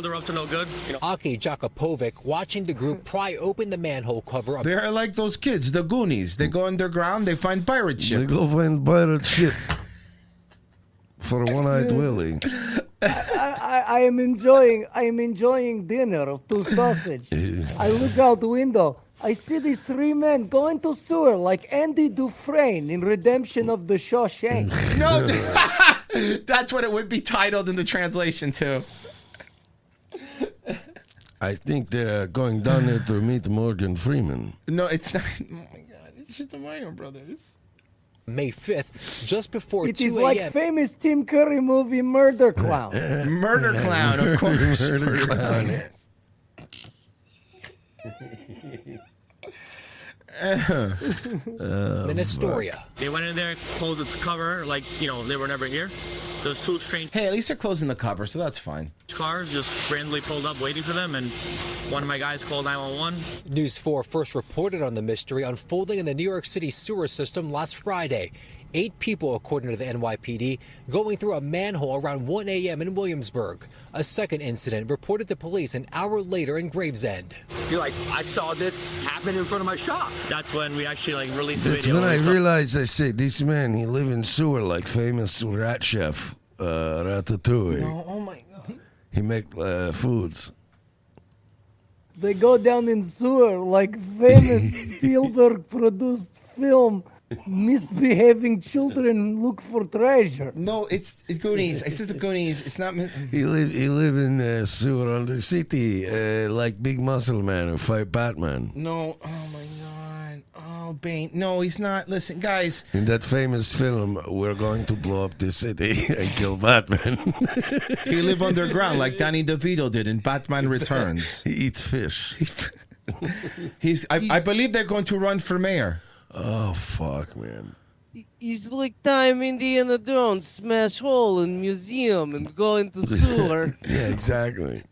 Speaker 1: They're up to no good.
Speaker 2: Aki Jakupovic watching the group pry open the manhole cover.
Speaker 3: They're like those kids, the Goonies. They go underground, they find pirate ship.
Speaker 6: They go find pirate ship for a one-eyed Willie.
Speaker 5: I am enjoying dinner of 2 sausage. I look out the window. I see these 3 men going to sewer like Andy Dufresne in Redemption of the Shawshank.
Speaker 3: No, that's what it would be titled in the translation too.
Speaker 6: I think they're going down there to meet Morgan Freeman.
Speaker 3: No, it's not. Oh my God, it's just the Mario Brothers.
Speaker 2: May 5th, just before 2 a.m.
Speaker 5: It is like famous Tim Curry movie Murder Clown.
Speaker 3: Murder Clown, of course.
Speaker 6: Murder Clown.
Speaker 2: In Astoria.
Speaker 1: They went in there, closed the cover, like, they were never here. Those 2 strange
Speaker 3: Hey, at least they're closing the cover, so that's fine.
Speaker 1: cars just randomly pulled up waiting for them, and one of my guys called 911.
Speaker 2: News 4 first reported on the mystery unfolding in the New York City sewer system last Friday. 8 people, according to the NYPD, going through a manhole around 1 a.m. in Williamsburg. A second incident reported to police an hour later in Gravesend.
Speaker 1: You're like, I saw this happen in front of my shop. That's when we actually released the
Speaker 6: That's
Speaker 1: video.
Speaker 6: when I realized, I said, this man, he live in sewer like famous rat chef, Ratatouille.
Speaker 3: No, oh my God.
Speaker 6: He make foods.
Speaker 5: They go down in sewer like famous Spielberg produced film Misbehaving Children Look for Treasure.
Speaker 3: No, it's Goonies. I said the Goonies. It's not.
Speaker 6: He live in sewer under city like Big Muscle Man who fight Batman.
Speaker 3: No, oh my God. Oh, Bane. No, he's not. Listen, guys.
Speaker 6: In that famous film, we're going to blow up the city and kill Batman.
Speaker 3: He live underground like Danny DeVito did in Batman Returns.
Speaker 6: He eats fish.
Speaker 3: I believe they're going to run for mayor.
Speaker 6: Oh, fuck, man.
Speaker 22: He's like time Indiana Jones, smash hole in museum and go into sewer.
Speaker 6: Yeah, exactly.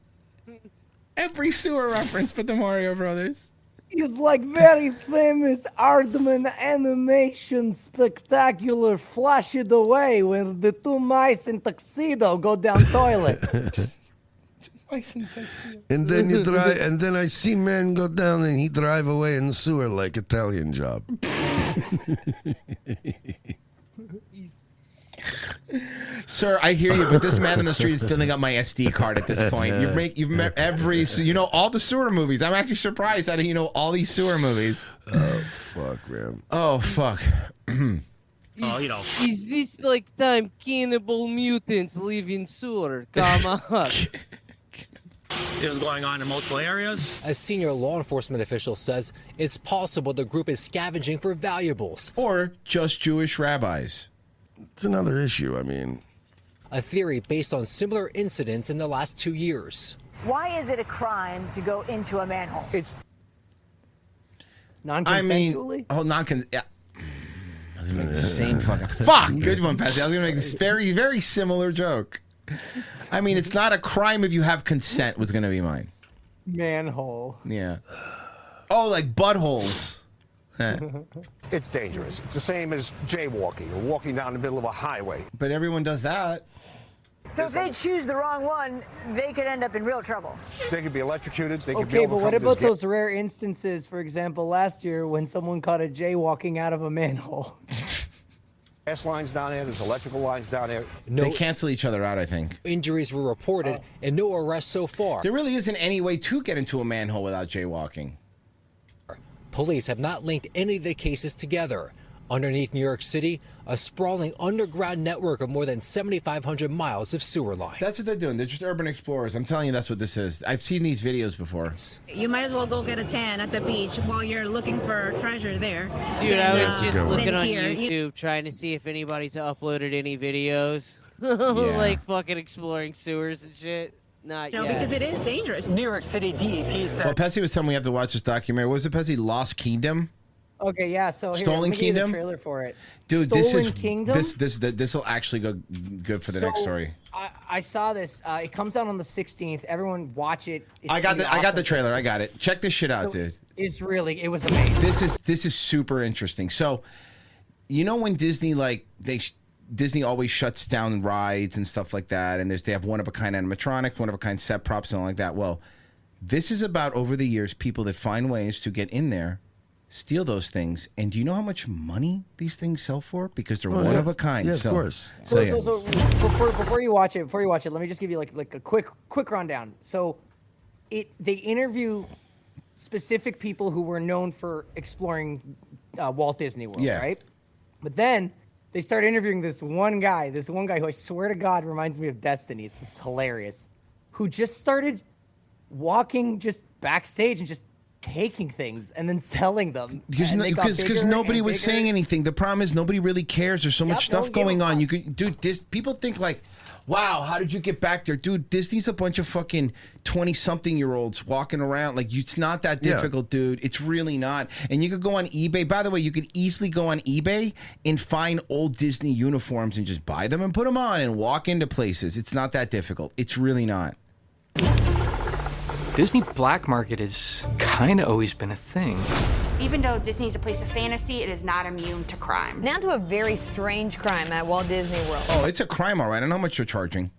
Speaker 3: Every sewer reference but the Mario Brothers.
Speaker 5: He's like very famous Aardman animation spectacular Flash It Away where the 2 mice in tuxedo go down toilet.
Speaker 6: And then you drive, and then I see man go down and he drive away in the sewer like Italian Job.
Speaker 3: Sir, I hear you, but this man in the street is filling up my SD card at this point. You've met all the sewer movies. I'm actually surprised that you know all these sewer movies.
Speaker 6: Oh, fuck, man.
Speaker 3: Oh, fuck.
Speaker 1: Oh, you know.
Speaker 22: Is this like time cannibal mutants live in sewer? Come on.
Speaker 1: It was going on in multiple areas.
Speaker 2: A senior law enforcement official says it's possible the group is scavenging for valuables.
Speaker 3: Or just Jewish rabbis.
Speaker 6: It's another issue, I mean.
Speaker 2: A theory based on similar incidents in the last 2 years.
Speaker 4: Why is it a crime to go into a manhole?
Speaker 3: It's
Speaker 5: non-consensually.
Speaker 3: Yeah. I was gonna make the same fucking fuck. Good one, Patsy. I was gonna make this very, very similar joke. I mean, it's not a crime if you have consent. Was gonna be mine.
Speaker 5: Manhole.
Speaker 3: Yeah. Oh, like buttholes.
Speaker 7: It's dangerous. It's the same as jaywalking or walking down the middle of a highway.
Speaker 3: But everyone does that.
Speaker 4: So if they choose the wrong one, they could end up in real trouble.
Speaker 7: They could be electrocuted. They could be
Speaker 5: Okay, but what
Speaker 7: overcome
Speaker 5: about
Speaker 7: this
Speaker 5: those rare instances, for example, last year when someone caught a jaywalking out of a manhole?
Speaker 7: gas lines down there. There's electrical lines down there.
Speaker 3: They cancel each other out, I think.
Speaker 2: Injuries were reported and no arrests so far.
Speaker 3: There really isn't any way to get into a manhole without jaywalking.
Speaker 2: Police have not linked any of the cases together. Underneath New York City, a sprawling underground network of more than 7,500 miles of sewer line.
Speaker 3: That's what they're doing. They're just urban explorers. I'm telling you, that's what this is. I've seen these videos before.
Speaker 10: You might as well go get a tan at the beach while you're looking for treasure there.
Speaker 22: Dude, I was just looking on
Speaker 10: here.
Speaker 22: YouTube trying to see if anybody's uploaded any videos.
Speaker 3: Yeah.
Speaker 22: Like fucking exploring sewers and shit. Not
Speaker 10: No,
Speaker 22: yet.
Speaker 10: because it is dangerous.
Speaker 4: New York City DEP said.
Speaker 3: Well, Pessy was telling me we have to watch this documentary. What was it, Pessy? Lost Kingdom?
Speaker 5: Okay, yeah. So here,
Speaker 3: Stolen
Speaker 5: let me give you the
Speaker 3: Kingdom?
Speaker 5: trailer for it.
Speaker 3: Dude,
Speaker 5: Stolen Kingdom?
Speaker 3: this will actually go good for the next story.
Speaker 5: I saw this. It comes out on the 16th. Everyone watch it. It's
Speaker 3: I got
Speaker 5: gonna be
Speaker 3: the
Speaker 5: awesome.
Speaker 3: trailer. I got it. Check this shit out, dude.
Speaker 5: It was amazing.
Speaker 3: This is super interesting. So, you know when Disney Disney always shuts down rides and stuff like that, and they have one of a kind animatronics, one of a kind set props, and all like that. Well, this is about over the years people that find ways to get in there, steal those things, and do you know how much money these things sell for? Because they're one of a kind.
Speaker 6: Yeah,
Speaker 3: so,
Speaker 6: of course.
Speaker 3: So,
Speaker 5: So before you watch it, let me just give you like a quick rundown. So, they interview specific people who were known for exploring Walt Disney World,
Speaker 3: Yeah.
Speaker 5: right? But then they start interviewing this one guy who I swear to God reminds me of Destiny. It's just hilarious. Who just started walking just backstage and just taking things and then selling them.
Speaker 3: Because nobody was saying anything. The problem is nobody really cares. There's so much stuff going on. You could, dude. People think like, "Wow, how did you get back there, dude?" Disney's a bunch of fucking 20-something-year-olds walking around. Like, it's not that difficult, dude. It's really not. And you could go on eBay. By the way, you could easily go on eBay and find old Disney uniforms and just buy them and put them on and walk into places. It's not that difficult. It's really not.
Speaker 19: Disney black market has kind of always been a thing.
Speaker 20: Even though Disney's a place of fantasy, it is not immune to crime.
Speaker 21: Now to a very strange crime at Walt Disney World.
Speaker 3: Oh, it's a crime, all right. I know how much you're charging.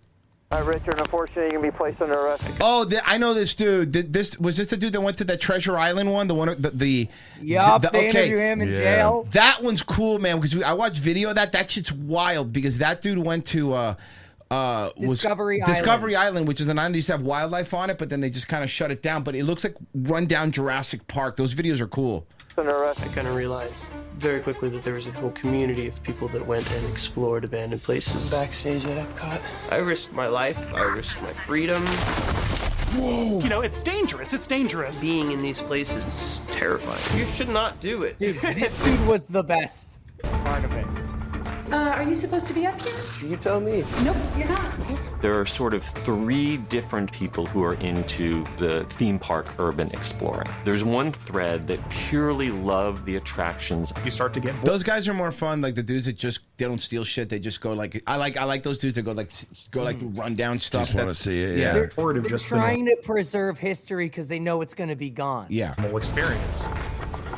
Speaker 23: Richard, unfortunately, you're going to be placed under arrest.
Speaker 3: Oh, I know this dude. Was this the dude that went to that Treasure Island one? The one,
Speaker 5: Yup, they interview him in jail.
Speaker 3: That one's cool, man. Because I watched video of that. That shit's wild. Because that dude went to Discovery Island, which is an island that used to have wildlife on it, but then they just kind of shut it down. But it looks like rundown Jurassic Park. Those videos are cool.
Speaker 23: I
Speaker 28: kind of realized very quickly that there was a whole community of people that went and explored abandoned places. Backstage at Epcot. I risked my life. I risked my freedom.
Speaker 29: Whoa! You know, it's dangerous. It's dangerous.
Speaker 28: Being in these places, terrifying. You should not do it.
Speaker 5: Dude, this dude was the best part of it.
Speaker 27: Are you supposed to be up here?
Speaker 28: You tell me.
Speaker 27: Nope, you're not.
Speaker 25: There are sort of three different people who are into the theme park urban exploring. There's one thread that purely love the attractions.
Speaker 29: You start to get bored.
Speaker 3: Those guys are more fun. Like the dudes that they don't steal shit. They just go like I like those dudes that go like run down stuff.
Speaker 6: Just want to see it.
Speaker 3: Yeah.
Speaker 5: They're trying to preserve history because they know it's going to be gone.
Speaker 3: Yeah.
Speaker 29: Whole experience.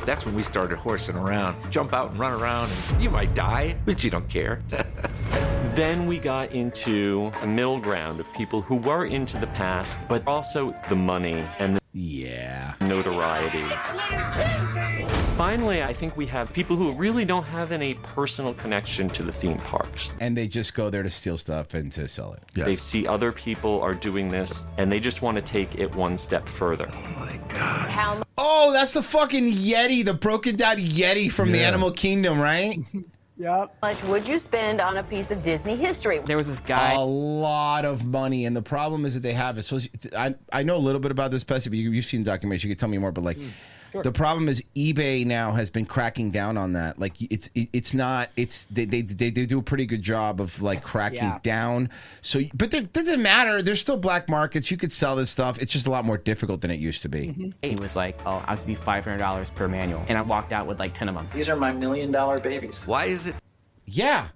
Speaker 30: That's when we started horsing around. Jump out and run around, and you might die, but you don't care.
Speaker 25: Then we got into a middle ground of people who were into the past, but also the money and
Speaker 3: Yeah.
Speaker 8: Notoriety. Finally, I think we have people who really don't have any personal connection to the theme parks.
Speaker 3: And they just go there to steal stuff and to sell it.
Speaker 8: Yeah. They see other people are doing this, and they just want to take it one step further. Oh my God.
Speaker 3: Oh, that's the fucking Yeti, the broken down Yeti from the Animal Kingdom, right?
Speaker 9: Yep. How much would you spend on a piece of Disney history?
Speaker 11: There was this guy.
Speaker 3: A lot of money, and the problem is that they have it. So I know a little bit about this, Pessy, but you've seen the documentary. You can tell me more. But like, the problem is eBay now has been cracking down on that. Like, they do a pretty good job of like cracking down. So, but it doesn't matter. There's still black markets. You could sell this stuff. It's just a lot more difficult than it used to be.
Speaker 11: He was like, "Oh, I'll give you $500 per manual," and I walked out with like 10 of them.
Speaker 12: These are my $1 million babies.
Speaker 3: Why is it? Yeah.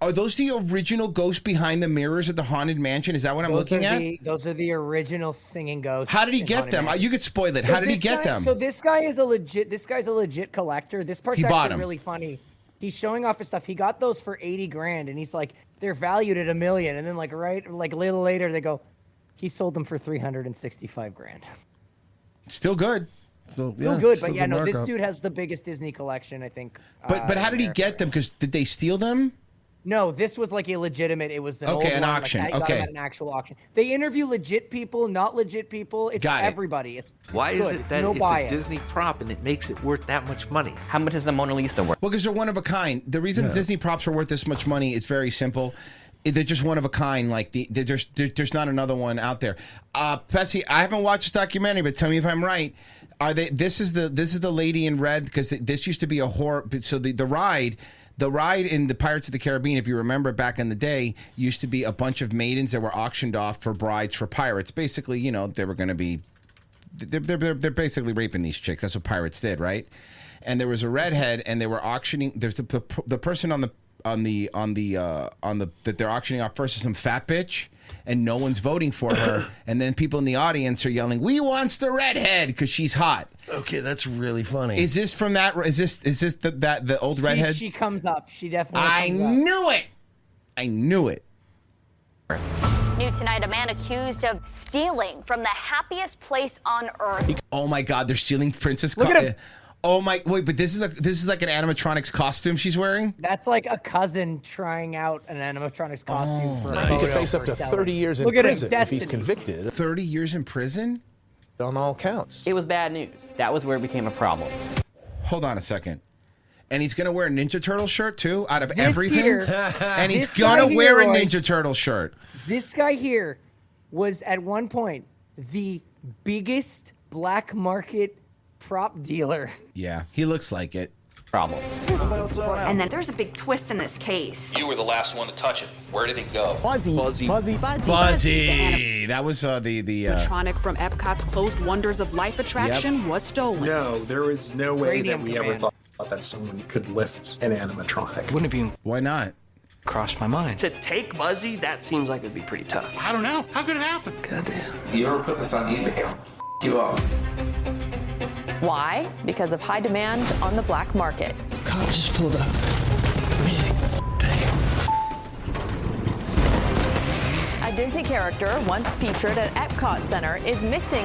Speaker 3: Are those the original ghosts behind the mirrors at the Haunted Mansion? Is that what I'm looking at?
Speaker 9: Those are the original singing ghosts.
Speaker 3: How did he get them? You could spoil it.
Speaker 9: So
Speaker 3: How did he get them?
Speaker 9: So this guy's a legit collector. This part's
Speaker 3: He bought
Speaker 9: actually
Speaker 3: them.
Speaker 9: really funny. He's showing off his stuff. He got those for $80,000, and he's like, they're valued at $1 million. And then like a little later, they go, he sold them for $365,000.
Speaker 3: Still good.
Speaker 9: Still good, but this dude has the biggest Disney collection, I think.
Speaker 3: But how did he get them? Because did they steal them?
Speaker 9: No, this was like a legitimate. It was an old
Speaker 3: an
Speaker 9: one,
Speaker 3: auction.
Speaker 9: Like, I got them at an actual auction. They interview legit people, not legit people. It's everybody. It's
Speaker 30: Why
Speaker 9: good.
Speaker 30: is it that
Speaker 9: no
Speaker 30: it's
Speaker 9: bias.
Speaker 30: a Disney prop and it makes it worth that much money?
Speaker 11: How much is the Mona Lisa worth?
Speaker 3: Well, because they're one of a kind. The reason Disney props are worth this much money is very simple. They're just one of a kind. Like there's not another one out there. Pessy, I haven't watched this documentary, but tell me if I'm right. Are they? This is the lady in red, because this used to be a horror. So the ride in the Pirates of the Caribbean, if you remember back in the day, used to be a bunch of maidens that were auctioned off for brides for pirates. Basically, they were going to be, they're basically raping these chicks. That's what pirates did, right? And there was a redhead, and they were auctioning. There's the person that they're auctioning off first is some fat bitch, and no one's voting for her. And then people in the audience are yelling, "We wants the redhead," because she's hot.
Speaker 6: Okay, that's really funny.
Speaker 3: Is this from that? Is this the old redhead?
Speaker 9: She comes up. She definitely.
Speaker 3: I knew it. I knew it.
Speaker 13: New tonight, a man accused of stealing from the happiest place on earth.
Speaker 3: Oh my God, they're stealing Princess.
Speaker 9: Look at him.
Speaker 3: Oh my! Wait, but this is like an animatronics costume she's wearing.
Speaker 9: That's like a cousin trying out an animatronics costume for a
Speaker 7: He
Speaker 9: photo.
Speaker 7: could face up
Speaker 9: for
Speaker 7: to
Speaker 9: selling.
Speaker 7: 30 years in
Speaker 9: Look at him,
Speaker 7: prison if he's
Speaker 9: Destiny.
Speaker 7: convicted.
Speaker 3: 30 years in prison?
Speaker 7: On all counts.
Speaker 11: It was bad news. That was where it became a problem.
Speaker 3: Hold on a second. And he's gonna wear a Ninja Turtle shirt too, out of
Speaker 9: This
Speaker 3: everything.
Speaker 9: here-
Speaker 3: And he's
Speaker 9: this guy
Speaker 3: gonna wear a
Speaker 9: here,
Speaker 3: Ninja Turtle shirt.
Speaker 9: This guy here was at one point the biggest black market prop dealer.
Speaker 3: Yeah, he looks like it.
Speaker 11: Problem.
Speaker 20: And then there's a big twist in this case.
Speaker 14: You were the last one to touch it. Where did it go?
Speaker 7: Buzzy.
Speaker 3: That was the
Speaker 15: Animatronic from Epcot's Closed Wonders of Life attraction was stolen.
Speaker 16: No, there was no way
Speaker 9: Radium
Speaker 16: that we ever
Speaker 9: Command.
Speaker 16: thought that someone could lift an animatronic.
Speaker 19: Wouldn't it be
Speaker 3: Why not?
Speaker 19: crossed my mind?
Speaker 28: To take Buzzy, that seems like it'd be pretty tough.
Speaker 29: I don't know. How could it happen?
Speaker 14: Goddamn. You ever put this on eBay? You off.
Speaker 21: Why? Because of high demand on the black market.
Speaker 12: Car just pulled up.
Speaker 21: A Disney character once featured at Epcot Center is missing.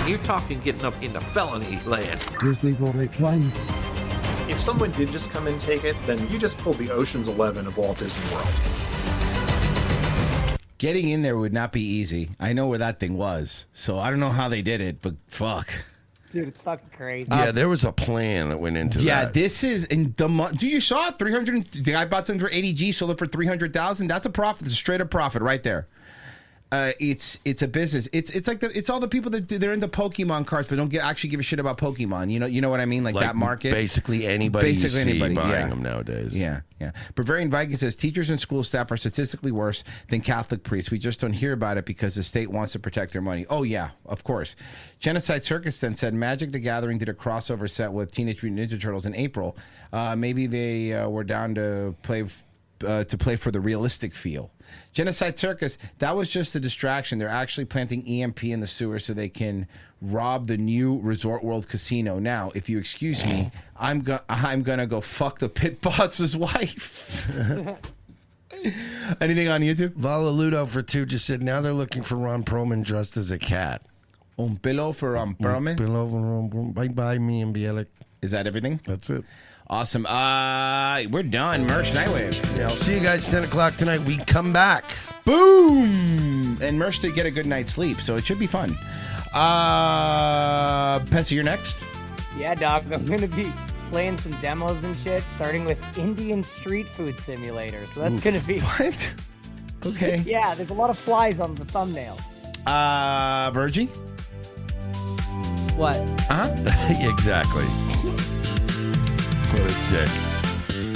Speaker 30: You're talking getting up into felony land.
Speaker 12: Disney will reclaim.
Speaker 16: If someone did just come and take it, then you just pulled the Ocean's 11 of Walt Disney World.
Speaker 3: Getting in there would not be easy. I know where that thing was, so I don't know how they did it, but fuck.
Speaker 9: Dude, it's fucking crazy.
Speaker 6: Yeah, there was a plan that went into
Speaker 3: Yeah,
Speaker 6: that.
Speaker 3: this is in the dude. You saw it, 300. The guy bought something for 80 G, sold it for 300,000. That's a profit. It's a straight up profit right there. It's a business. It's like it's all the people that they're into Pokemon cards, but don't actually give a shit about Pokemon. You know what I mean? Like that market.
Speaker 6: Basically anybody you see buying them nowadays.
Speaker 3: Yeah. Bavarian Viking says teachers and school staff are statistically worse than Catholic priests. We just don't hear about it because the state wants to protect their money. Oh yeah, of course. Genocide Circus then said Magic the Gathering did a crossover set with Teenage Mutant Ninja Turtles in April. Maybe they were down to play for the realistic feel. Genocide Circus, that was just a distraction. They're actually planting EMP in the sewer so they can rob the new Resort World Casino. Now, if you excuse me, I'm gonna go fuck the pit boss's wife. Anything on YouTube?
Speaker 6: Valaludo for 2 just said, now they're looking for Ron Perlman dressed as a cat.
Speaker 3: Un pillow for Ron Perlman?
Speaker 6: Pillow for Ron Perlman. Bye-bye, me and Bielik.
Speaker 3: Is that everything?
Speaker 6: That's it.
Speaker 3: Awesome. We're done. Merch Nightwave.
Speaker 6: Yeah, I'll see you guys 10 o'clock tonight. We come back.
Speaker 3: Boom! And Merch to get a good night's sleep, so it should be fun. Petsy, you're next?
Speaker 9: Yeah, dog. I'm going to be playing some demos and shit, starting with Indian Street Food Simulator. So that's going to be...
Speaker 3: What? Okay.
Speaker 9: Yeah, there's a lot of flies on the thumbnail.
Speaker 3: Virgie?
Speaker 9: What?
Speaker 3: Uh-huh.
Speaker 6: Exactly. What a dick.